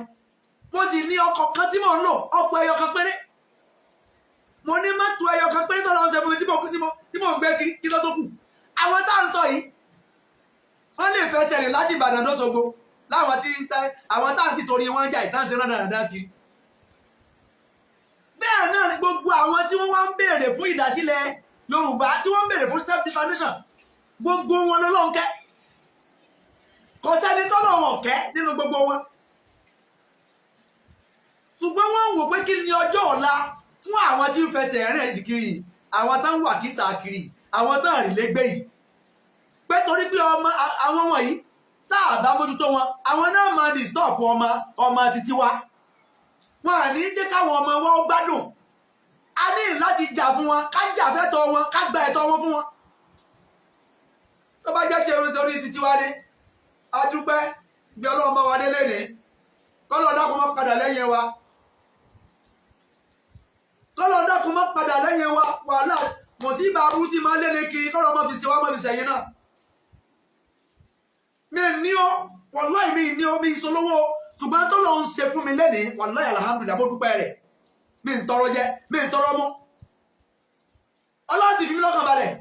mo sì ní ọkọ̀ kan tí mò ń lò ọkọ̀ ẹyọ kan péré mo ní mọ́tò ẹyọ kan péré tọ́lọ́ ń ṣe fún mi tí mò ń gbé kiri kí ló tó kù àwọn tá à ń sọ yìí wọ́n lè fẹsẹ̀ rìn láti Ìbàdàn lọ́sọ̀gbọ̀ láwọn tí ń tẹ́ àwọn tá à ń ti torí wọn jà ìtànṣe rán kiri bẹ́ẹ̀ náà ni gbogbo àwọn tí wọ́n wá ń béèrè fún ìdásílẹ̀ Yorùbá tí wọ́n ń béèrè fún self determination gbogbo wọn lọ́lọ́run kẹ́ kò sẹ́ni tọ́lọ́run ọ̀kẹ́ nínú gbogbo wọn ṣùgbọ́n wọ́n wò pé kí ni ọjọ́ ọ̀la fún àwọn tí ń fẹsẹ̀ rìn kiri àwọn tó ń wà kísà kiri àwọn tó ń rìn lẹ́gbẹ̀ẹ́ yìí pé torí pé àwọn wọ̀nyí tá a bá mójútó wọn àwọn náà máa disturb ọmọ títí wa wọn à ní jẹ́ káwọn ọmọ wọn gbádùn a ní láti jà fún wọn ká jà fẹ́tọ̀ wọn ká gba ẹ̀tọ́ wọn fún wọn tó bá jẹ́ ṣe torí títí wa dé a dúpẹ́ bí Ọlọ́run bá wa dé lẹ́nìí kọ́lọ́ dákun mọ́ padà lẹ́yìn wa kọ́lọ̀ dákun má padà lẹ́yìn wa wàhálà mọ̀ sí ibà abú tí máa lélẹ̀ kiri kọ́lọ̀ má fi ṣe wá má fi ṣẹ̀yìn náà. mi ní o wàláì mi ní o mi ń solówó ṣùgbọ́n tó lọ ń ṣe fún mi lẹ́nìí wàláì alhamdulillah mo dúpẹ́ rẹ̀ mi ń tọrọ jẹ mi ń tọrọ mú Ọlọ́run sì fi mí lọ́kàn balẹ̀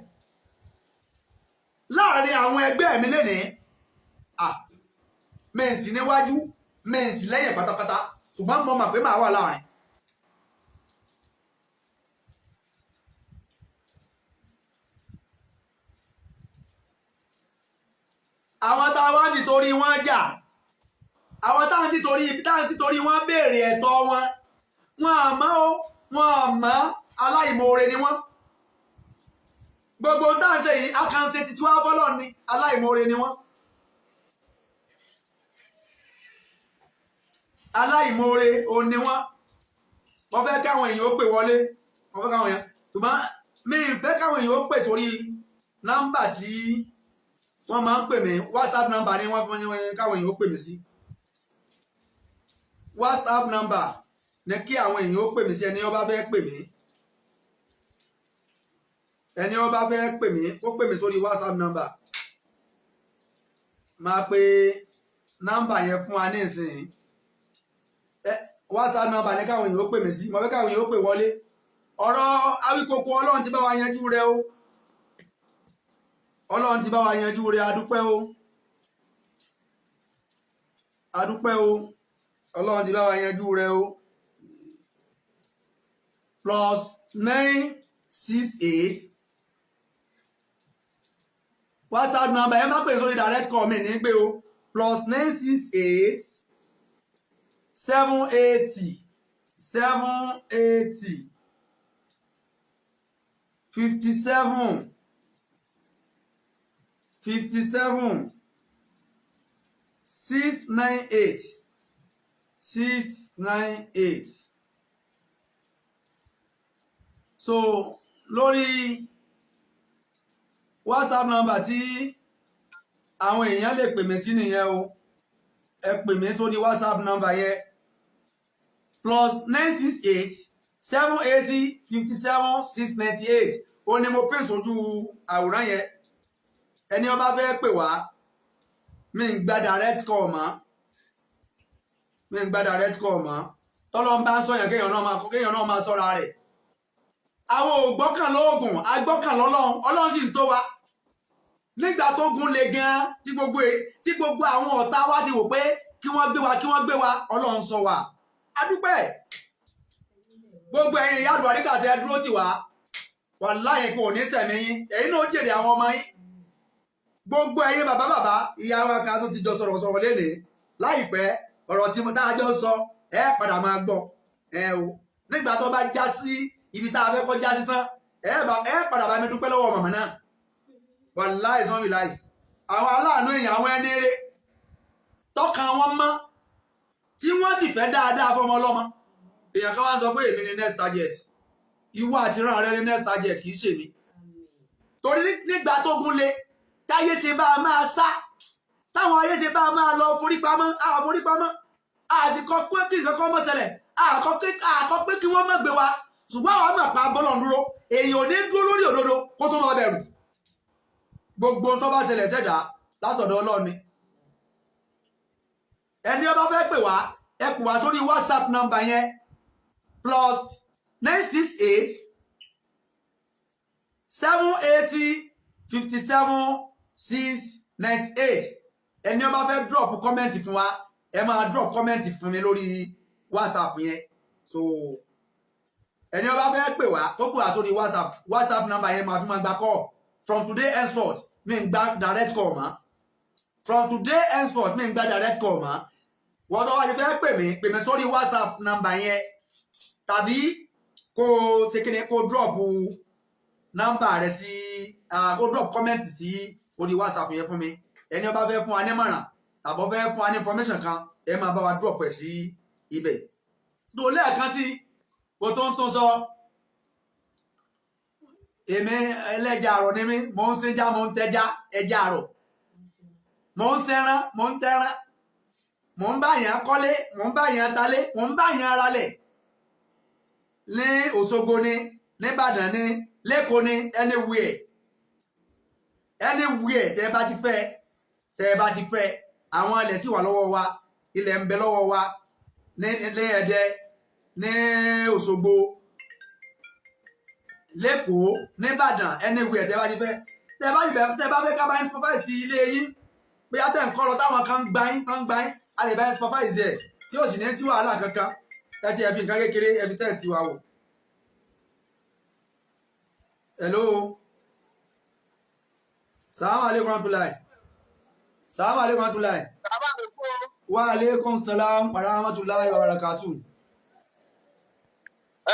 láàrin àwọn ẹgbẹ́ mi lẹ́nìí mi ń sì níwájú mi ń sì lẹ́yìn pátápátá ṣùgbọ́n mo mọ̀ pé màá wà láàrin. àwọn táwọn ti torí wọn jà àwọn táwọn ti torí wọn béèrè ẹ̀tọ́ wọn àmọ́ aláìmoore ni wọ́n gbogbo tá à ń ṣe yìí akànṣe títí wá bọ́lọ̀ ni aláìmoore ni wọ́n aláìmoore òun ni wọ́n fẹ́ káwọn èèyàn ó pè wọlé wọ́n fẹ́ káwọn èèyàn ṣùgbọ́n mi ì fẹ́ káwọn èèyàn ó pè sórí nọ́mbà tí wọ́n máa ń pè mí WhatsApp number ni wọ́n káwọn èèyàn ó pè mí sí WhatsApp number ní kí àwọn èèyàn ó pè mí sí ẹni ó bá fẹ́ pè mí ó pè mí sórí WhatsApp number máa pe nọ́mbà yẹn fún wa ní ìsìn WhatsApp number ní káwọn èèyàn ó pè mí sí mo fẹ́ káwọn èèyàn ó pè wọlé ọ̀rọ̀ Awíkókó Ọlọ́run ti bá wa yanjú rẹ o Ọlọ́run ti bá wa yanjú rẹ adúpẹ́ o Ọlọ́run ti bá wa yanjú rẹ o +968 WhatsApp number ẹ má pè sórí direct call mi ní gbé o +968 780 57 698 so lórí WhatsApp number tí àwọn èèyàn lè pè mí sí nìyẹn o ẹ pè mí sórí WhatsApp number yẹn +968 780 57 698 ó ní mo pín sójú àwòrán yẹn ẹni ó bá fẹ́ pè wá mi ń gba direct call mọ́ tọ́lọ́ ń bá ń sọ̀yàn kéèyàn náà máa sọ́ra rẹ̀ àwọn ògbọ́kàn lóògùn agbọ́kàn lọ́lọ́run Ọlọ́run sì ń tó wa nígbà tó gun le gan tí gbogbo àwọn ọ̀tá wa ti wò pé kí wọ́n gbé wa Ọlọ́run sọ wa adúpẹ́ gbogbo ẹ̀yin ìyá àlùbáríkà tẹ́ dúró tì wá wàláhì kò ní sẹ̀mí yín ẹ̀yin náà jèrè àwọn ọmọ yín gbogbo ẹ̀yin bàbá ìyá wa kan tó ti jọ sọ̀rọ̀ lénìí láìpẹ́ ọ̀rọ̀ tí mo dájọ́ sọ ẹ padà máa gbọ́ o nígbà tó bá já sí ibi tá a fẹ́ kọ́ já sí tán ẹ padà bá mi dúpẹ́ lọ́wọ́ màmá náà wàláhì sọ́mi láì àwọn aláàánú èèyàn àwọn ẹni eré tọ́kàn wọn mọ́ tí wọ́n sì fẹ́ dáadáa fọmọ ọlọ́mọ èèyàn kan wá ń sọ pé èmi ni next target ìwọ àti ìran rẹ ni next target kì í ṣe mi torí nígbà tó gúnlé táyé ṣe bá a máa sá táwọn ayé ṣe bá a máa lọ forípamọ́ àsìkò pé kí nǹkan kan mọ́ ṣẹlẹ̀ àkọ́ pé kí wọ́n má gbé wa ṣùgbọ́n àwọn àmọ̀ pa bọ́lọ̀ dúró èèyàn ò ní dúró lórí òdodo kó tó máa bẹ̀rù gbogbo tó bá ṣẹlẹ̀ ṣẹ̀dá látọ̀dọ̀ Ọlọ́run ni ẹni ó bá fẹ́ pè wá ẹ pè wá sórí WhatsApp number yẹn +968 780 57 698 ẹni ó bá fẹ́ drop comment fún wa ẹ máa drop comment fún mi lórí WhatsApp yẹn so ẹni ó bá fẹ́ pè wá tó pè wá sórí WhatsApp number yẹn máa fi máa gba call from today henceforth mi ń gba direct call mọ́ from today henceforth mi ń gba direct call mọ́ wọ́n tó wá ṣe fẹ́ pè mí sórí WhatsApp number yẹn tàbí kó ṣe kí ni kó drop number rẹ sí kó drop comment sí orí WhatsApp yẹn fún mi ẹni ó bá fẹ́ fún wa ní ìmọ̀ràn tàbí ó fẹ́ fún wa ní information kan ẹ máa bá wa drop ẹ̀ sí ibẹ̀ tó lẹ́ẹ̀kan sí kó tó ń tún sọ èmi ẹlẹ́ja àrọ̀ ni mí mò ń sinjá mò ń tẹja ẹja àrọ̀ mò ń sẹ́ran mò ń tẹ́ran mò ń bá yàn kọ́lé mò ń bá yàn talé mò ń bá yàn aralẹ̀ ní Òṣogbo ni nìbàdàn ni lẹ́kọ̀ọ́ ni anywhere tẹ́ bá ti fẹ́ àwọn ilẹ̀ sì wà lọ́wọ́ wa ilẹ̀ ń bẹ lọ́wọ́ wa ní Ẹdẹ ní Òṣogbo lẹ́kọ̀ọ́ nìbàdàn anywhere tẹ́ bá ti fẹ́ tẹ́ bá fẹ́ ká bá yín supervise ilé yín pé àtẹ̀ ń kọ́ lọ táwọn kan ń gbá yín a lè bá yín supervise ẹ̀ tí ó sì ní sí wàhálà kankan ẹ ti ẹ̀fí nǹkan kékeré ẹ̀fí tẹ̀sí wa wò. Hello. Salaam alaikum warahmatullahi. Salaam alaikum warahmatullahi. Wa alaikum salam wa rahmatullahi wa barakatuh.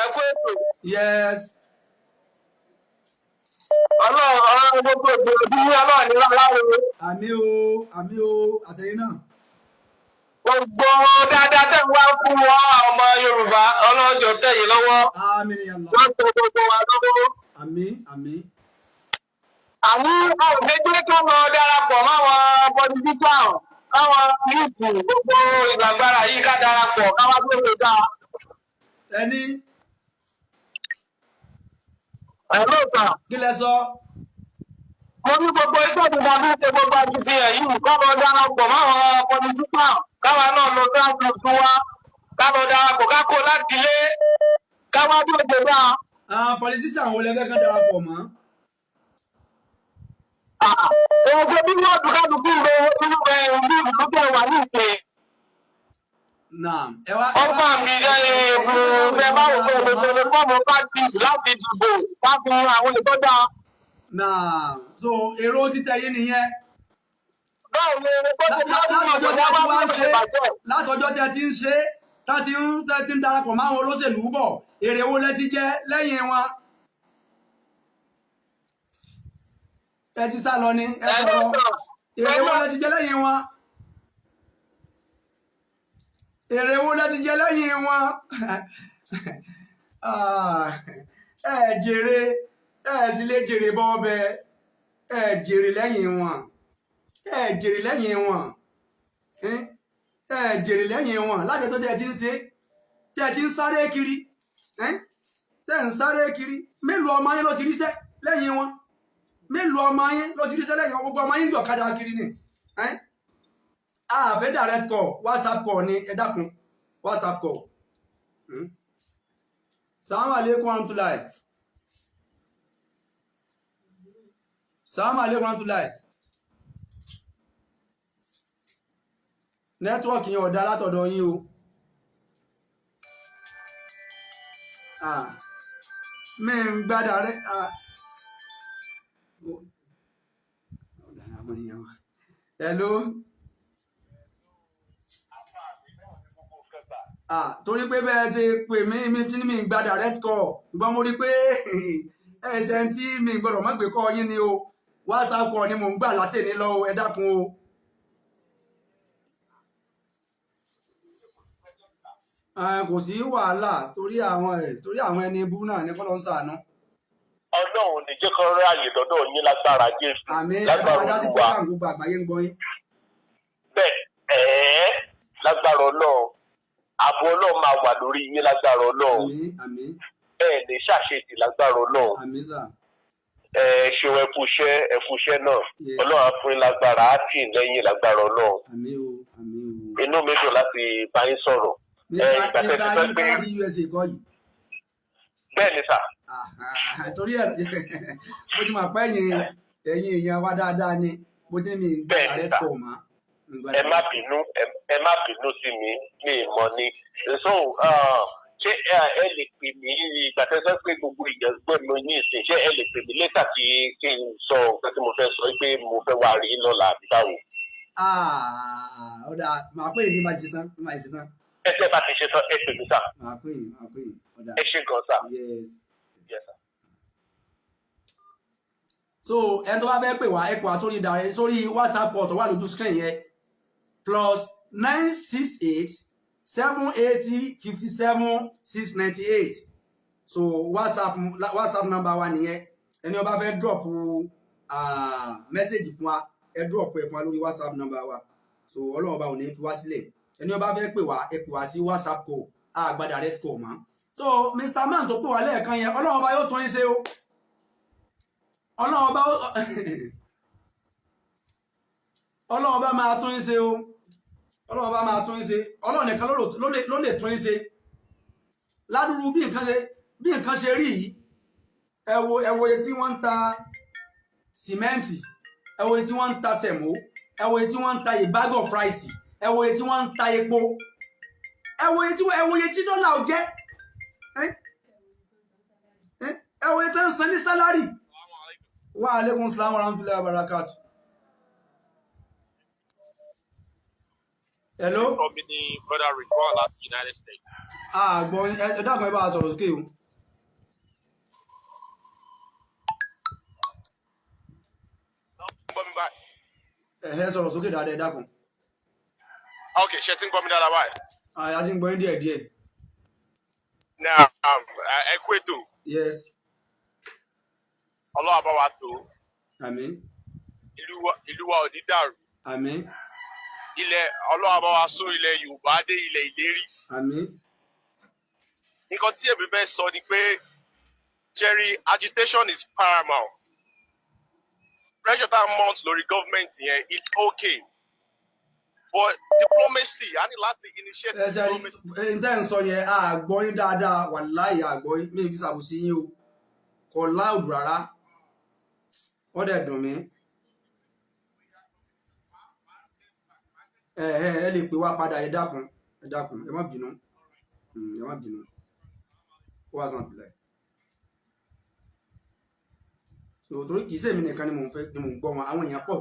Ẹ kú ètò. Yes. Ọlọ́run gbogbo ìgbòho ní Ọlọ́run ní láláwo. Àmín o, àtẹ̀yìn náà. Gbogbo dáadáa tẹ̀ ń wá fún wọn ọmọ Yorùbá ọlọ́jọ́ tẹ̀yìn lọ́wọ́. Àmín ya Allah. Wọ́n tẹ gbogbo wa lọ́wọ́. Àmín. Àní ọ̀gbẹ́gbẹ́ tó lọ darapọ̀ máwọn pọlitíṣàn káwọn yúùtù gbogbo ìgbàgbára yìí ká darapọ̀ káwọn tó lè dá. Ẹni. Ẹ̀rọ ìta. Kí lẹ sọ? Mo ní gbogbo iṣẹ́ ìdìbò ní ṣe gbogbo akitiyan yìí kọ́ lọ darapọ̀ máwọn pọlitíṣàn káwọn náà lọ dáàbò fún wa ká lọ darapọ̀ ká kó láti lé káwọn tó lè dá. Àwọn pọlitíṣàn wo lẹ fẹ́ kán darapọ̀ mọ́? Òṣèlú bí wọ́n dùn kálukú rẹ̀ inú rẹ̀ ìlú ìdúgbò wà ní ìsìn. Naam. Ẹ wá. Ọgbà mi ẹ bá wò pé òṣèlú fọ́ọ̀mù pátì láti dìbò láti àwọn ìtọ́jà. Naam. So èrò títẹ̀ yín nìyẹn. Báwo ni ó ṣe látọjọ́ tẹ́ ti ń ṣe tẹ́ ti ń darapọ̀ máwọn olóṣèlú bọ̀ èrè wo lẹ ti jẹ lẹ́yìn wọn. Ẹ ti sá lọ ni ẹ sọ̀rọ̀ èrè wo lẹ ti jẹ lẹ́yìn wọn. Èrè wo lẹ ti jẹ lẹ́yìn wọn. Ẹ jèrè ẹ sì lè jèrè bọ́ ọbẹ̀ ẹ jèrè lẹ́yìn wọn. Ẹ jèrè lẹ́yìn wọn. Ẹ jèrè lẹ́yìn wọn láti tó tẹ́ ti ń ṣe tẹ́ ti ń sáré kiri tẹ́ ń sáré kiri mélòó ọmọ yẹn ló ti ríṣẹ́ lẹ́yìn wọn mélòó ọmọ yẹn ló ti ríṣẹ́ lẹ́yìn wọn gbogbo ọmọ yẹn ń dọ̀kadà kiri ni àfẹ́ direct call WhatsApp call ni ẹ dákun WhatsApp call. Salaam alaikum warahmatullahi. Salaam alaikum warahmatullahi. Nẹ́tíwọ́ọ̀kì yẹn ọ̀dá látọ̀dọ̀ yín o. Mi ń gbádà rẹ̀. Hello. Torí pé bẹ́ẹ̀ ti pè mí tí mi ń gba direct call ṣùgbọ́n mo rí pé ẹsẹ̀ tí mi gbọ́dọ̀ má gbé kọ́ yín ni o WhatsApp call ni mò ń gbà látẹ̀ní lọ ẹ dákun o. Kò sí wàhálà torí àwọn ẹni ibú náà ní kọ́lọ́ ń ṣàánú. Ọlọ́run ní jẹ́ kó rí àyè lọ́dọ̀ yín lágbára Jésù. Àmín lágbára dásí pé àwọn gbogbo àgbáyé ń gbọ́ yín. Bẹ́ẹ̀ lágbára Ọlọ́run ààbò Ọlọ́run máa wà lórí yín lágbára Ọlọ́run. Àmín. Ẹ ní ṣàṣetì lágbára Ọlọ́run. Àmín sà. Ṣe ẹfúṣẹ́ náà Ọlọ́run á fún yín lágbára á tì lẹ́yìn lágbára Ọlọ́run. Àmín o. Inú mi dùn láti bá yín sọ̀rọ̀. Mr. Yinka láti USA kọ́ yìí. Bẹ́ẹ̀ ni sà. Torí ẹ̀ mo ti máa pẹ́ ẹ̀yin èèyàn wa dáadáa ni mo ti mi gbà rẹ̀ kọ̀ mọ́. Ẹ má bínú sí mi mọ̀ ni. So ṣé ẹ lè pè mí ìgbà tẹ́sán pé gbogbo ìjọ gbọ́ mi ní ìsìn ṣé ẹ lè pè mí lẹ́tà kí n sọ nǹkan tí mo fẹ́ sọ pé mo fẹ́ wá rí lọ́la àbí báwo. Ọ̀dà màá pè ní máa ṣe tán. Ẹ ṣe bá ti ṣe tán ẹ pè mí sà. Màá pè ọ̀dà. Ẹ ṣe gan sà. Yes. Yes sir. So ẹni tó bá fẹ́ pè wá ẹ pè wá sórí WhatsApp port tó wà lójú screen yẹn +968 780 57 698 so WhatsApp number wa nìyẹn ẹni ó bá fẹ́ drop message fún wa ẹ drop ẹ fún wa lórí WhatsApp number wa so Ọlọ́run bá ò ní fi wá sílẹ̀ ẹni ó bá fẹ́ pè wá ẹ pè wá sí WhatsApp call àgbà direct call mọ́ so Mr. Man tó pè wá lẹ́ẹ̀kan yẹn ọlọ́run ọba yóò tún yín ṣe o ọlọ́run ọba máa tún yín ṣe o ọlọ́run ọba máa tún yín ṣe ọlọ́run nìkan ló lè tún yín ṣe ládùúrú bí nǹkan ṣe rí yìí ẹ wo iye tí wọ́n ń ta sìmẹ́ǹtì ẹ wo iye tí wọ́n ń ta sẹ̀mó ẹ wo iye tí wọ́n ń ta bag of rice ẹ wo iye tí wọ́n ń ta epo ẹ wo iye tí dọ́là ò jẹ́ ẹ wo iye tó ń san ní sálárì. Wa alaikum salaam wa rahmatullahi wa barakatuh. Hello. Company brother Ridwan láti United States. Gbọ́n ẹ dákun ẹ bá a sọ̀rọ̀ sókè o. Ẹ sọ̀rọ̀ sókè dáadáa ẹ dákun. Ok, ṣé tí ń gbọ́ mi dáadáa báyìí? A ti ń gbọ́ yín díẹ̀. Now, ẹ kú ètò. Yes. Ọlọ́run bá wa tó. Àmín. Ìlú wa ò ní dàrú. Àmín. Ọlọ́run bá wa sún ilẹ̀ Yorùbá dé ilẹ̀ ìlérí. Àmín. Nǹkan tí èmi fẹ́ sọ ni pé Jerry, agitation is paramount. Pressure that mount lórí government yẹn, it's okay. But diplomacy, a ní láti initiate diplomacy. N tẹ́ ń sọ yẹn àgbọ́ yín dáadáa wàláhì àgbọ́ yín mi fi ṣàbùsí yín o kò láùdù rárá wọ́n dẹ̀ dùn mí. Ẹ lè pè wá padà ẹ dákun ẹ má bínú ó wá sàn bìlẹ̀. Torí kìí ṣèmi nìkan ni mò ń gbọ́ wọn àwọn èèyàn pọ̀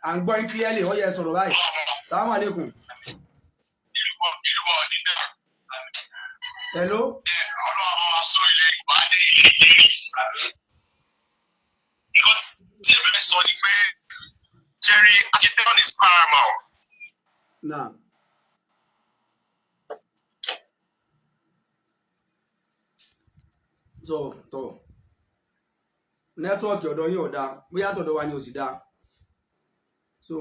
à ń gbọ́ yín clearly ó yẹ sọ̀rọ̀ báyìí. Salaam alaikum. Hello. Jerry, agitation is paramount. Nah. So nẹ́tíwọ́ọ̀kì ọ̀dọ̀ yín ò dáa bóyá tọ̀dọ̀ wa ni ò sì dáa. So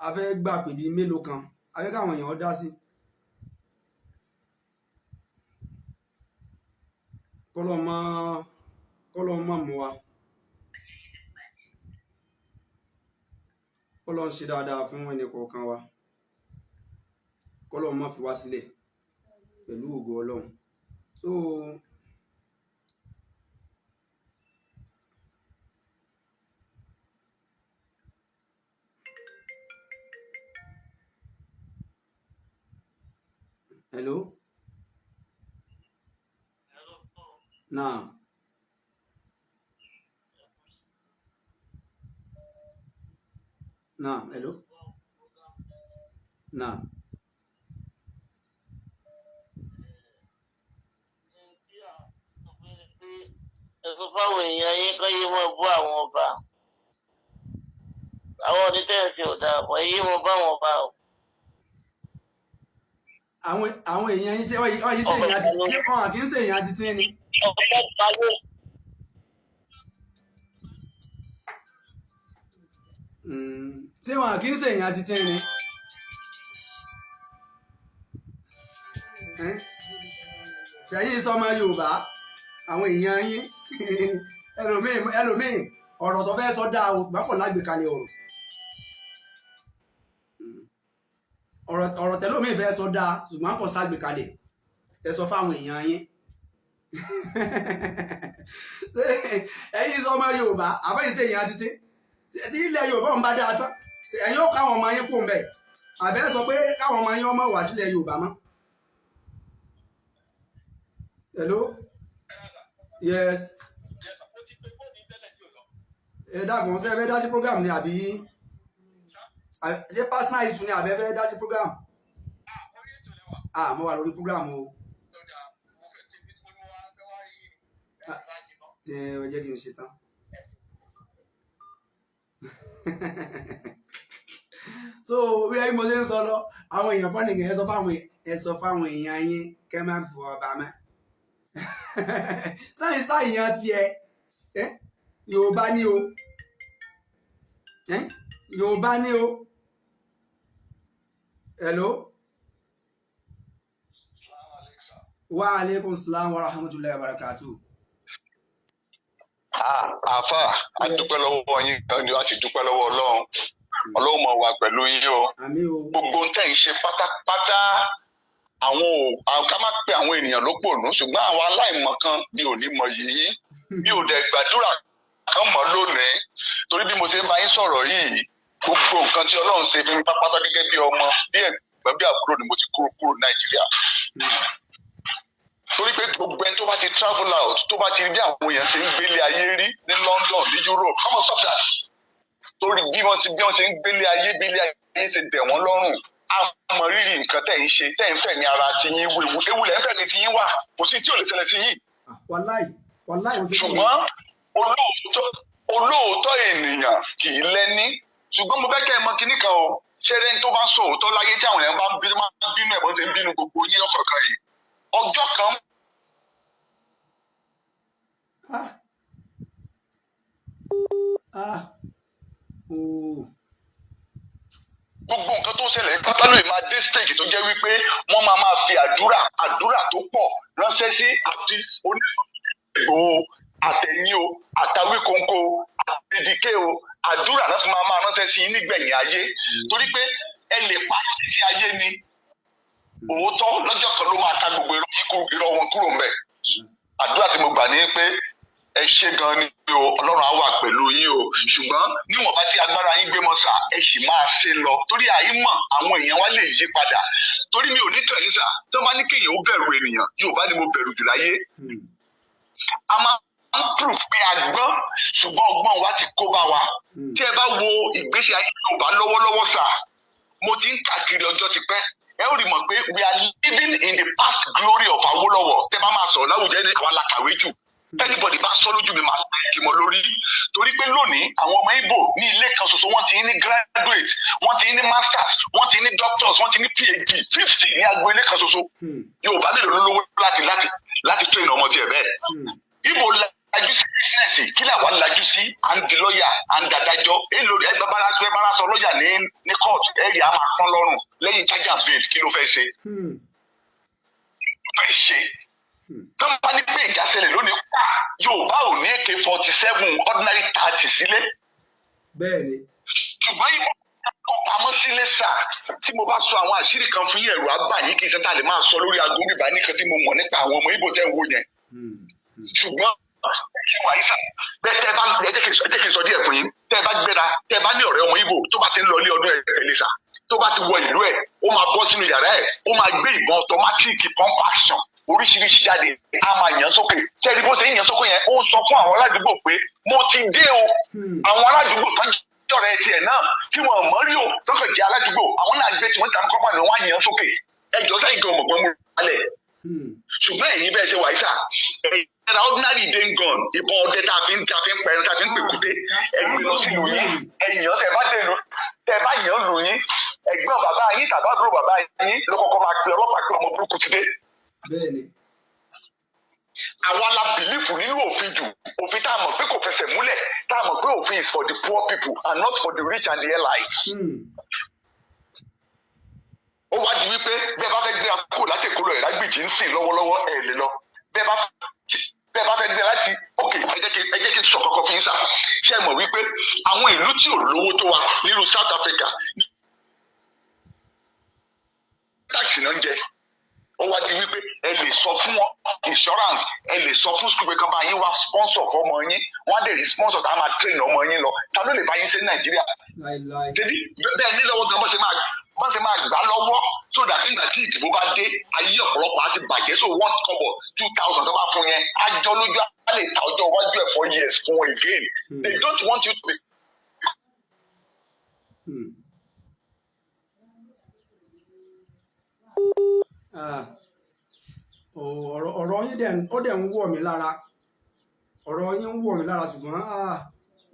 a fẹ́ gbà pé bíi mélòó kan a fẹ́ káwọn èèyàn dá sí. Kọ́lọ́ mọ́ mú wa. Kọ́lọ́ ń ṣe dáadáa fún ẹnì kọ̀ọ̀kan wa. Kọ́lọ́ mọ́ fi wá sílẹ̀ pẹ̀lú ògo Ọlọ́run. So hello. Nah. Hello. Nah. Ẹ sọ fáwọn èèyàn yín kọ́ yé mọ́ bú àwọn ọba. Àwọn onítẹ̀sí ò dáa bọ̀ yé mọ́ bá àwọn ọba o. Àwọn èèyàn yín ṣe wọ́n yìí ṣe èèyàn ti tí wọ́n kì í ṣe èèyàn ti tí ni. Ọ̀pọ̀ balẹ̀. Ṣé wọn kì í ṣe èèyàn ti tí ni. Ṣẹ̀yìn sọmọ Yorùbá àwọn èèyàn yín ẹlòmíì ọ̀rọ̀ tó fẹ́ sọ dáa o gbọ́kàn lágbèkalẹ̀ ọ̀rọ̀ tẹ́lómíì fẹ́ sọ dáa ṣùgbọ́n kò ságbèkalẹ̀ ẹ sọ fáwọn èèyàn yín. Ẹ̀yin sọmọ Yorùbá àbẹ́yìn sí èèyàn títí tí ilẹ̀ Yorùbá ń bá dáa tán ẹ̀yin ó káwọn ọmọ yín kó ń bẹ̀ àbẹ́ sọ pé káwọn ọmọ yín ọmọ wà sílẹ̀ Yorùbá mọ́. Hello. Yes. Ẹ dákun ṣé ẹ fẹ́ dá sí program ni àbí ṣé personal issue ni àbí ẹ fẹ́ dá sí program? Mo wà lórí program o. Ṣé ẹ jẹ́ kí n ṣe tán? So bí ẹ mo ṣe ń sọ lọ àwọn èèyàn fọ́nì kì í sọ fáwọn èèyàn yín kẹ́ má bu ọba mọ́. sáyẹn tiẹ̀ Yorùbá ní o Yorùbá ní o. Hello. Wa alaikum salam wa rahmatullahi wa barakatuh. Àfà àdúpẹ́ lọ́wọ́ yín gan ni a sì dúpẹ́ lọ́wọ́ Ọlọ́run. Ọlọ́run máa wà pẹ̀lú yín o. Àmín o. Gbogbo ohun tẹ́ ń ṣe pátápátá àwọn ká má pe àwọn ènìyàn lópònú ṣùgbọ́n àwọn aláìmọ̀kan ni ò ní mọ yìí. Mi ò dẹ̀ gbàdúrà kan mọ́ lónìí torí bí mo ṣe ń bá yín sọ̀rọ̀ yìí gbogbo nǹkan tí Ọlọ́run ṣe fún mi pátápátá gẹ́gẹ́ bí ọmọ bí ẹ̀gbọ́n bí àbúrò ni mo ti kúrò Nàìjíríà. Torí pé gbogbo ẹni tó bá ti travel out tó bá ti rí bí àwọn èèyàn ṣe ń gbélé ayé rí ní London ní Europe come on stop that. Torí bí wọ́n ṣe ń gbélé ayé ṣe dẹ̀ wọ́n lọ́rùn àmọ́ rírì nǹkan tẹ̀ ń ṣe tẹ̀ ń fẹ̀ ní ara ti yín ewu lẹ́ ń fẹ̀ ní ti yín wà kò sí tí ò lè ṣẹlẹ̀ sí yín. wàláì ó sì kí ni. Ṣùgbọ́n olóòótọ́ ènìyàn kì í lẹ́ní ṣùgbọ́n mo fẹ́ kẹ́ ẹ mọ̀ kinní kan o ṣẹ́rẹ́ tó bá sọ òótọ́ láyé tí àwọn èèyàn bá ń bínú ẹ̀bọ́n ṣe ń bínú gbogbo yín ọ̀kọ̀ọ̀kan yìí ọjọ́ kan. Gbogbo nǹkan tó ń ṣẹlẹ̀ pátá lóye máa dé stage tó jẹ́ wípé wọ́n máa fi àdúrà tó pọ̀ ránṣẹ́ sí àti onígbò àtẹ̀yìn o àtàwé kónkó àtẹ̀díkẹ́ o àdúrà náà fi máa ránṣẹ́ sí nígbẹ̀yìn ayé torí pé ẹ lè pa títí ayé ni òótọ́ lọ́jọ́ kan ló máa ta gbogbo irọ́ wọn kúrò ńbẹ̀. Àdúrà tí mo gbà ní pé ẹ ṣe gan ni o Ọlọ́run á wà pẹ̀lú yín o ṣùgbọ́n níwọ̀nba tí agbára yín gbé mọ́ sà ẹ sì máa ṣe lọ torí àìmọ̀ àwọn èèyàn wa lè yí padà torí mi ò ní tẹ̀lé sà tó bá ní kéèyàn ó bẹ̀rù ènìyàn Yorùbá ni mo bẹ̀rù jù láyé. A máa ń proof pé a gbọ́n ṣùgbọ́n ọgbọ́n wa ti kó bá wa tí ẹ bá wo ìgbésí ayé Yorùbá lọ́wọ́lọ́wọ́ sà mo ti ń kàkiri ọjọ́ ti pẹ́ ẹ ó rí mọ̀ pé we are living in the past glory of Awólọ́wọ̀ tẹ́ bá máa sọ̀rọ̀ láwùjọ ní àwọn alákàwé jù anybody bá sọ lójú mi máa ń kí mọ lórí torí pé lónìí àwọn ọmọ Ìgbò ní ilé kan ṣoṣo wọ́n ti ní graduate wọ́n ti ní masters wọ́n ti ní doctors wọ́n ti ní PhD 50 ní agbo ilé kan ṣoṣo Yorùbá lè lówó láti train ọmọ tiẹ̀ bẹ́ẹ̀ Ìgbò lajú sí bísínẹ́sì kí làwọn lajú sí à ń di lọ́ọ̀yà à ń dàdájọ́ èlò ẹ bára sọ lọ́ọ̀yà ní court ẹ̀rì á máa pọ́n lọ́rùn lẹ́yìn charge and bail kí ló fẹ́ ṣe. Tọ́ba ní pé ìjásẹ̀lẹ̀ lónìí pa Yorùbá ò ní AK-47 ordinary 30 sílé. Bẹ́ẹ̀ni. Ṣùgbọ́n ìbò pamọ́ sílé sà tí mo bá sọ àwọn àṣírí kan fún yẹ̀rù àgbà yìí kì í sẹ́ńtà lè máa sọ lórí aago bíbá nìkan tí mo mọ̀ nípa àwọn ọmọ Ìgbò tẹ́ ń wò yẹn. Ṣùgbọ́n ìwà ìsà bẹ́ẹ̀ ẹ jẹ́ kí n sọ díẹ̀ fún yín tẹ́ ẹ bá gbéra tẹ́ ẹ bá ní ọ̀rẹ́ ọmọ Ìgbò tó bá ti ń lọ ilé ọdún ẹ̀ẹ́dẹ́gbẹ̀sà tó bá ti wọ ìlú ẹ̀ ó máa bọ́ sínú yàrá ẹ̀ ó máa gbé ìbọn automatic pump action oríṣiríṣi jáde a máa yàn sókè sẹ́ẹ̀dì bó ṣe ń yàn sókè yẹn ó sọ fún àwọn aládùúgbò pé mo ti dé o àwọn aládùúgbò tó ń jọ̀rọ̀ tiẹ̀ náà tí wọ́n mọ̀ rí o tọ́kọ̀ jẹ́ aládùúgbò àwọn náà gbé tí wọ́n ta ń kọ́pà ní wọ́n á yàn sókè ẹjọ́ sẹ́yìn kan mọ̀ pé mo rálẹ̀ ṣùgbọ́n èyí bẹ́ẹ̀ ṣe wà yíṣà ẹ̀rọ ordinary day gun ìbọn ọdẹ tá a fi ń pẹ̀rẹ̀ tá a fi ń pèkúté ẹgbẹ́ lọ sí ìlú yín ẹ̀yàn tẹ̀ bá yàn lù yín ẹ̀gbọ́n bàbá yín tàbí àbúrò bàbá yín ló kọ́kọ́ máa pe ọlọ́pàá pé ọmọ burúkú ti dé. Bẹ́ẹ̀ni. Àwa la bìlífù nínú òfin jù òfin tá a mọ̀ pé kò fẹsẹ̀ múlẹ̀ tá a mọ̀ pé òfin is for the poor people and not for the rich and the elites. Ó wá di wípé bẹ́ẹ̀ bá fẹ́ gbé akókò láti èkó lọ ìrágbìjì ń sìn lọ́wọ́lọ́wọ́ ẹ̀ lè lọ bẹ́ẹ̀ bá fẹ́ gbé láti ok ẹ jẹ́ kí n sọ kọ́kọ́ fún yín sà ṣé ẹ mọ̀ wípé àwọn ìlú tí ò lówó tó wa nírú South Africa táàsì náà ń jẹ ó wá di wípé ẹ lè sọ fún insurance ẹ lè sọ fún school pé kan bá yín wá sponsor fún ọmọ yín wọ́n á dẹ̀ rí sponsor tá a máa train ọmọ yín lọ ta ló lè bá yín ṣe ní Nàìjíríà débi bẹ́ẹ̀ ní lọ́wọ́ gan bó ṣe máa gbà lọ́wọ́ so that nígbà tí ìdìbò bá dé ayé ọ̀pọ̀lọpọ̀ á ti bàjẹ́ so 1 kobo 2,000 tó bá fún yẹn àjọ lójú á lè ta ọjọ́ iwájú ẹ̀ 4 years fún again they don't want you to be. ọ̀rọ̀ yín ó dẹ̀ ń wọ̀ mí lára ọ̀rọ̀ yín ń wọ̀ mí lára ṣùgbọ́n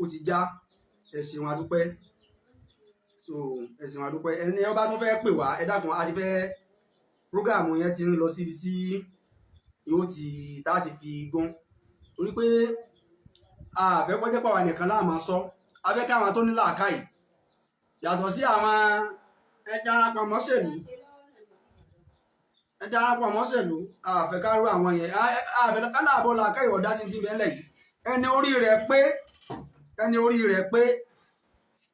ó ti já ẹ̀sìn wọn adúpẹ́ so ẹ̀sìn wọn adúpẹ́ ẹni ọba tún fẹ́ pè wá ẹ dákun a ti fẹ́ prógráàmù yẹn ti ń lọ síbi tí yóò ti tá a ti fi gún torí pé àfẹ́ pọ́jẹ́ pàwọn nìkan láàmú sọ afẹ́ káwọn tó ní làákàyè yàtọ̀ sí àwọn ẹja arápamọ́sẹ̀lú ẹ darapọ̀ mọ́sẹ̀lú àfẹ́kárú àwọn yẹn àfẹ́kálà àbọ̀là akáyọ̀ dá sí ti bẹ́ẹ̀ lẹ̀ yìí ẹni orí rẹ̀ pé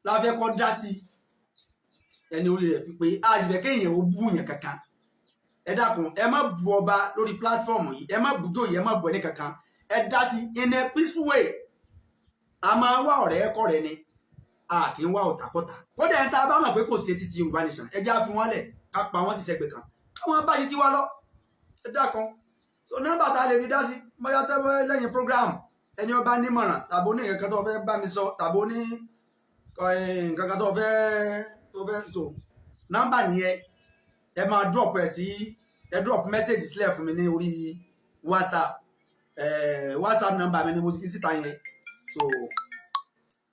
la fẹ́ kọ́ dá sí ẹni orí rẹ̀ pé àjẹbẹ́ kéèyàn ó bú yẹn kankan ẹ dákun ẹ má bu ọba lórí pílátífọ̀mù yìí ẹ má bu jóyè ẹ má bu ẹni kankan ẹ dá sí in a peaceful way a máa wá ọ̀rẹ́ ẹ̀kọ́ rẹ ni a kì í wá ọ̀tàkọ́tà kódà ẹ̀ ń ta bá mọ̀ pé kò sí etí ti Yorùbá Nation ẹ já fi wọ́n lẹ̀ ká pa wọ́n ti sẹ́gbẹ̀ẹ́ kan káwọn bá yìí ti wá lọ ẹ dákun so nọ́mbà tá a lè fi dá sí bóyá tẹ́wọ́ lẹ́yìn program ẹni ọba nímọ̀ràn tàbí ní nǹkan tó fẹ́ bá mi sọ tàbí ní nǹkan tó fẹ́ so nọ́mbà nìyẹn ẹ máa drop ẹ sí ẹ drop message sílẹ̀ fún mi ní orí WhatsApp nọ́mbà mi ni mo ti fi síta yẹn so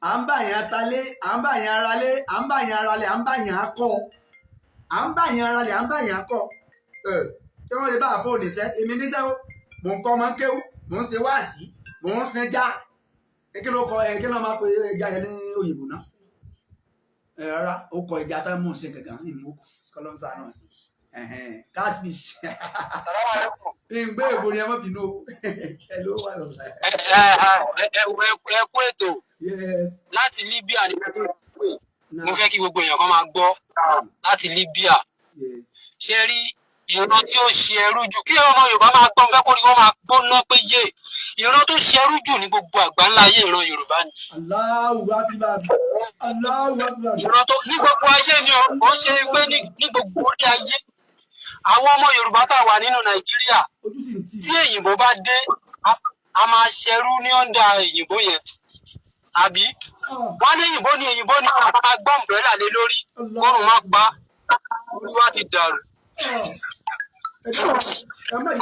à ń bá yẹn atalé à ń bá yẹn aralé à ń bá yẹn aralé à ń bá yẹn akọ à ń bá yẹn aralé à ń bá yẹn akọ kí wọ́n lè bá àfọ̀ọ́ níṣẹ́ èmi níṣẹ́ o mò ń kọ́ ọmọ kéwú mò ń ṣe wáàsí mò ń sin já kí ló kọ kí ló máa pe ẹja yẹn ní òyìnbó náà rárá ó kọ ẹja tá mò ń ṣe gàgán ìmú kọlọmsá náà catfish ìgbé èbò ni ẹ má bínú ẹ ló wà lọ. ẹ kú ètò láti Libya ni mo ti pè mo fẹ́ kí gbogbo èèyàn kan máa gbọ́ láti Libya ṣe rí ìran tí ó ṣe ẹrú jù kí ọmọ Yorùbá máa gbọ́n fẹ́ kó rí wọ́n máa gbóná pé yé ìran tó ṣe ẹrú jù ní gbogbo àgbáńlá ayé ìran Yorùbá ni. Allahu Akbar Allahu Akbar. ìran tó ní gbogbo ayé ni ó ṣe pé ní gbogbo orí ayé àwọn ọmọ Yorùbá tá a wà nínú Nàìjíríà tí èyìnbó bá dé a máa ṣẹrú ní ọ̀ndà èyìnbó yẹn àbí wọ́n ní èyìnbó ni a máa gbọ́ ọ̀mbrẹ́là lé lórí kọ́run má pa olúwa ti dàrú.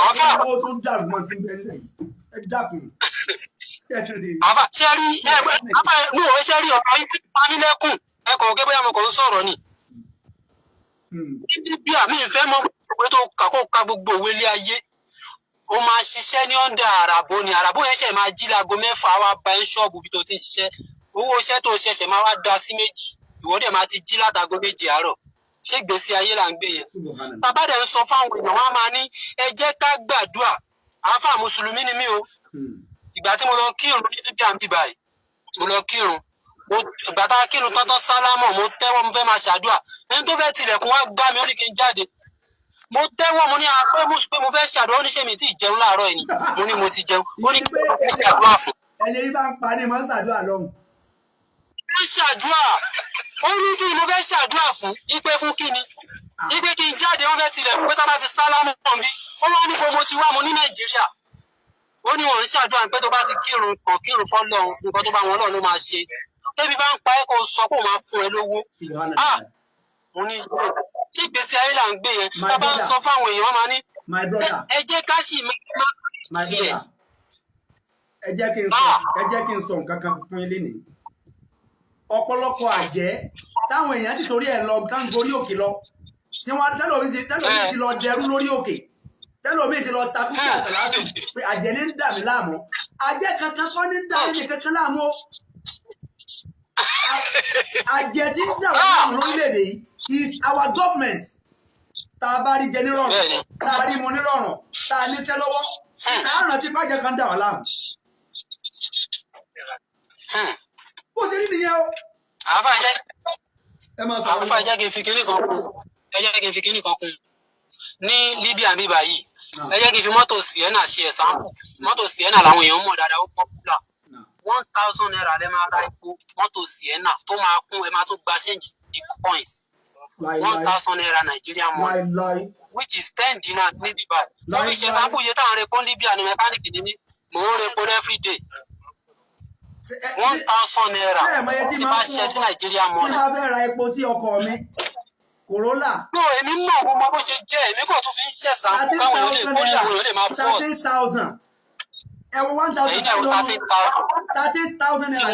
àfà ó tún dàrú mọ́ ti bẹ́ẹ̀ lẹ́yìn ẹ dákun. àfà ṣe rí àfà ní òwe ṣe rí ọ̀rọ̀ yìí pamílẹ́kùn ẹ kàn gẹ́gẹ́ bí àwọn kan ń sọ̀rọ̀ ni. Libya mi ń fẹ́ mọ̀ pé tó ka gbogbo òwe ilé ayé ó máa ṣiṣẹ́ ní ọ̀ndà àràbò ni àràbò yẹn ṣe máa jí láago 6 wá bá ẹ ṣọ́ọ̀bù bí tó ti ń ṣiṣẹ́ owó iṣẹ́ tó ṣẹ̀ṣẹ̀ máa wá da sí 2 ìwọ́dẹ̀ máa ti jí látago 2 àárọ̀ ṣé gbèsè ayé là ń gbé yẹn. bàbá dẹ̀ ń sọ fáwọn èèyàn wọn máa ní ẹ jẹ́ ká gbàdúrà àáfà mùsùlùmí ni mí o ìgbà tí mo lọ kírun ní Libya ń bíbá yìí mo lọ kírun ìgbà tá a kírun tọ́tọ́ sálámọ̀ mo tẹ́wọ́ mo fẹ́ máa ṣàdúrà ẹni tó fẹ́ tilẹ̀kùn wá gbá mi ó ní kí n jáde mo tẹ́wọ́ mo ní apẹ́ pé mo fẹ́ ṣàdúrà ó ní ṣé mi tí ì jẹun láàárọ̀ yìí mo ní mo ti jẹun ó ní kí n fẹ́ ṣàdúrà fún. ẹni yìí bá ń pa ni mo ń ṣàdúrà lọ́hùn. mo fẹ́ ṣàdúrà ó ní kí ni mo fẹ́ ṣàdúrà fún ipe fún kí ni ipe kí n jáde wọ́n fẹ́ tilẹ̀kùn pé tá bá ti sálámọ̀ mi ó wá ní gbogbo ti wá mo ní Nàìjíríà ó ní wọn ń ṣàdúrà pé tó bá ti kírun kan kírun fọ́lọ́run nǹkan tó bá wọn lọ́ọ̀ ló máa ṣe tẹ́bí bá ń pa ẹ́ kó sọ pé ó máa fún ẹ lówó mo ní ilé tí ìgbésí ayé là ń gbé yẹn tá a bá ń sọ fáwọn èèyàn wọn máa ní ẹ jẹ́ ká sì máa tiẹ̀. ẹ jẹ́ kí n sọ nǹkan kan fún yín lénìí ọ̀pọ̀lọpọ̀ àjẹ́ táwọn èèyàn ti torí ẹ̀ lọ gángórí òkè lọ tí wọ́n tẹ́lómi ti lọ dẹrú lórí òkè tẹ́lómi ti lọ takú sí àṣàlátù pé àjẹ́ ní ń dà mí láàmú àjẹ́ kankan kọ́ ní ń dà mí kankan láàmú o àjẹ́ tí ń dà wọ́n láàmú lórílẹ̀‐èdè yìí is our government tá a bá rí jẹ nírọ̀rùn tá a rí mu nírọ̀rùn tá a níṣẹ́ lọ́wọ́ àárọ̀ tí bàjẹ́ kan dà wọ́n láàmú. bó ṣe rí nìyẹn o. àáfà jẹ́ kí n fi kinní kan kún ní Libya bíbá yìí ẹ jẹ́ kí n fi mọ́tò Sienna ṣe ẹ̀sánpù mọ́tò Sienna làwọn èèyàn mọ̀ dáadáa ó pọ́pùlà 1,000 naira lẹ́ máa ra epo mọ́tò Sienna tó máa kún ẹ máa tún gba change the coins 1,000 naira Nigerian money which is 10 dinar ní bíbá lórí ìṣe sábù iye táwọn repo Libya ní mẹkáníìkì ní ní mò ń repo every day 1,000 naira tí bá ṣe sí Nigerian money. tí máa fẹ́ ra epo sí ọkọ̀ mi Corolla. no èmi mọ̀ mo mọ bó ṣe jẹ́ èmi kò tún fi ń ṣẹ̀ sáàpù káwọn èèyàn lè kórè àwọn èèyàn lè máa pọ̀. 13,000 ẹ wo 1,000 èyí náà 13,000 naira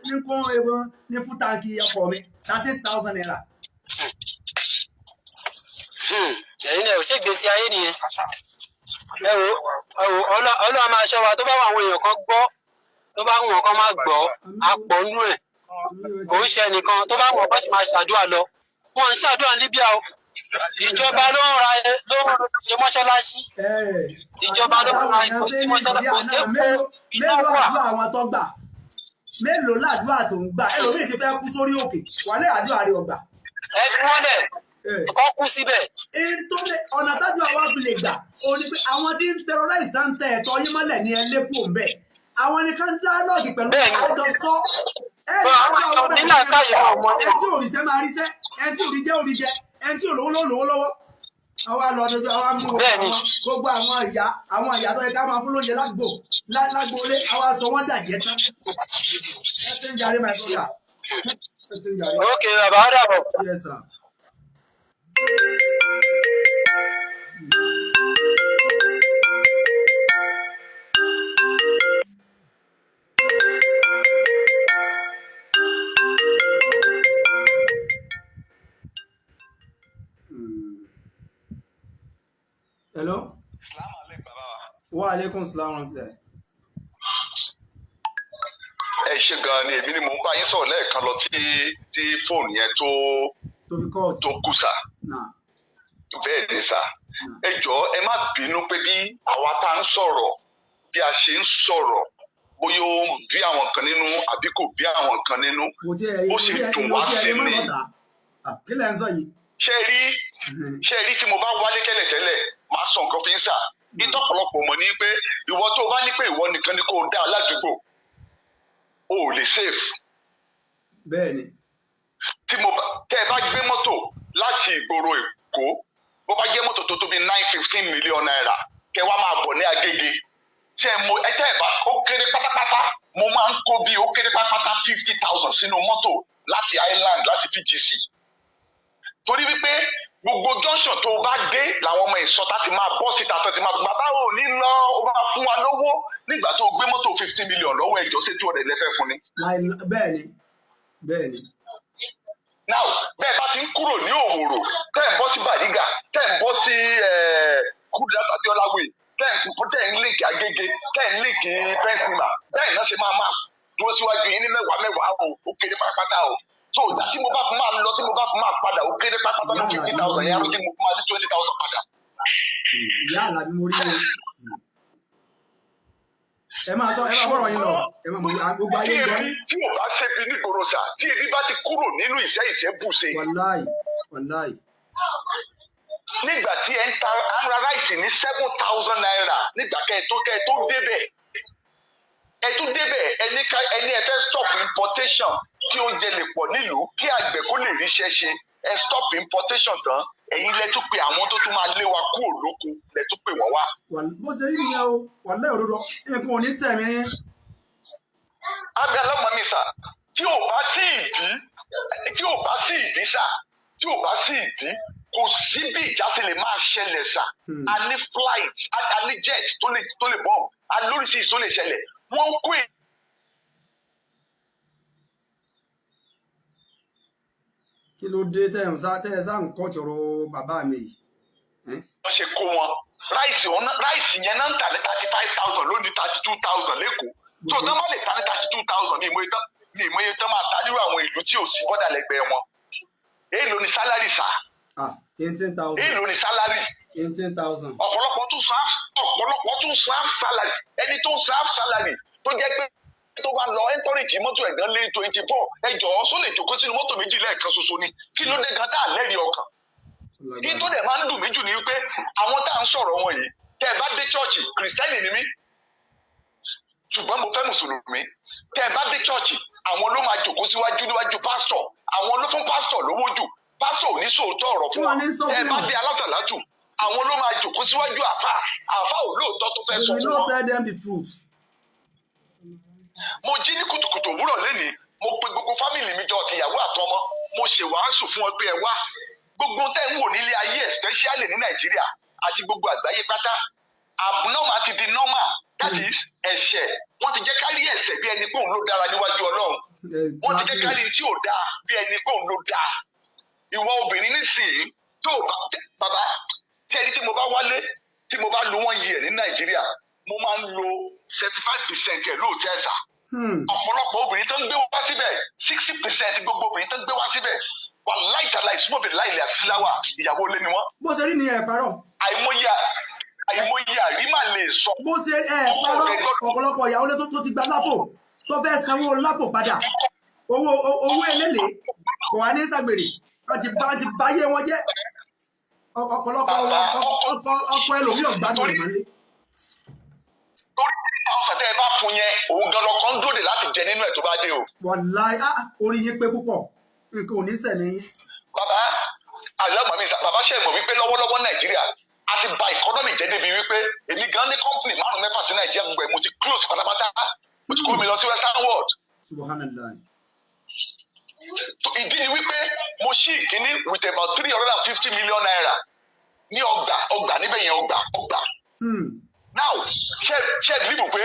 ní kún ewu ní fún táǹkì ọkọ̀ mi 13,000 naira. èyí náà ò ṣe gbèsè ayé nìyẹn ẹ wo Ọlọ́run máa ṣọ́ wa tó bá wà àwọn èèyàn kan gbọ́ tó bá wù wọ́n kan máa gbọ́ àpọ̀ nú ẹ̀ kò ń ṣe ẹnìkan tó bá wù wọ́n kan sì máa ṣàdúrà lọ wọn ń ṣàdúrà ní Libya o ìjọba ló ń ṣe mọ́ṣáláṣí. Ìjọba ló ń ra ipò sí mọ́ṣáláṣí. Kò sí epo iná mélòó wà. àdúrà àwọn tó gbà mélòó làdúrà tó ń gbà ẹlòmíì ti fẹ́ kú sórí òkè wàlẹ́ àdúrà rẹ̀ ọgbà. Ẹ fi wọ́n lẹ̀ kọ́ kú síbẹ̀. ọ̀nà tájú àwa fi lè gbà ó ní pé àwọn tí ń terrorize tá ń tẹ ẹ̀tọ́ yín mọ́lẹ̀ ní ẹlẹ́kùn òun bẹ́ẹ̀ àwọn nìkan dialogue pẹ̀lú ọjọ́ sọ ẹ tí òrìṣẹ́ máa ríṣẹ́ ẹ tí òrìjẹ́ òrìjẹ́ ẹ tí òlówó lọ́wọ́ àwa lọ dojú àwa mú gbogbo àwọn ìyá tó yẹ ká máa fún lóúnjẹ lágbóolé àwa sọ wọ́n dàjẹ́ tán ẹ ṣe ń jarí my brother ẹ ṣe ń jarí. Ok bàbá ó dàbọ̀. Yes sir. Hello. Salaam alaikum bàbá wa. Wa alaikum salaam. Ẹ ṣe gan ni èmi ni mò ń bá yín sọ̀rọ̀ lẹ́ẹ̀kan lọ tí fóònù yẹn tó kú sà. Bẹ́ẹ̀ ni sà. Ẹ jọ̀ọ́ ẹ má bínú pé bí àwa tá ń sọ̀rọ̀ bí a ṣe ń sọ̀rọ̀ bóyá ó ń bí àwọn kan nínú àbí kò bí àwọn kan nínú ó sì dùn wá sí mi. Kí lẹ ń sọ yìí? Ṣé rí tí mo bá wálé tẹ́lẹ̀tẹ́lẹ̀ máa sọ nǹkan fi ń sà. Ìtọ́pọ̀lọpọ̀ mọ̀ ní pé ìwọ tó bá ní pé ìwọ nìkan ni kò dá aládùúgbò o ò lè safe. Bẹ́ẹ̀ni. Tẹ́ ẹ bá gbé mọ́tò láti ìgboro Èkó bó bá jẹ́ mọ́tò tó tóbi 9-15 million naira kẹ́ wá máa bọ̀ ní Agége tẹ́ ẹ bá ó kéré pátápátá mo máa ń kó bí ó kéré pátápátá 50,000 sínú mọ́tò láti Island láti TGC torí wípé gbogbo junction tó bá dé làwọn ọmọ ìsọta ti máa bọ́ síta tó ti máa bàbá ò ní lọ ó máa fún wa lówó nígbà tó gbé mọ́tò 15 million lọ́wọ́ ẹjọ́ sí 200 lẹ́fẹ̀ẹ́ fún ni. Bẹ́ẹ̀ni. Now bẹ́ẹ̀ bá ti ń kúrò ní Òwòrò tẹ́ ẹ̀ ń bọ́ sí Bàrígà tẹ́ ẹ̀ ń bọ́ sí Kúdírát Abíọ́lá way tẹ́ ẹ̀ ń líǹkì Agége tẹ́ ẹ̀ ń líǹkì pẹ́ńsìmà bẹ́ẹ̀ náà ṣe máa dúró síwájú yín ní mẹ́wàá ó kéré pátápátá o. So ìjà tí mo bá fi máa lọ tí mo bá fi máa padà ó kéré pátápátá ní 50,000 yẹn tí mo fi máa ní 20,000 padà. Ìyá àlàbí mo rí o. Ẹ máa bọ̀rọ̀ yín lọ ẹ máa mọ gbogbo ayé gbọ́. Tí o bá ṣe bí nígboro sà tí ebi bá ti kúrò nínú ìṣẹ́ bùṣe. Wàláì. Nígbà tí ẹ ń ra ráìsì ní 7,000 naira nígbà kẹ́ ẹ tó débẹ̀ ẹni ẹ fẹ́ stop importation kí oúnjẹ lè pọ̀ nílùú kí àgbẹ̀ kó lè ríṣẹ́ ṣe ẹ stop importation tán ẹ̀yin lẹ tún pé àwọn tó tún máa lé wa kúrò lóko lẹ tún pè wọ́n wá. Bó ṣe rí nìyẹn o wàláì òdodo nǹkan ò ní sẹ̀mí. Abẹ́ alámọ̀ mi sà tí ò bá sí ìdí sà kò sí bí ìjà sì lè máa ṣẹlẹ̀ sà a ní flight a ní jet tó lè bọ̀ a lóríṣiríṣi tó lè ṣẹlẹ̀ wọ́n ń kó Kí ló dé tẹ́ ẹ sáà ń kọ́ tọrọ bàbá mi yìí. wọ́n ṣe kó wọn ráìsì yẹn náà ń tà ní 35,000 lónìí 32,000 lẹ́kọ̀ọ́ tó tán bá lè ta ní 32,000 ní ìmọ̀ye tán máa ta nírú àwọn ìlú tí ò sí bọ́dà lẹ́gbẹ̀ẹ́ wọn èèlò ní sálárì sà 18,000. èèlò ní sálárì 18,000. ọ̀pọ̀lọpọ̀ tún san half salary ẹni tó ń san half salary tó jẹ́ pé tó bá lọ ẹ́ńtọ́rìjì mọ́tò ẹ̀gán lé 24 ẹjọ́ só lè jókòó sínú mọ́tò méjì lẹ́ẹ̀kan ṣoṣo ni kí ló dé gan tá à lẹ́rìí ọkàn. Kí tó dẹ̀ máa ń dùn mí jù ní wípé àwọn tá à ń sọ̀rọ̀ wọn yìí tẹ́ ẹ bá dé chọ́ọ̀chì kìrìsìtẹ́nì ni mí ṣùgbọ́n mo fẹ́ mùsùlùmí tẹ́ ẹ bá dé chọ́ọ̀chì àwọn ló máa jókòó níwájú pásítọ̀ àwọn ló fún pásítọ̀ lówó jù pásítọ̀ ò ní sòótọ́ ọ̀rọ̀ fún wọn tẹ́ ẹ bá dé alásàlátù àwọn ló máa jókòó síwájú àfà ò lóòótọ́ tó fẹ́ sọ fún wọn. We will not tell them the truth. Mo jí ní kùtùkùtù òwúrọ̀ lénìí mo pe gbogbo fámìlì mi jọ ìyàwó àtọmọ mo ṣèwàásù fún wọn pé ẹ wá gbogbo tẹ́ ń wò nílé ayé especially ní Nàìjíríà àti gbogbo àgbáyé pátá abnormal ti di normal that is ẹ̀ṣẹ̀ wọ́n ti jẹ́ kárí ẹ̀ṣẹ̀ bí ẹni pé òun ló dára níwájú Ọlọ́run wọ́n ti jẹ́ kárí tí ò dáa bí ẹni pé òun ló dáa ìwọ obìnrin nísìnyí tó bàbá tẹ́lí tí mo bá wálé tí mo bá lo 1 year ní Nàìjíríà mo máa ń lo 75% ẹ̀ lóòótọ́ ẹ̀sà ọ̀pọ̀lọpọ̀ obìnrin tó ń gbé wá síbẹ̀ 60% gbogbo obìnrin tó ń gbé wá síbẹ̀ wà láìtàlá ìsúmọ̀bẹ̀ láìlẹ̀ àsíláwà ìyàwó ilé ni wọ́n. bó ṣe rí ni ẹ̀ parọ́. àìmọye àrímà lè sọ. bó ṣe parọ́ ọ̀pọ̀lọpọ̀ ìyàwó lé tó ti gba lápò tó fẹ́ sanwó lápò padà owó eléle kò wá ní ṣàgbèrè wọ́n ti báyé wọn jẹ́ ọ̀pọ̀lọpọ̀ ọkọ ẹlòmíràn gbádùn rẹ̀ mọ́lé. torí àwọn fẹ̀tẹ̀ ẹ bá fún yẹn òun gan lọkàn ń dòde láti jẹ nínú ẹ̀ tó bá dé o. wàláì orí yín pé púpọ̀ nǹkan ò ní sẹ̀mí yín. bàbá àlọ́mọ̀ mi bàbá ṣe mọ̀ wípé lọ́wọ́lọ́wọ́ nàìjíríà a ti ba ìkọ́nọ́mì jẹ́ débi wípé èmi gan ní kọ́ńpìnì 5-6 sí nàìjíríà gbogbo ẹ̀ mo ti close pátápátá mo ti kó mi lọ sí western world. subhanallah. ìdí ni wípé mo ṣí ìkíní with about 350 million naira ní ọgbà níbẹ̀ yẹn ọgbà. now ṣe bíbù pé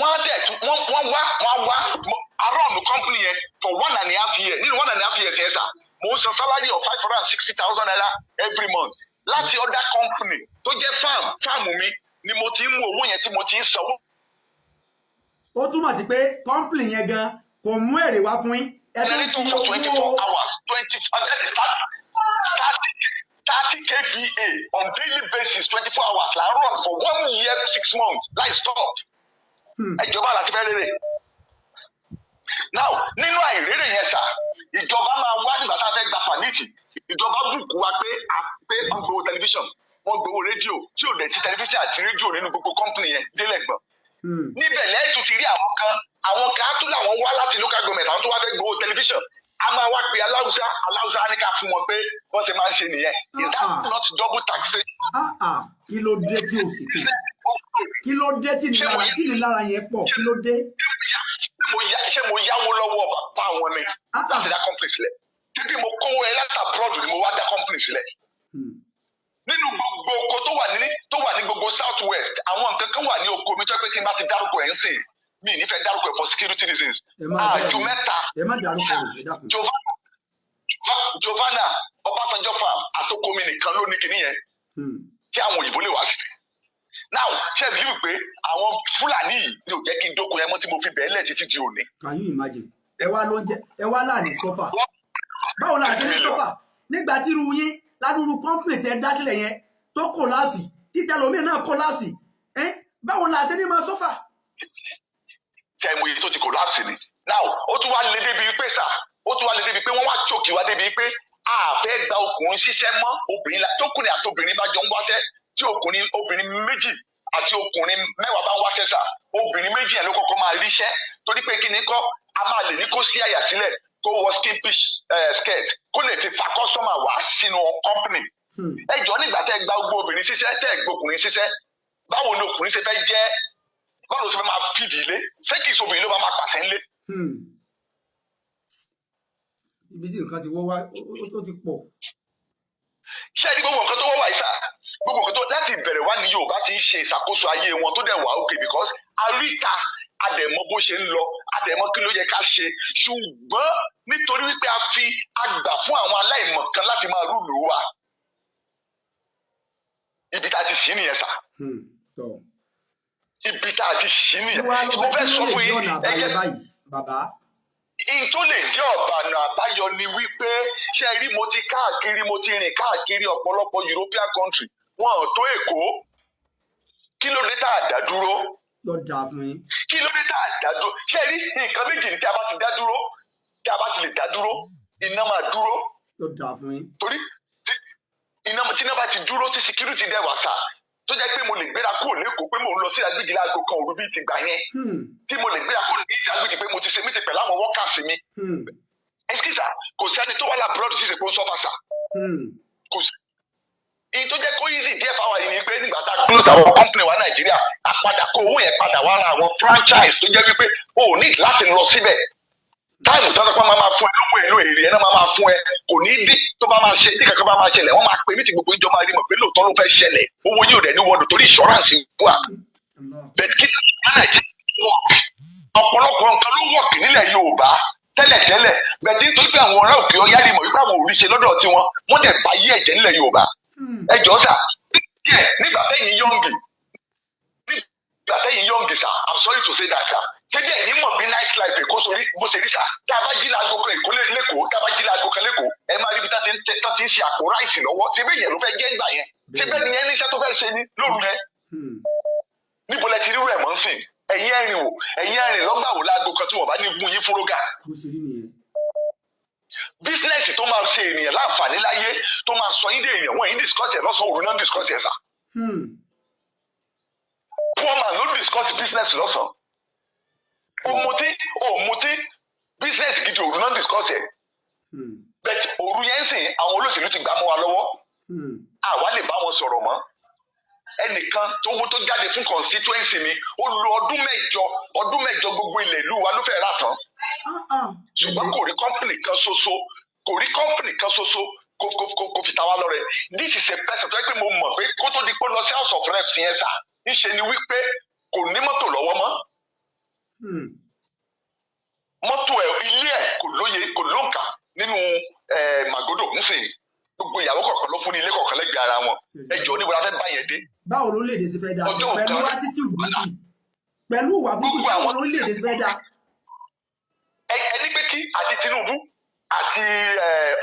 wọ́n wá around the company yẹn for 1.5 years nínú 1.5 years yẹn sà mo ń san salary of 560,000 naira every month láti other company tó jẹ́ farm mi ni mo ti ń mú owó yẹn tí mo ti ń sanwó. ó túmọ̀ sí pé company yẹn gan kò mú èrè wá fún yín. ẹni tó fún 24 hours 30 kVA on daily basis 24 hours la run for 1 year 6 months like stop. ìjọba àti fẹ́ rere. now nínú àìrèrè yẹn sà ìjọba máa wá nígbà tá a fẹ́ gba pàmìtì ìjọba bùkún wa pé wọ́n gbowó tẹlifíṣàn wọ́n gbowó rédíò tí ò dẹ̀ sí tẹlifíṣàn àti rédíò nínú gbogbo kọ́mpìnì yẹn délẹ̀gbọ̀n. níbẹ̀ lẹ́ẹ̀tún ti rí àwọn kan á tún làwọn wá láti local government àwọn tó wá fẹ́ gbowó tẹlifíṣàn a máa wá pe aláwùsá á ní ká fún wọn pé wọ́n ṣe máa ń ṣe nìyẹn is that not double taxation. kí ló dé tí o sì pè kí ló dé tí nílára yẹn pọ̀ kí ló dé. ṣé mo yáwó lọ́wọ́ bàbá wọn ni láti dá company sílẹ̀ bíbí mo kówó ẹ láti abroad ni mo wá dá company sílẹ̀. nínú gbogbo oko tó wà ní gbogbo south west àwọn nǹkan kan wà ní oko mi tó pé tí n bá ti dárúkọ ẹ̀ ń sìn mi nífẹ̀ẹ́ dárúkọ ẹ̀ for security reasons. àjò mẹ́ta Giovanna Ọbásanjọ́ farm àtòkòmí nìkan ló ní kinní yẹn kí àwọn òyìnbó lè wá sí. now ṣe bí wípé àwọn fúlàní yìí ni ò jẹ́ kí n dókun ẹ mọ́ tí mo fi bẹ̀ẹ́ lẹ̀ títí di òní. can you imagine ẹ wá láàrin sọ́fà báwo la ṣe ní sọ́fà nígbà tí irú yín ládùúrú kọ́ńpìnì tẹ dá sílẹ̀ yẹn tó kòláàsì títẹ lómi náà kòláàsì báwo la ṣe ní máa sọ́fà. ṣe mo yìí tó ti kòláàsì ni now ó tún wá lé débi pé sà ó tún wá lé débi pé wọ́n wá chòkì wá débi pé a fẹ́ gba ọkùnrin ṣiṣẹ́ mọ́ obìnrin tókùnrin àti obìnrin bá jọ ń wáṣẹ́ tí obìnrin méjì àti ọkùnrin mẹ́wàá bá ń wáṣẹ́ sà obìnrin méjì yẹn ló kọ́kọ́ máa ríṣẹ́ torí pé kí ni kọ́ a máa lè ní kó sí àyà sílẹ̀ kó wọ skimpish skirt kó lè fi fa customer wá sínú company. ẹ jọ nígbà tẹ́ gba gbogbo obìnrin ṣiṣẹ́ tẹ́ gbogbo ṣiṣẹ́ báwo ni ọkùnrin ṣe fẹ́ jẹ́ báwo ló ṣe fẹ́ máa fìdí ilé ṣé kìí ṣe obìnrin ló máa pàṣẹ ńlé. ibi tí nǹkan ti wọ́ wá ó ti pọ̀. ṣé ẹni gbogbo nǹkan tó wọ́ wá ìsà gbogbo nǹkan tó láti ìbẹ̀rẹ̀ wá ní Yorùbá ti ń ṣe ìṣàkóso ayé wọn tó dẹ̀ wà òkè because àríta àdẹ̀mọ́ bó ṣe ń lọ àdẹ̀mọ́ kí ló yẹ ká ṣe ṣùgbọ́n nítorí wípé a fi àgbà fún àwọn aláìmọ̀ kan láti máa rúlù wa ibi tá a ti ṣí nìyẹn sà ibi tá a ti ṣí nìyẹn tí mo fẹ́ sọ fún yín bàbá. in tó lè jẹ́ ọ̀bànà àbáyọ ni wípé ṣe rí mo ti rìn káàkiri ọ̀pọ̀lọpọ̀ European country wọn ò tó Èkó kí ló dé tá a dá dúró. lọ dà fún yín. kí ló dé tá a dá dúró ṣe rí nǹkan méjì tí a bá ti dá dúró tí a bá ti lè dá dúró iná máa dúró. lọ dà fún yín. torí tí iná bá ti dúró tí security dẹ̀ wà sá tó jẹ́ pé mo lè gbéra kúrò lẹ́kọ̀ọ́ pé mo ń lọ sí Agbèjì láago kan òru bíi ti gbà yẹn tí mo lè gbéra kúrò ní Agbèjì pé mo ti ṣe mí ti pẹ̀lú àwọn workers mi. ẹ sì sà kò sẹ́ni tó wà lábúrọ́dù sí ìsèpò sọ́fà sà kò sí. èyí tó jẹ́ kó easy díẹ̀ fáwọn yìí ni pé nígbà tá a close àwọn company wa Nàìjíríà àpadà kó owó yẹn padà wá ra àwọn franchise tó jẹ́ wípé o ò ní láti lọ síbẹ̀ táìmù tí wọ́n sọ pé wọ́n máa fún ẹ lówó èlò èrè ẹ̀ náà máa fún ẹ kò ní dí tó bá máa ṣe tí kankan bá máa ṣẹlẹ̀ wọ́n máa pè mí tí gbogbo ìjọba rí mọ̀ pé lóòótọ́ ló fẹ́ ṣẹlẹ̀ owó yóò dẹ̀ ní wọ́dọ̀ torí insurance wà. bẹ́ẹ̀ kí ọ̀pọ̀lọpọ̀ nǹkan ló wọ̀kì nílẹ̀ Yorùbá tẹ́lẹ̀tẹ́lẹ̀ bẹ́ẹ̀ tí nítorí pé àwọn ọ̀rẹ́ òkè ọ̀yá rí mọ̀ wípé àwọn òrí ṣe lọ́dọ̀ tiwọn wọ́n dẹ̀ bá yí ẹ̀jẹ̀ nílẹ̀ Yorùbá. ẹ jọ sà nígbà tẹ́yìn yọ̀ǹgì sà I'm sorry to say that sà Ṣébí ẹ̀yin mọ̀ bí night life Èkó sórí bó ṣe rí sà. Tá a bá jí láago kan Èkó lẹ́kọ̀ọ́, tá a bá jí láago kan lẹ́kọ̀ọ́, ẹ máa rí bí tá ti ń ṣe àpò ráìsì lọ́wọ́. Ṣébí ìyẹn ló fẹ́ jẹ́ ìgbà yẹn. Ṣébí ẹni yẹn níṣẹ́ tó fẹ́ ṣe ní lóru yẹn. Níbo lẹ ti rí rẹ̀ mọ́ sìn? Ẹ̀yin ẹ̀rìn lọ́gbà wò láago kan tí wọ́n bá ní gún yín fúrógà. bó ṣe rí nìyẹn. Bísínẹ́sì tó máa ṣe ènìyàn láǹfààní láyé tó máa sọ yín dé èèyàn wọ́n yín discuss ẹ̀ lọ́sàn-án òru náà discuss ẹ̀ sà. Poor man ló discuss business lọ́sàn-án. Òmùtí business gidi òru náà discuss ẹ̀. Bẹ́ẹ̀ òru yẹn ń sìn àwọn olóṣèlú ti gbà mọ́ wa lọ́wọ́. Àwa lè bá wọn sọ̀rọ̀ mọ́. Ẹnìkan tó jáde fún constituency mi ó lo ọdún mẹ́jọ gbogbo ilẹ̀ ìlú wa ló fẹ́ rà tán. Ṣùgbọ́n kò rí company kan ṣoṣo kò fi ta wá lọ́rẹ. This is a person tó yẹ pé mo mọ̀ pé kó tó di pé lọ sí house of reps yẹn sà níṣe ni wípé kò ní mọ́tò lọ́wọ́ mọ́. Mọ́tò ilé ẹ̀ kò lóǹkà nínú Màgódò nísìnyí. Gbogbo ìyàwó kọ̀ọ̀kan ló fún ní ilé kọ̀ọ̀kan lẹ́gbẹ̀ẹ́ ara wọn. Ẹjọ́ oníbo la fẹ́ bá yẹn dé. Báwo lórílẹ̀-èdè ṣe fẹ́ dá pẹ̀lú attitude burúkú pẹ̀lú ìwà burúkú báwo lórílẹ̀-èdè ṣe fẹ́ dá. Ẹni pé kí àti Tinubu àti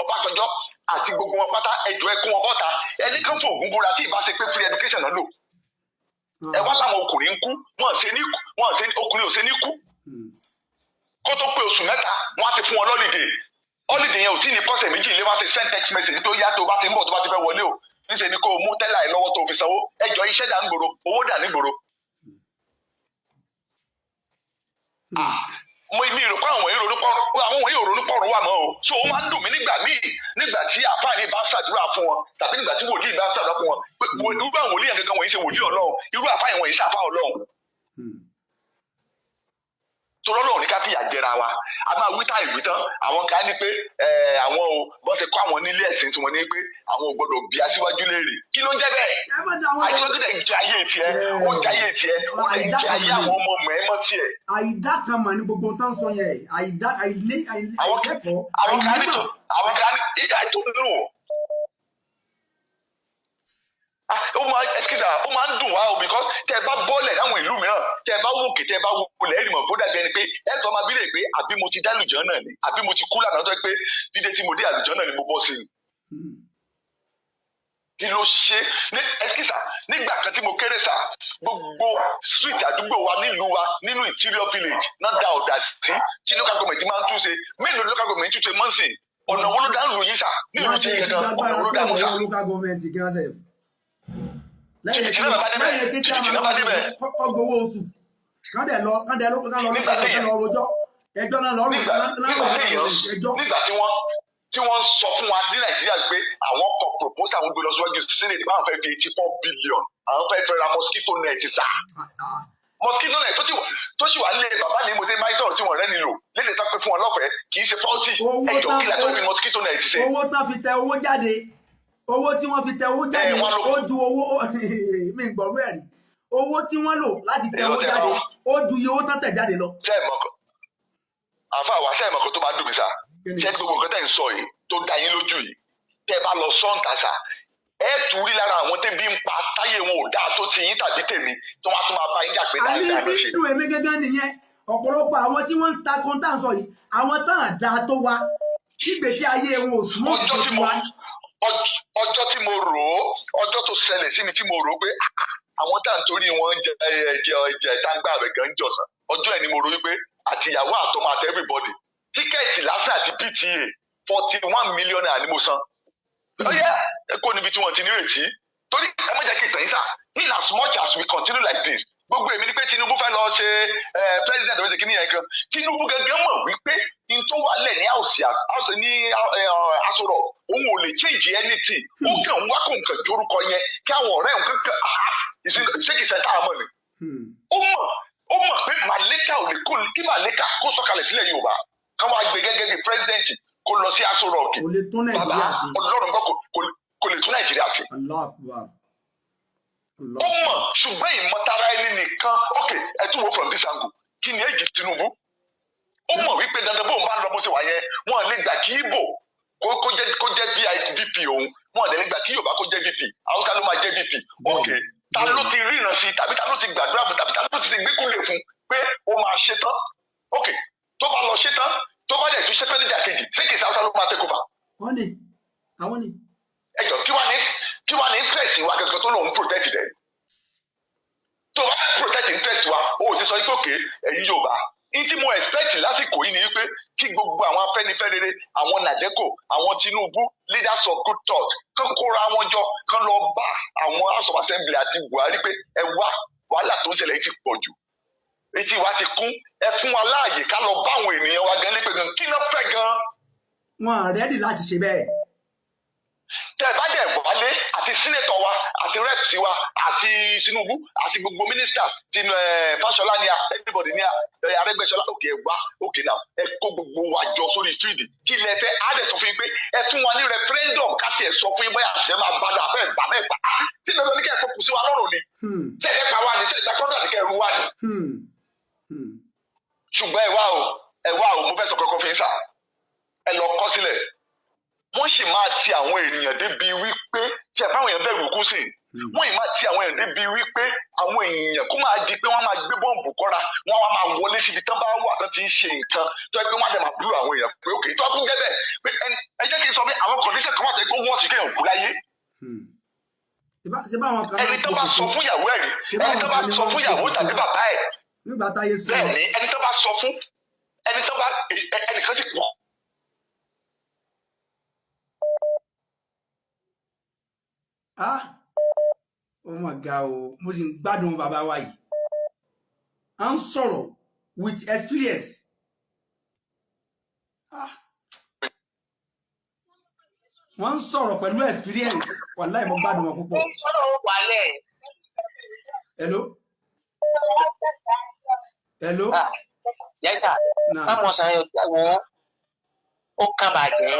Ọbásanjọ́ àti gbogbo wọn pátá ẹjọ́ ẹkún wọn bọ́ta ẹni kan fún ògùn búra tí ìbá ṣe pé free education náà lò. Ẹ wá láwọn ọkùnrin ń kú ọkùnrin ò ṣe ní kú. Kó tó pé oṣù mẹ́ta wọ́n á ti fún wọn holiday yẹn ò tí ní pọ́sẹ̀ méjì lé wá ti send text message tó yá tó bá ti ń bọ̀ tó bá ti fẹ́ wọlé o níṣẹ́ ni kó o mú tẹ́lá ẹ̀ lọ́wọ́ tó fi sanwó ẹjọ́ iṣẹ́ dà ń gbòòrò owó dà ní gbòòrò. Mo ní ìrò pé àwọn wọ̀nyí ronú pọ̀rọ̀ wà mọ́ o so ó máa ń dùn mí nígbà tí àfáà ní bá ṣàdúrà fún wọn tàbí nígbà tí wòlíì bá ṣàdúrà fún wọn pé irú àwọn wòlíì yẹn gangan wọ̀nyí ṣe wòlíì Ọlọ́run irú àfáà yẹn wọ̀nyí ṣe àfáà Ọlọ́run. Torọ́ lọ́run ní ká fìyà jẹra wa a máa wí táì wí tán àwọn kan ní pé àwọn ò bọ́ ṣe kọ́ àwọn nílé ẹ̀sìn tí wọ́n ní pé àwọn ò gbọ́dọ̀ bí aṣíwájú léèrè kí ló ń jẹ́ bẹ́ẹ̀ aṣíwájú tẹ̀ ń jẹ ayé tiẹ̀ ó jẹ ayé tiẹ̀ ó tẹ̀ ń jẹ ayé àwọn ọmọ mẹ́mọ́ tiẹ̀. àìdá kan mà ní gbogbo tán sọ yẹn àìlẹ́kọ̀ọ́ àwọn kan ní ìjà tó lò ó máa ń dùn wá o because tẹ ẹ bá bọ́ọ̀lẹ̀ láwọn ìlú mìíràn tẹ ẹ bá wòkè tẹ ẹ bá wọlé ẹ̀rì mọ̀ bódà bẹ́ẹ̀ ni pé ẹ tọ́ máa bílẹ̀ pé àbí mo ti dá àlùjọ náà ni àbí mo ti kú lànà tó pé dídé tí mo dé àlùjọ náà ni mo bọ́ sí i. Kí ló ṣe ní ẹsísà nígbà kan tí mo kéré sà gbogbo street àdúgbò wa nílùú wa nínú interior village náà dá ọ̀dà sí tí local government máa ń túnṣe mélòó local government túnṣe mọ́sìn ọ̀nà wo ló dá ń lù yín sà nílùú tí yẹn gan ọ̀nà wo ló dá ń lù sà. lẹ́yìn kíkẹ́ àwọn kọ́ gbowó oṣù kán lọ rojọ́ ẹjọ́ náà lọ́rùn ẹjọ́. Nígbà tí wọ́n sọ fún wa ní Nàìjíríà pé àwọn kọ proposal àwọn gbé lọ síwájú Senate báwọn fẹ́ fi 84 billion àwọn fẹ́ ra mosquito net sà. Mosquito net tó sì wà nílé bàbá ní mọ̀tẹ́ máìtọ́ tí wọ́n rẹ́ nílò lédè tó pé fún wọn lọ́fẹ̀ẹ́ kì í ṣe fọ́ọ̀sì ẹjọ́ kí làtọ́ fi mosquito net ṣe. owó tán fi tẹ owó jáde owó tí wọ́n fi tẹ owó jáde ó ju owó mi gbọ̀rú ẹ̀ rí owó tí wọ́n lò láti tẹ owó jáde ó ju iye owó tán tẹ̀ jáde lọ. àfa àwa sẹ́yìn mọ̀kàn tó máa dùn mí sá ṣé gbogbo nǹkan tẹ̀ ń sọ yìí tó da yín lójú yìí tẹ́ ẹ bá lọ sọ́ǹtà sá ẹ tún rí lára àwọn tẹ́bí ń pa táyé wọn ò dáa tó ti yín tàbí tèmi tó wá tó máa bá yín jà pé dáadáa ló ṣe. àní tí ń dùn èmi gẹ́gẹ́ nìyẹn ọ̀pọ̀lọpọ̀ àwọn tí wọ́n ń ta kọ́ńtà sọ yìí àwọn tán àdá tó wa ìgbésí ayé wọn ò sùn mọ́ òkú wa. ọjọ́ tí mo rò ó ọjọ́ tó ṣẹlẹ̀ sí mi tí mo rò ó pé àwọn tá à ń torí wọn jẹ táǹgbà rẹ̀ gan jọ̀sán ọjọ́ ẹ̀ ni mo rò wípé àtìyàwó àtọmọ àti everybody tíkẹ́ẹ̀tì lásán àti PTA 41 million naira ni mo san. ọyẹ ẹ kó níbi tí wọ́n ti nírètí torí ẹ má jẹ́ kí n tẹ̀yìn sá in as much as we continue like this gbogbo èmi ni pé Tinubu fẹ́ lọ ṣe president ọ̀rẹ́sẹ̀ kìíní yẹn kan Tinubu gẹ́gẹ́ mọ̀ wípé n tó wà lẹ̀ ní house ní Aso Rock òun ò lè change anything ó kàn ń wá kó nǹkan jórúkọ yẹn kí àwọn ọ̀rẹ́ nǹkan kan ṣékìsẹ́ tá a mọ̀ ni. ó mọ̀ pé Màlẹ́kà ò lè kó kí Màlẹ́kà kó sọ̀kalẹ̀ sílẹ̀ Yorùbá káwọn àgbẹ̀ gẹ́gẹ́ bí president kó lọ sí Aso Rock bàbá Ọlọ́run kò lè tún Nàìjíríà sí. ó mọ̀ ṣùgbọ́n ìmọ̀tara ẹni nìkan ok ẹ tún wo from this angle kí ni èjì Tinubu ó mọ̀ wípé dandan bóun bá ń lọ bó ṣe wà yẹn wọn lè gbà kí Ìgbò kó jẹ́ VP òun wọn lè gbà kí Yorùbá kó jẹ́ VP Haúsá ló máa jẹ́ VP ok ta ló ti ríran sí tàbí ta ló ti gbàdúrà fún tàbí ta ló ti gbẹ́kúlé fún pé ó máa ṣe tán ok tó bá lọ ṣe tán tó bá dẹ̀ tún ṣe tán níjà kejì ṣé kìí sáwọ́sá ló máa tẹ́kọ̀ bá. wọ́n ní àwọn ní. ẹjọ kí wàá ní interest wa gẹ́gẹ́ tó lòun protect rẹ tó bá protect interest wa ó ti sọ pé òkè ẹ̀yin Yorùbá ní tí mo expect lásìkò yìí ni wípé kí gbogbo àwọn Afẹ́nifẹ́re àwọn Nàdẹ́kò àwọn Tinubu leaders of good thought kán kóra wọn jọ kán lọ bá àwọn House of Assembly àti Buhari pé ẹ wá wàhálà tó ń ṣẹlẹ̀ yìí ti pọ̀ jù etí wa ti kún ẹ fún wa láàyè ká lọ bá àwọn ènìyàn wa gan lépe gan kí náà fẹ́ gan. wọn rẹ́dì láti ṣe bẹ́ẹ̀. tẹ́ bá dẹ̀ wálé àti sínétọ̀ wa àti rẹ́pùsì wa àti Tinubu àti gbogbo mínísítà ti Fáṣọlá ní everybody ní Arẹ́gbẹ́ṣọlá òkè wá òkè náà ẹ kó gbogbo wa jọ sórí fíìdì kí ilẹ̀ fẹ́ á dẹ̀ sọ fún yín pé ẹ fún wa ní referendum káti ẹ̀ sọ fún yín bóyá àṣẹ máa bá dà fẹ́ gbà mẹ́gbà á tí dandan ní kẹ́ ẹ̀ fọkùn sí wa lọ́rùn ni tẹ̀lé pa wá ní sẹ́yìn kọ́ńtà ní kẹ́ ẹ̀ rú wá ni. ṣùgbọ́n ẹ wá o mo fẹ́ sọ kọ́kọ́ fi ń sà ẹ lọ kọ́ sílẹ̀ wọ́n sì máa ti àwọn ènìyàn débi wípé tí ẹ̀ báwọn èèyàn bẹ̀rù kú sí wọ́n yìí máa ti àwọn èèyàn débi wípé àwọn èèyàn kó máa di pé wọ́n máa gbé bọ́ǹbù kọ́ra wọ́n wá máa wọlé síbi tán bá wà tán ti ń ṣe nǹkan tó yẹ pé wọ́n á dẹ̀ máa búrú àwọn èèyàn pé òkè tó kún jẹ́bẹ̀ pé ẹ jẹ́ kí n sọ pé àwọn kọ̀díṣẹ̀ kan wà tẹ́ pé wọ́n sì kéèyàn kú láyé. ẹni tó bá sọ fún ìyàwó ẹ̀ ẹni tó bá sọ fún ìyàwó tàbí bàbá ẹ̀ bẹ́ẹ̀ ni ẹni tó bá sọ fún ẹnìkan sì pọ̀. Oh my God o mo sì ń gbádùn bàbá wa yìí à ń sọ̀rọ̀ with experience wọ́n ń sọ̀rọ̀ pẹ̀lú experience wàláì mo gbádùn wọn púpọ̀. hello. hello. yes sir. báwo sàn yóò jáwọ́ ó kàn bàjẹ́.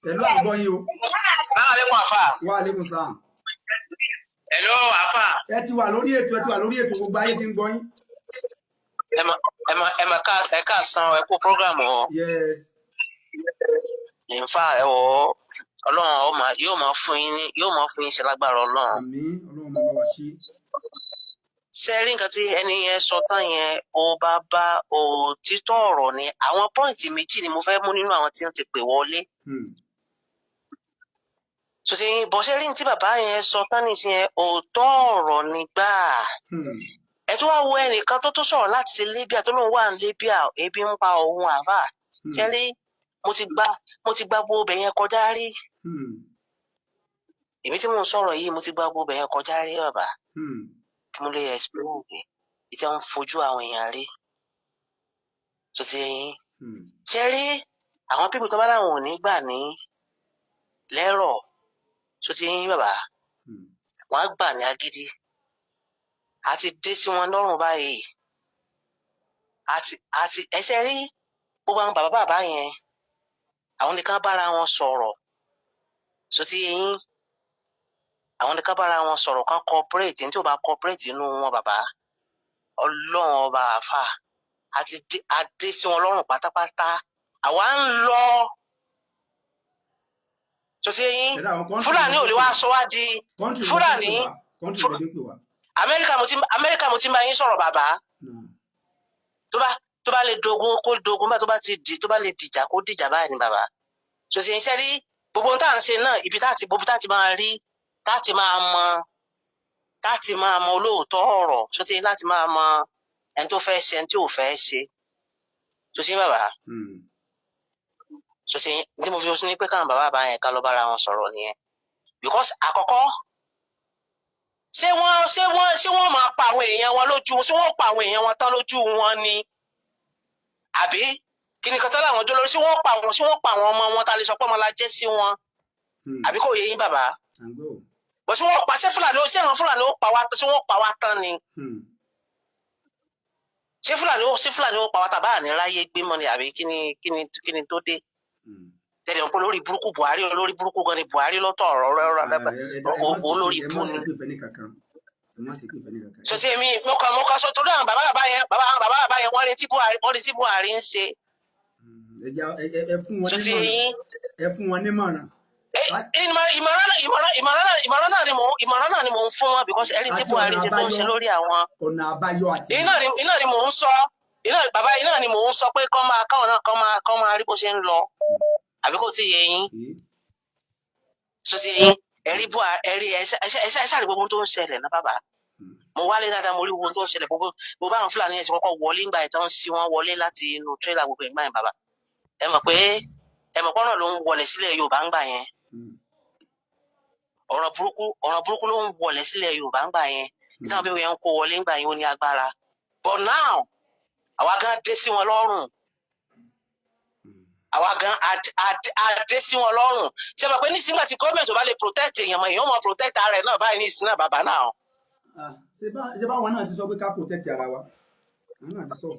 hello àgbọ̀ yín o. báwo lè wọ́n àfà. wa aleykum salaam. hello àfà. ẹ ti wà lórí ètò gbogbo ayé ti ń gbọ́ yín. ẹ ká san ẹ kú program o. yes. nfa ẹ wọ Ọlọ́run yóò máa fún yín ṣe lágbára Ọlọ́run. àmín Ọlọ́run máa bá wa ṣe. ṣe rí nǹkan tí ẹni yẹn sọ tán yẹn ó bá bá òtítọ́ ọ̀rọ̀ ni àwọn pọ́ìntì méjì ni mo fẹ́ mú nínú àwọn tí wọ́n ti pè wọlé. sọsẹ bọ́sẹ̀ rí ní tí bàbá yẹn sọ tán nìyẹn òótọ́ ọ̀rọ̀ ni gbà. ẹ tún wá wo ẹnìkan tó sọ̀rọ̀ láti Libya tó lóun wà ní Libya ebi ń pa òun àfà. ṣe rí mo ti gba gbogbo yẹn kọjá rí. èmi tí mò ń sọ̀rọ̀ yìí mo ti gba gbogbo yẹn kọjá rí bàbá. tí mo lè explain pé ìtẹ́ ń fojú àwọn èèyàn rí. sọsẹ yín ṣe rí àwọn pípọ̀ tó bá láwọn ò ní gbà ní lẹ́rọ̀ tó ti yín bàbá wọn á gbà ní agídí àti dé sí wọn lọ́rùn báyìí àti ẹsẹ̀ rí gbogbo àwọn bàbá yẹn àwọn nìkan bára wọn sọ̀rọ̀ tó ti yín àwọn nìkan bára wọn sọ̀rọ̀ kan cooperate ní tí ò bá cooperate inú wọn bàbá Ọlọ́run ọba àfà àti dé sí wọn lọ́rùn pátápátá àwa ń lọ. Sọsí yín Fúlàní ò lè wá sọ wá di Fúlàní Amẹ́ríkà mo ti bá yín sọ̀rọ̀ bàbá tó bá lè dogun kó dogun bá tó bá lè dìjà kó dìjà báyìí ni bàbá. Sọsí yín sẹ́rí gbogbo ohun tá à ń ṣe náà ibi tá ti máa rí tá ti máa mọ olóòótọ́ ọ̀rọ̀ sọsí yín láti máa mọ ẹni tó fẹ́ ṣe ẹni tí ò fẹ́ ṣe. Sọsí yín bàbá. Sọsí ní mo fi sọ ní pé káwọn bàbá yẹn ká lọ bára wọn sọ̀rọ̀ nìyẹn because àkọ́kọ́ ṣé wọ́n máa pa àwọn èèyàn wọn lójú ṣé wọ́n pa àwọn èèyàn wọn tán lójú wọn ni àbí kí ni kọtà láwọn ọjọ́ lórí ṣé wọ́n pa àwọn ọmọ wọn tá a lè sọ pé ọmọ la jẹ́ sí wọn àbí kò yé yín bàbá bó ṣé wọ́n pa ṣé Fúlàní ó pa wá ṣé wọ́n pa wá tán ni ṣé Fúlàní ó pa wá tàbá àní ráyé gbé mọ́ ni àbí kí ni tó dé tẹ̀lé ọ̀pọ̀ lórí burúkú Buhari olórí burúkú gan ni Buhari lọ́tọ̀ ọ̀rọ̀ olórí ibú ni. sọtí èmi mo kàn sọ torí àwọn bàbá yẹn wọ́n retí Buhari ń ṣe. ẹ fún wọn nímọ̀ràn. ìmọ̀ràn náà ni mò ń fún wọn because ẹni tí Buhari ṣe tó ń ṣe lórí àwọn. ọ̀nà àbáyọ àti. iná ni mò ń sọ bàbá iná ni mò ń sọ pé káwọn náà kọ́ máa rí bó ṣe ń lọ àbí kò tí ì yé yín so ti yé yín ẹ̀rí Buhari ẹ̀rí ẹ̀ṣẹ̀ gbogbo tó ń ṣẹlẹ̀ náà bàbá mo wálé dáadáa mo rí gbogbo tó ń ṣẹlẹ̀ gbogbo bá àwọn Fúlàní ẹ̀sìn kọ́kọ́ wọlé ńgbà ìtàn sí wọn wọlé láti inú tírélà gbogbo ìgbà yẹn bàbá ẹ mọ̀ pọ́nà ló ń wọlé sílẹ̀ Yorùbá ńgbà yẹn ọ̀rọ̀ burúkú ló ń wọlé sílẹ̀ Yorùbá ńgbà yẹn nígbà bí wọ́n kó wọlé ńgbà yẹn ó ní agbára but now àwa gan dé sí wọn lọ́rùn adé sí wọn lọ́rùn ṣe mọ̀ pé nísìnyí tí gọ́ọ̀mẹ̀ntì ò bá lè protect èèyàn mọ̀ èèyàn mọ̀ protect ara ẹ̀ náà báyìí ní ìsìn náà bàbá náà. ṣé báwọn náà ti sọ pé ká protect ara wa àwọn náà ti sọ.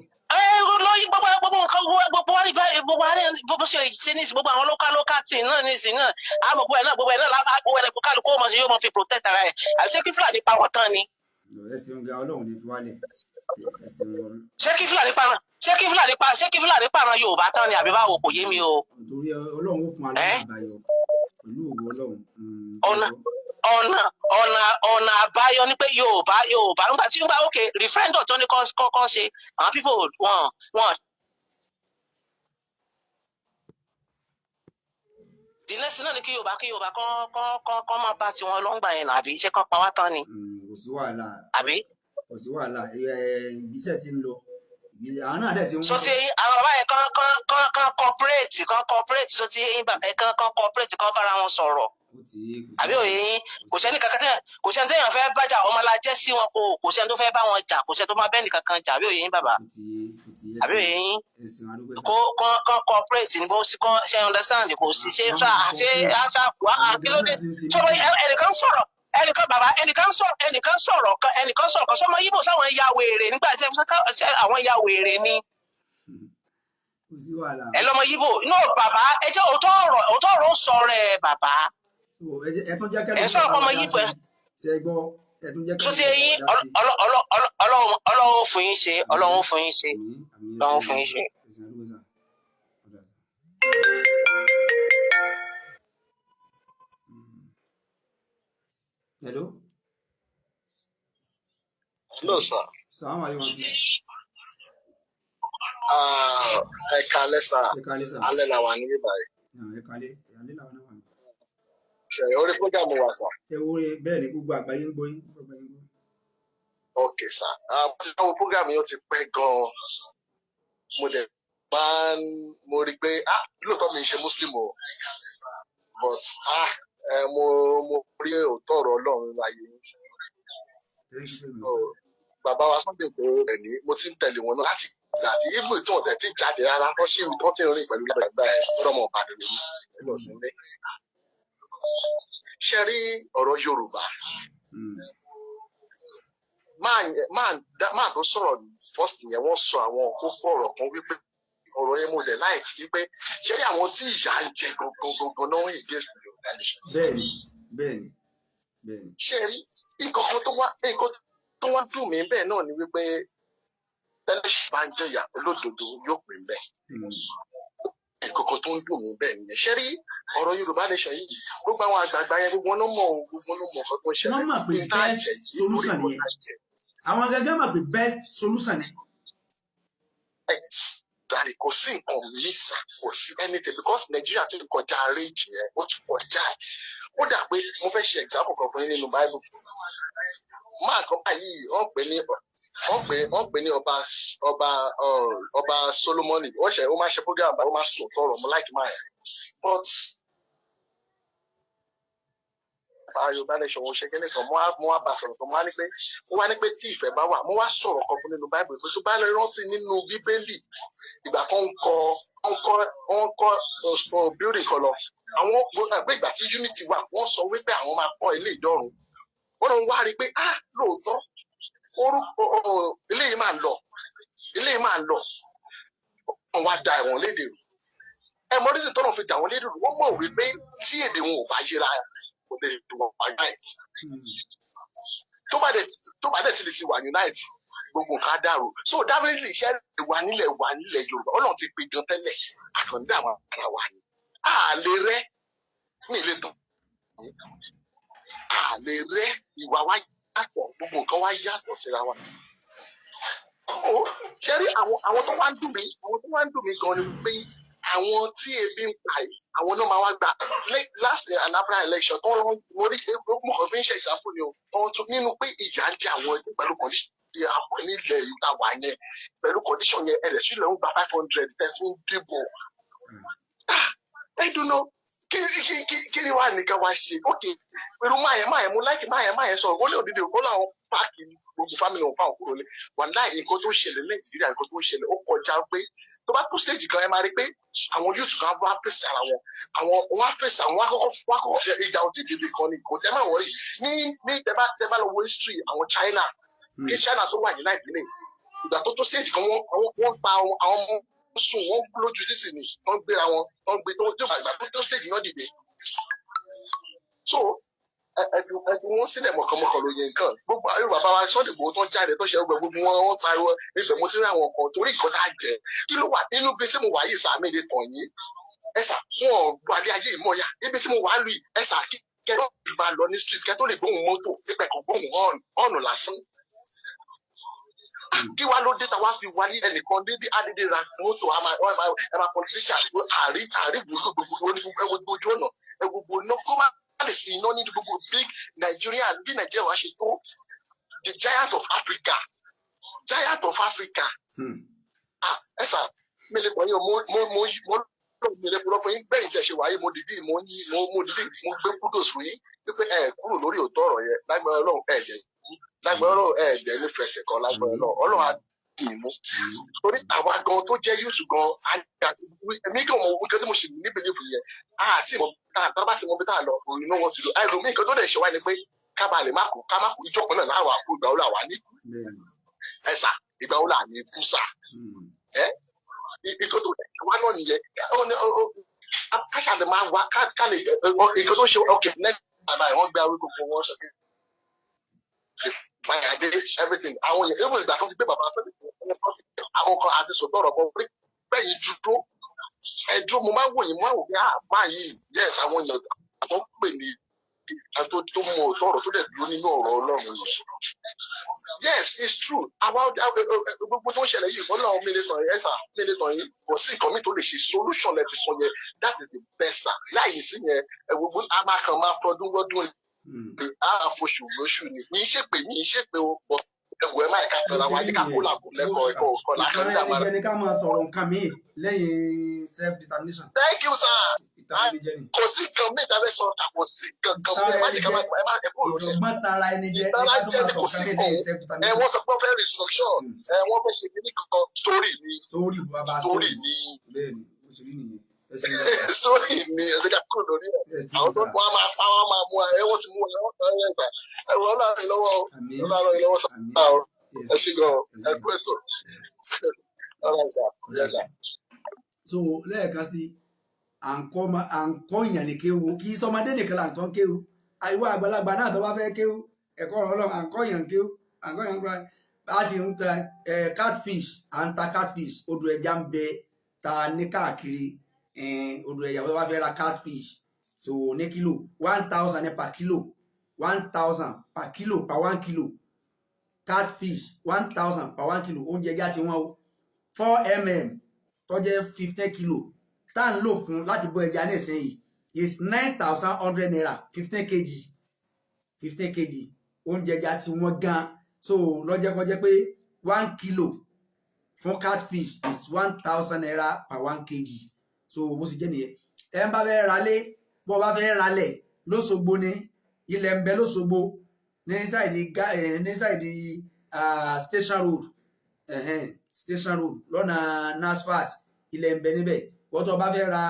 lóyún gbogbo nǹkan gbogbo wa ní báyìí gbogbo ṣe ṣe ní ìsìn gbogbo àwọn local team náà ní ìsìn náà àmọ́ gbogbo ẹ̀ náà gbogbo ẹ̀ kálukú ọmọ sí yóò mọ̀ fi protect ara ẹ̀ àti ṣé kí Fúlàní pa wọ́n tán ni. ẹ̀sìn ọ̀gá Ọlọ́run ní fi wálẹ̀ ṣé kí Fúlàní pààrọ̀ Yorùbá tán ni àbí báwo kò yé mi o. torí Ọlọ́run ó fún wa lọ́nà àbáyọ pẹ̀lú òwò Ọlọ́run. ọ̀nà àbáyọ ni pé Yorùbá ńgbà tí ń gbà ókè referendum tó ní kọ́kọ́ ṣe àwọn people wọn. the next náà ni kí Yorùbá kọ́ máa bá tiwọn lọ́ngbà yẹn àbí iṣẹ́ kan pa wá tán ni. kò sí wàhálà. àbí. kò sí wàhálà ìgbésẹ̀ tí ń lọ àwọn náà dẹ̀ ti ń. so ti àwọn bàbá yẹn kan cooperate so ti kan cooperate kan bára wọn sọ̀rọ̀ àbí òye yín kò sẹ́ni téèyàn fẹ́ bájà ọmọ la jẹ́ sí wọn kò sẹ́ni tó fẹ́ bá wọn jà kò sẹ́ni tó máa bẹ́ẹ̀ nìkan kan jà àbí òye yín bàbá àbí òye yín kan cooperate ní bó sí kan ṣe understand kò sí ṣe àṣà kí ló dé sọ́wọ́ ẹnìkan sọ̀rọ̀ ẹnìkan sọ̀rọ̀ kan sọmọ yíbò sáwọn ya wèrè nígbà tí àwọn ya wèrè ni ẹ lọmọ yíbò inú bàbá ẹ jẹ́ òótọ́ ọ̀rọ̀ sọ̀rọ̀ ẹ bàbá ẹ sọ̀rọ̀ ọmọ yíbò ẹ tó ti yín Ọlọ́run fún yín ṣe Ọlọ́run fún yín ṣe. Hello. Hello, sir. Salaam alaikum. Ẹ kálẹ́ sir. Alẹ́ la wà níbí báyìí. Ẹ kálẹ́ la wà níbí. Ṣé orí program wà sir? Ẹ orí bẹ́ẹ̀ ni gbogbo àgbáyé ń gbọ́ yín. Ok sir. Mo ti dáwọ́ program yóò ti pẹ́ gan-an. Mo dẹ̀ mo rí pé lóòótọ́ mi ń ṣe Muslim o. But mo rí òótọ́ ọ̀rọ̀ Ọlọ́run láyé. Bàbá wa Sunday Igboho rẹ̀ ní mo ti ń tẹ̀lé wọn náà láti gbà tí ibo tí wọn tẹ̀ tí jáde rárá tó ṣì ń tọ́ tí ń rìn pẹ̀lú lágbàgbà ẹ̀ lọ́mọ Ìbàdàn lèmi nínú ìsinmi. Ṣé rí ọ̀rọ̀ Yorùbá? Máa tó sọ̀rọ̀ first yẹn wọ́n sọ àwọn kókó ọ̀rọ̀ kan wípé ọ̀rọ̀ yẹn mo lẹ̀ láì wípé ṣé rí àwọn tí ìyà ń jẹ gangan náà ń against Yorùbá nation. Bẹ́ẹ̀ni. Ṣé rí nǹkan tó wá dùn mí bẹ́ẹ̀ náà ni wípé tẹ́lẹ̀ ṣì bá ń jẹ̀yà olódodo yóò pè ń bẹ́ẹ̀. Nǹkan tó ń dùn mí bẹ́ẹ̀ nìyẹn. Ṣé rí ọ̀rọ̀ Yorùbá nation yìí gbogbo àwọn àgbààgbà yẹn gbogbo wọn mọ̀ nǹkan tó ń ṣẹlẹ̀. wọ́n mọ̀ pé best solution nìyẹn. Àwọn gẹ́gẹ́ mọ̀ pé best solution ni. Dàrí kò sí nǹkan mísà kò sí anything because Nigeria ti kọjá range yẹn ó ti kọjá ẹ̀. Ó dà pé mo fẹ́ ṣe example kan fún yín nínú Bible. Máa kan báyìí wọ́n pè ní ọba Solomoni ó máa ṣe program báyìí ó máa sùn tọrọ mo like máa yẹn but Yorùbá nation wọn ṣe kí nìkan mo wá bá sọ̀rọ̀ kan mo wá ní pé tí ìfẹ́ bá wà mo wá sọ̀rọ̀ kan fún nínú Bible pé tó bá lè rántí nínú Bíbélì ìgbà kan kọ́ building kan lọ àwọn àgbẹ̀ ìgbà tí unity wà wọ́n sọ wípé àwọn máa kọ́ ilé ìdọ́run wọ́n lọ wá rí i pé lóòótọ́ ilé yìí máa lọ wọ́n wá da ẹ̀wọ̀n lédè rú mọ́rísì tọ́nà fi dà wọ́n lédè rú wọ́n mọ̀ wípé tí èdè wọn ò bá yíra kò lè tó wọn wá unite tó bá dẹ̀ ti lè ti wà unite gbogbo nǹkan á dàrú so definitely iṣẹ́ wà nílẹ̀ Yorùbá Ọlọ́run ti pe gan tẹ́lẹ̀ àkàndá àwọn ara wa ni a lè rẹ́ mi lè tàn á lè rẹ ìwà wa yàtọ̀ gbogbo nǹkan wa yàtọ̀ síra wa. Ó ṣe rí àwọn tó wá ń dùn mí gan ni pé àwọn tí ebi ń pa yìí àwọn náà máa wá gbà last Anambra election tó ń mo rí mo kàn fi ń ṣe example ni o ohun tó nínú pé ìjà ń jẹ àwọn ẹgbẹ́ pẹ̀lú condition ti àwọn nílẹ̀ yìí tá wà yẹn pẹ̀lú condition yẹn ẹ̀rẹ̀ sílẹ̀ ń gba 500 tẹ̀sí ń dìbò. I don't know kí ni wàá nìkan wá ṣe ok pẹ̀lú máyẹ̀ mo láìkí máyẹ̀ sọ̀rọ̀ ó lè òdìdí ó láwọn páàkì gbogbo family wọn fáwọn kúrò lé wọn láì nǹkan tó ń ṣẹlẹ̀ Nàìjíríà nǹkan tó ń ṣẹlẹ̀ ó kọjá pé tó bá tó stage kan ẹ máa rí pé àwọn youth kan wá fèsì ara wọn wọn á fèsì àwọn akọ́kọ́ ìjà ò tí dìde kan ni kò tẹ́ máa wọ̀rí ní tẹ́ bá lọ wo history àwọn China kí China tó wà ní Nàìjíríà ìgbà tó stage kan wọ́n pa àwọn ọmọ sùn wọ́n lójú títì ní wọ́n gbéra wọ́n gbé tó ìgbà tó stage náà dìde so ẹ̀sìn wọn sílẹ̀ mọ̀kànmọ̀kàn ló yẹ nǹkan gbogbo ayé bàbá wa Sunday Igboho tó ń jáde tó ṣe ọgbẹ gbogbo wọn pariwo ibẹ̀ mo ti rí àwọn kan torí nǹkan tá a jẹ kí ló wà nínú ibi tí mo wà yìí sàmì lè tàn yín ẹ̀sà wọn wà ní ayé ìmọ̀ọ́yà ibi tí mo wà lù yìí ẹ̀sà kẹ́tọ́ lè máa lọ ní street kẹ́tọ́ lè gbóhùn mọ́tò pípẹ́ kan gbóhùn ọ̀nà lásán kí wá ló dé ta wá fi wálé ẹnìkan dédé adédé ra mọ́tò ẹ máa politician àárí gbogbo ojú ọ̀nà ẹ gbogbo iná kó má lè sí iná ní gbogbo big Nigeria bí Nigeria wá ṣe tó the giant of Africa. Ẹ sà mi lè pọ̀ yín mo mi lè pọ̀ fún yín bẹ́ẹ̀ tí ẹ ṣe wáyé mo gbé kudos fún yín pé ẹ kúrò lórí òótọ́ ọ̀rọ̀ yẹn lágbára Ọlọ́run ẹ̀ jẹ́ lágbára Ọlọ́run ẹ̀ jẹ́ ní fẹsẹ̀ kan lágbára Ọlọ́run á dì í mú torí àwa gan tó jẹ́ yóò gan àti èmi kàn mọ nǹkan tí mo ṣe ní belief yẹn àti ìmọ̀ tá a bá ti mọ bí tá a lọ òun náà wọ́n ti lò àìlò mí nǹkan tó dẹ̀ ṣe wá ni pé ká bá lè má kú ìjọpọ̀ náà láwà kú ìgbà wo là wà ní ẹ̀sà ìgbà wo là ní fúsà nǹkan tó dẹ̀ wá náà nìyẹn káṣà lè máa wá ká lè nǹkan tó ṣe ọkẹ́ lẹ́yìn àbá ẹ̀ wọ́n gbé awé gbogbo wọn sọ pé fàyàdé everything àwọn yẹn ewu ìgbà kan ti gbé bàbá Sunday àwọn kan àti sọ̀tọ̀ ọ̀rọ̀ kan bẹ́yìn dúró ẹ̀dúró mo máa ń wò yín mo máa ń wò pé máa yìí yes àwọn èèyàn àwọn pè ní tó mọ òótọ́ ọ̀rọ̀ tó dẹ̀ dúró nínú ọ̀rọ̀ Ọlọ́run yìí yes it's true about gbogbo tó ń ṣẹlẹ̀ yìí Ọlọ́run mílíọ̀nù ẹ̀sà mílíọ̀nù yìí kò sí nǹkan mi tó lè ṣe solution lẹ́ti sọ yẹn that is the best láì sí yẹn gbogbo amákan máa fọdún wọ́dún àfoṣù lóṣù ni mi ṣe pé o bọ ẹwọ ẹ máa ká pẹ̀lú àwọn àyíká kó làbò lẹkọọ ẹkọ ọkọ làkàn dá máa. ìjẹni ká máa sọ̀rọ̀ nǹkan mi lẹ́yìn self determination. Thank you sir. kò sí nǹkan mi ìdábẹ́ sọ ọ̀tà kò sí nǹkan mi ẹ má jẹ́ ká máa ẹ má ẹ kó lórí ẹ. ìjọba tara ẹni jẹ ìtara jẹ ní kò sí nǹkan ẹ wọ́n sọ pé wọ́n fẹ́ restructure ẹ wọ́n fẹ́ ṣe kíní kankan story ni story ni bẹ́ẹ̀ni ó ṣe rí nìyẹn. sórí ni ẹ̀dẹ́gà kúrò lórí ẹ̀ àwọn tó wọ́n máa pa wọ́n máa mú ẹ wọ́n ti mú ẹ wọ́n tán ẹ̀ gbà ẹ wọ́n láàrin lọ́wọ́ sáà ẹ sì gan ẹ kú ètò so lẹ́ẹ̀kan sí à ń kọ́ ìyàn ní kéwu kí sọmọdé nìkan là ń kọ́ kéwu àìwá àgbàlagbà náà tó bá fẹ́ kéwu ẹ̀kọ́ ọ̀rọ̀ Ọlọ́run à ń kọ́ ìyàn kéwu à ń kọ́ ìyàn gbà á sì ń ta catfish à ń ta catfish odò ẹja ń bẹ ta ní káàkiri odò ẹ̀yà wọ́n bá fẹ́ ra catfish so ní kílò 1,000 ní per kilo 1,000 per kilo per 1 kilo catfish 1,000 per 1 kilo oúnjẹ ẹja tí wọ́n o 4 mm tó jẹ́ 15 kilo tá à ń lò fún láti bọ́ ẹja nísìnyí is 9,100 naira 15 kg oúnjẹ ẹja tí wọ́n gan so lọ́jẹ́ kọjẹ́ pé 1 kilo fún catfish is 1,000 naira per 1 kg so bó sì jẹ́ nìyẹn ẹ ń bá fẹ́ ralé bó bá fẹ́ ralẹ̀ lóṣogbo ní ilẹ̀ ń bẹ lóṣogbo ní sáìdì station road station road lọ́nà NASFAT ilẹ̀ ń bẹ níbẹ̀ wọ́n tó bá fẹ́ ra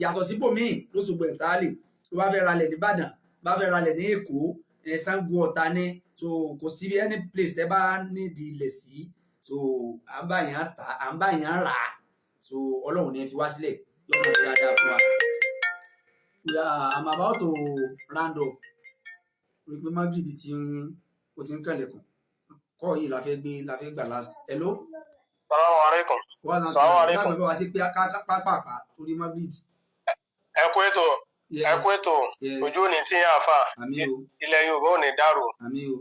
yàtọ̀ síbòmíì lóṣogbo ẹ̀ńtálì tó bá fẹ́ ralẹ̀ ní Ìbàdàn bá fẹ́ ralẹ̀ ní Èkó Ṣàngó Ọ̀tà ní so kò sí any place tẹ́ bá nídìí ilẹ̀ sí so à ń bá yàn tà à ń bá yàn rà so Ọlọ́run ní fi wá sílẹ̀ lọ́nà sí dáadáa fún wa. I'm about to round up rí pé Maghrib ti ń kànlẹ̀kùn kọ́ yìí la fẹ́ gbà last. Hello. Salaam alaikum. Salaam alaikum. Láàmú bá wa sí pé pápápá torí Maghrib. Ẹ kú ètò. Yes. kú ètò Yes. ojú ò ní tí yàn fà Àmín o. ilẹ̀ Yorùbá ò ní dàrú Àmín o.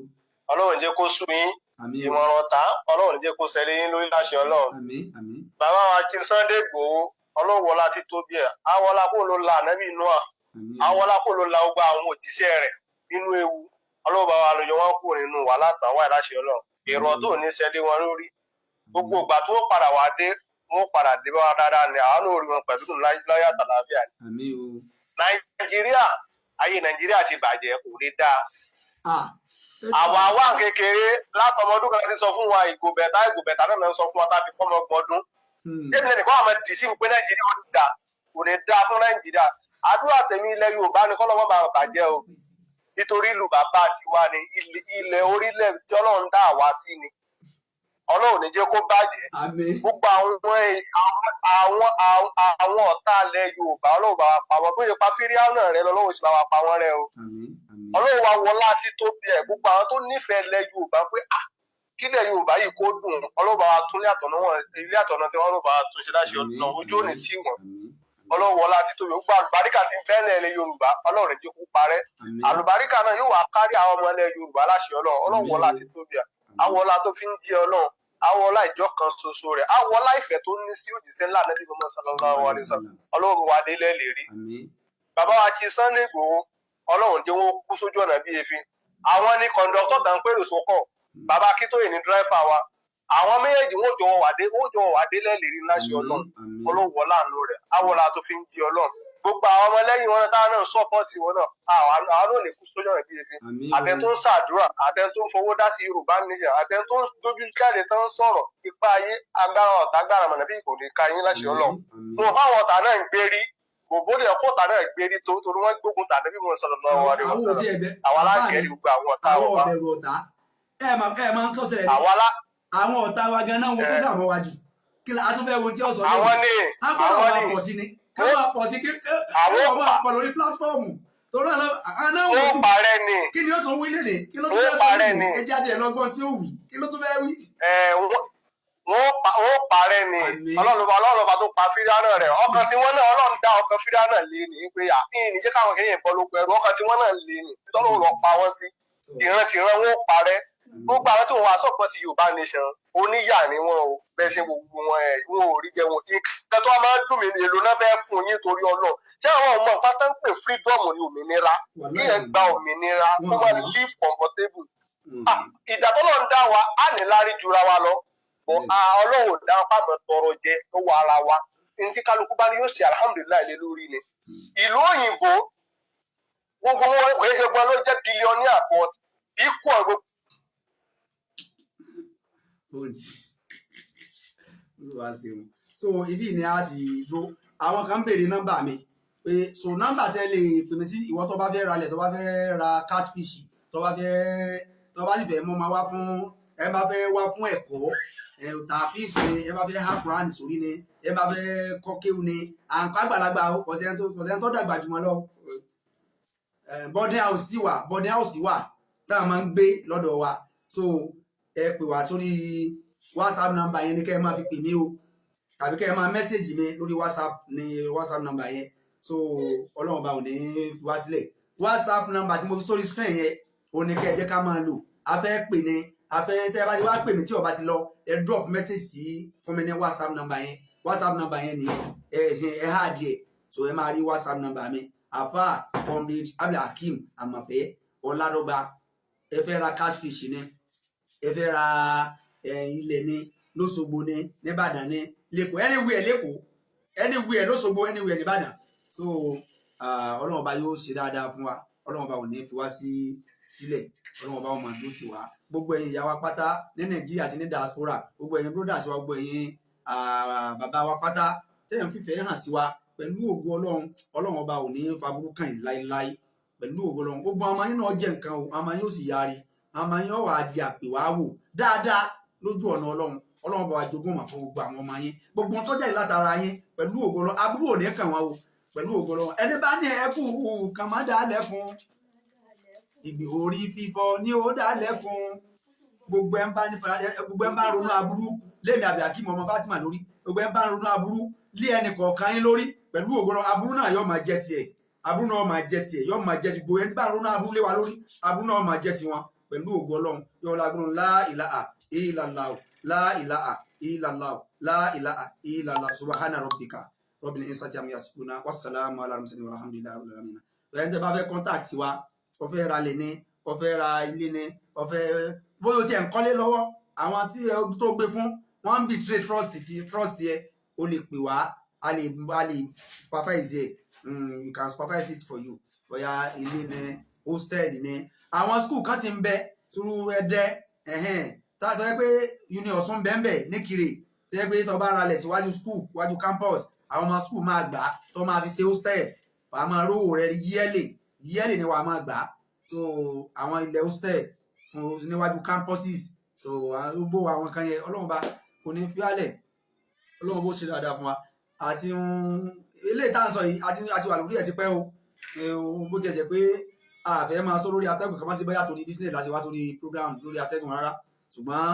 Ọlọ́run jẹ́ kó sú yín Àmín o. ìmọ̀ràn ọ̀tá Ọlọ́run jẹ́ kó ṣẹlẹ̀ yín lórí láṣẹ Ọlọ́run Àmín. Àmín. bàbá wa ti Sunday Igboho Ọlọ́run wọlá ti tóbi ẹ̀ awọlá kó ló la ànábì Noah Àmín. awọlá kó ló la gbogbo àwọn òjíṣẹ́ rẹ̀ nínú ewu Ọlọ́run bá wa lọ́jọ́ wọn kúrò nínú wàhálà tán wà láṣẹ Ọlọ́run èrò tó ní ṣẹlẹ̀ wọn lórí gbogbo ìgbà tó padà wá dé wọn padà dé bá wa dáadáa ni àwọn náà rí wọn pẹ̀lú láyé àtàlàáfíà ni Àmín o. Nàìjíríà ayé Nàìjíríà ti bàjẹ́ kò lè dáa Ah. àwa wà kékeré látọmọdún kan ti sọ fún wa ìgò bẹ̀tà náà sọ fún wa tábí kọ́mọ gbọdún èmi lè nìkan àmọ́ dì sí pé Nàìjíríà ó dà kò lè dáa fún Nàìjíríà àdúrà tèmi ilẹ̀ Yorùbá ni kọ́lọ́mọ́ bá bàjẹ́ o nítorí ìlú bàbá tiwa ni ilẹ̀ orílẹ̀ tí Ọlọ́run dá àwa sí ni Ọlọ́run ní jẹ́ kó bàjẹ́ Àmín. gbogbo àwọn ọ̀tá ilẹ̀ Yorùbá Ọlọ́run bá wa pa wọn bóyá pa fíríà náà rẹ lọ́wọ́ sì bá wa pa wọn rẹ o Àmín. Àmín. Ọlọ́run wa wọlá tí tó bí ẹ̀ gbogbo àwọn tó nífẹ̀ẹ́ ilẹ̀ Yorùbá pé kílẹ̀ Yorùbá yìí kó dùn Ọlọ́run bá wa tún ilé àtọ̀nà tí wọ́n bá wa tún ṣe láṣẹ ọ̀nà ojú òní tí wọ́n Ọlọ́run wọlá tí tó bí gbogbo àlùbáríkà ti bẹ́ẹ̀lẹ̀ ilẹ̀ Yorùbá Ọlọ́run jẹ́ kó parẹ́ àlùbáríkà náà yóò wá kárí àwọn ọmọ ilẹ̀ Yorùbá láṣẹ Ọlọ́run wọlá tí tó bí ẹ̀ àwọlá tó fi ń jẹ Ọlọ́run àwọlá ìjọ kan ṣoṣo rẹ̀ àwọlá ìfẹ́ tó ní sí òjíṣẹ́ ńlá Ànábì Muhammad sallallahu alaihi wasallam Ọlọ́run wà délẹ̀ lè rí Àmín. bàbá wa ti Sunday Igboho Ọlọ́run jẹ́ wọ́n kú sójú ọ̀nà bíi efin àwọn ní kọ̀ǹdọ́tọ̀ tá ń pèrò sókọ̀ bàbá Akíntóyè ní dírẹ́fà wa àwọn méjèèjì wọ́n jọ wà dé lẹ́lẹ́rí láṣẹ Ọlọ́run Ọlọ́run wọ láàánú rẹ̀ àwọlá tó fi ń di Ọlọ́run gbogbo àwọn ọmọlẹ́yìn wọn táwọn náà sọ́pọ́ọ̀tì wọn náà àwọn náà lè kú sójú ọ̀nà bíi efin àtẹ tó ń ṣàdúrà àtẹ tó ń fowó dá sí Yorùbá nation àtẹ tó ń dojú jáde tó ń sọ̀rọ̀ ipa ayé agbára ọ̀tá agbára mọ̀nà bí kò lè ka yín láṣẹ Ọlọ́run wọn báwọn ọ̀tá náà ń gbérí bòbólì ọkọ ọ̀tá náà gbérí torí wọn gbógun tà níbi wọn sọlọ lọ́wọ́ wa ni wọn sọlọ àwọn alágẹrí gbogbo àwọn ọ̀tá àwọn wa ọ̀bẹ̀rù ọ̀tá ẹ máa ń kọ́ sẹ́lẹ̀ àwọn ọ̀tá wa gan náà wọ́n kó dààmú wa jù kí la tún fẹ́ wo tí ó sọ àwọn ní á gbọ́dọ̀ máa pọ̀ sí ni ká máa pọ̀ sí kí àwọn máa pọ̀ lórí pílátífọ́ọ̀mù torí àná wọ́n ó parẹ́ ni kí ni ó tún wí lédè kí ló tún fẹ́ sọ lédè ẹ jáde ẹ lọ́gbọ́n tí ó wì kí ló tún fẹ́ wí. wọ́n parẹ́ ni Ọlọ́run bá tó pa fíríà rẹ̀ ọkàn tí wọ́n náà Ọlọ́run dá ọkàn fíríà náà lé ní pé àfihàn níjẹ́ káwọn kéèyàn bọ́ lóko ẹrú ọkàn tí wọ́n náà lé ní tọ́lọ́ lọ pa wọ́n sí tìran wọ́n parẹ́ gbogbo àwọn tí wọ́n wá sọ̀pọ̀ ti Yorùbá nation oníyà ni wọ́n o bẹ́ẹ̀ ṣe gbogbo wọn ò rí jẹ wọn ìkẹ́ tó máa ń dùn mí èlò náà fẹ́ fún yín torí Ọlọ́run ṣé àwọn ọmọ pátá ń pè freedom ní òmìnira kí ẹ gba òmìnira kó máa live comfortable ìdá tó lọ ń dá wa á ní lárí jura wa lọ Ọlọ́run dá pàmò tọrọ jẹ lọ́wọ́ ara wa ní tí kálukú bá ní yóò ṣe alhamdulilayi lé lórí ni ìlú òyìnbó gbogbo wọn kò yẹ ṣe gbọ́n ló jẹ́ bílíọ̀nìà but ikú ọ̀gbọ́n. so ibi ni a ti dúró àwọn kan béèrè nọ́mbà mi pé so nọ́mbà tẹ́ lè pè mí sí ìwọ tó bá fẹ́ ra ilẹ̀ tó bá fẹ́ ra catfish tó bá sì fẹ́ mọ́ máa wá fún ẹ bá fẹ́ wá fún ẹ̀kọ́ tàfíìsì ni ẹ bá fẹ́ ha Quran sórí ni ẹ bá fẹ́ kọ́ kéwù ni àǹkọ́ àgbàlagbà kọ̀sẹ̀ tó dàgbà jùmọ̀ lọ boarding house wà tá a máa ń gbé lọ́dọ̀ wa so ẹ pè wá sórí WhatsApp number yẹn ni kẹ́ ẹ máa fi pè mí o tàbí kẹ́ ẹ máa mẹ́sẹ̀gì mi lórí WhatsApp number yẹn so Ọlọ́run bá ò ní fi wá sílẹ̀ WhatsApp number tí mo fi sórí screen yẹn òun ni kẹ́ ẹ jẹ́ ká máa lò a fẹ́ pè ní tẹ́ ẹ bá ti wá pè mí tí ó bá ti lọ ẹ drop message sí fún mi ní WhatsApp number yẹn ni ẹ hà díẹ̀ so ẹ máa rí WhatsApp number mi afa comrade Abdulhakeem Àmọ̀fẹ́ Ọládọ́gba ẹ fẹ́ ra catfish ni ẹ fẹ́ ra ilẹ̀ ni lóṣogbo ni nìbàdàn ni lẹ́kọ̀ọ́ anywhere lóṣogbo anywhere nìbàdàn so Ọlọ́run ọba yóò ṣe dáadáa fún wa Ọlọ́run ọba ò ní fi wá sílẹ̀ Ọlọ́run ọba ò máa dúró tì wá gbogbo ẹ̀yin ìyá wa pátá ní Nàìjíríà àti ní diaspora gbogbo ẹ̀yin brothers wa gbogbo ẹ̀yin bàbá wa pátá tẹ́yìn fífẹ́ hàn sí wa pẹ̀lú ògo Ọlọ́run ọba ò ní faburú kàn yín láéláé pẹ̀lú ògo Ọlọ́run gbogbo àwọn yín náà jẹ́ nǹkan o àwọn yín ó sì yarí àwọn yín ó wà á di àpè wá wò dáadáa lójú ọ̀nà Ọlọ́run bá wa jogún mà fún gbogbo àwọn ọmọ yín gbogbo wọn tó jáde látara yín pẹ̀lú ògo Ọlọ́run aburú ò ní kàn wá o pẹ̀lú ògo Ọlọ́run ẹni bá ní ẹkú kan má dá lẹ́kun ìgbì orí fífọ́ ní ó dá lẹ́kun gbogbo ẹ̀ ń bá ronú aburú lẹ́mi Abdulhakeem ọmọ Fatima lórí gbogbo ẹ̀ ń bá ronú aburú lé ẹnì kọ̀ọ̀kan yín lórí pẹ̀lú ògo Ọlọ́run aburú náà yóò máa jẹ́ tiẹ̀ aburú náà máa jẹ́ tiẹ̀ yóò máa jẹ́ ti gbogbo ẹni bá ronú aburú lé wa lórí aburú náà máa jẹ́ tiwọn pẹ̀lú ògo Ọlọ́run yóò lágbóró la ilaha illallah la ilaha illallah la ilaha illallah subhana rabbika rabbil izzati amma yasifuna wassalamu ala mursalin walhamdulillahi rabbil alamin. ẹni tẹ́ bá fẹ́ contact wa ó fẹ́ ra lẹ̀ ní ó fẹ́ ra ilé ní ó fẹ́ bóyá o tiẹ̀ ń kọ́lé lọ́wọ́ àwọn tí tó gbé fún wọ́n ń betray trust yẹ o lè pè wá a lè supervise yẹ you can supervise it for you bóyá ilé ní hostel ní àwọn school kan sì ń bẹ turu Ẹdẹ tó yẹ pé uni Ọ̀ṣun bẹ́ẹ̀ ní Kire tó yẹ pé tó bá ra lẹ̀ síwájú school wájú campus àwọn ọmọ school máa gbà tó máa fi ṣe hostel wàá máa rówó rẹ yearly ni wàá máa gbà so àwọn ilẹ̀ hostel fún níwájú campuses so gbogbo àwọn kan yẹn Ọlọ́run bá kò ní fi álẹ̀ Ọlọ́run bó ṣe dáadáa fún wa àti ilé ìta ń sọ yìí àti wà lórí ẹ̀ ti pẹ́ o bó ti jẹ́ pé àfẹ́ máa sọ lórí atẹ́gùn kan máa ṣe bóyá torí business láti wá torí program lórí atẹ́gùn rárá ṣùgbọ́n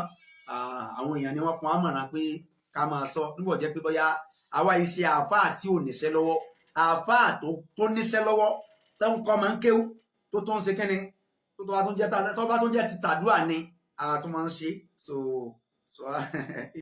àwọn èèyàn ni wọ́n fún wa mọ̀ràn pé ká máa sọ nígbà jẹ́ pé bóyá àwa iṣẹ́ àáfàá tí ò níṣẹ́ lọ́wọ́ àáfàá tó níṣẹ́ lọ́wọ́ tó ń kọ́ máa ń kéwú tó ń ṣe kẹ́ni tó bá tún jẹ́ ti tàdúrà ni àtúmọ̀ ń ṣe so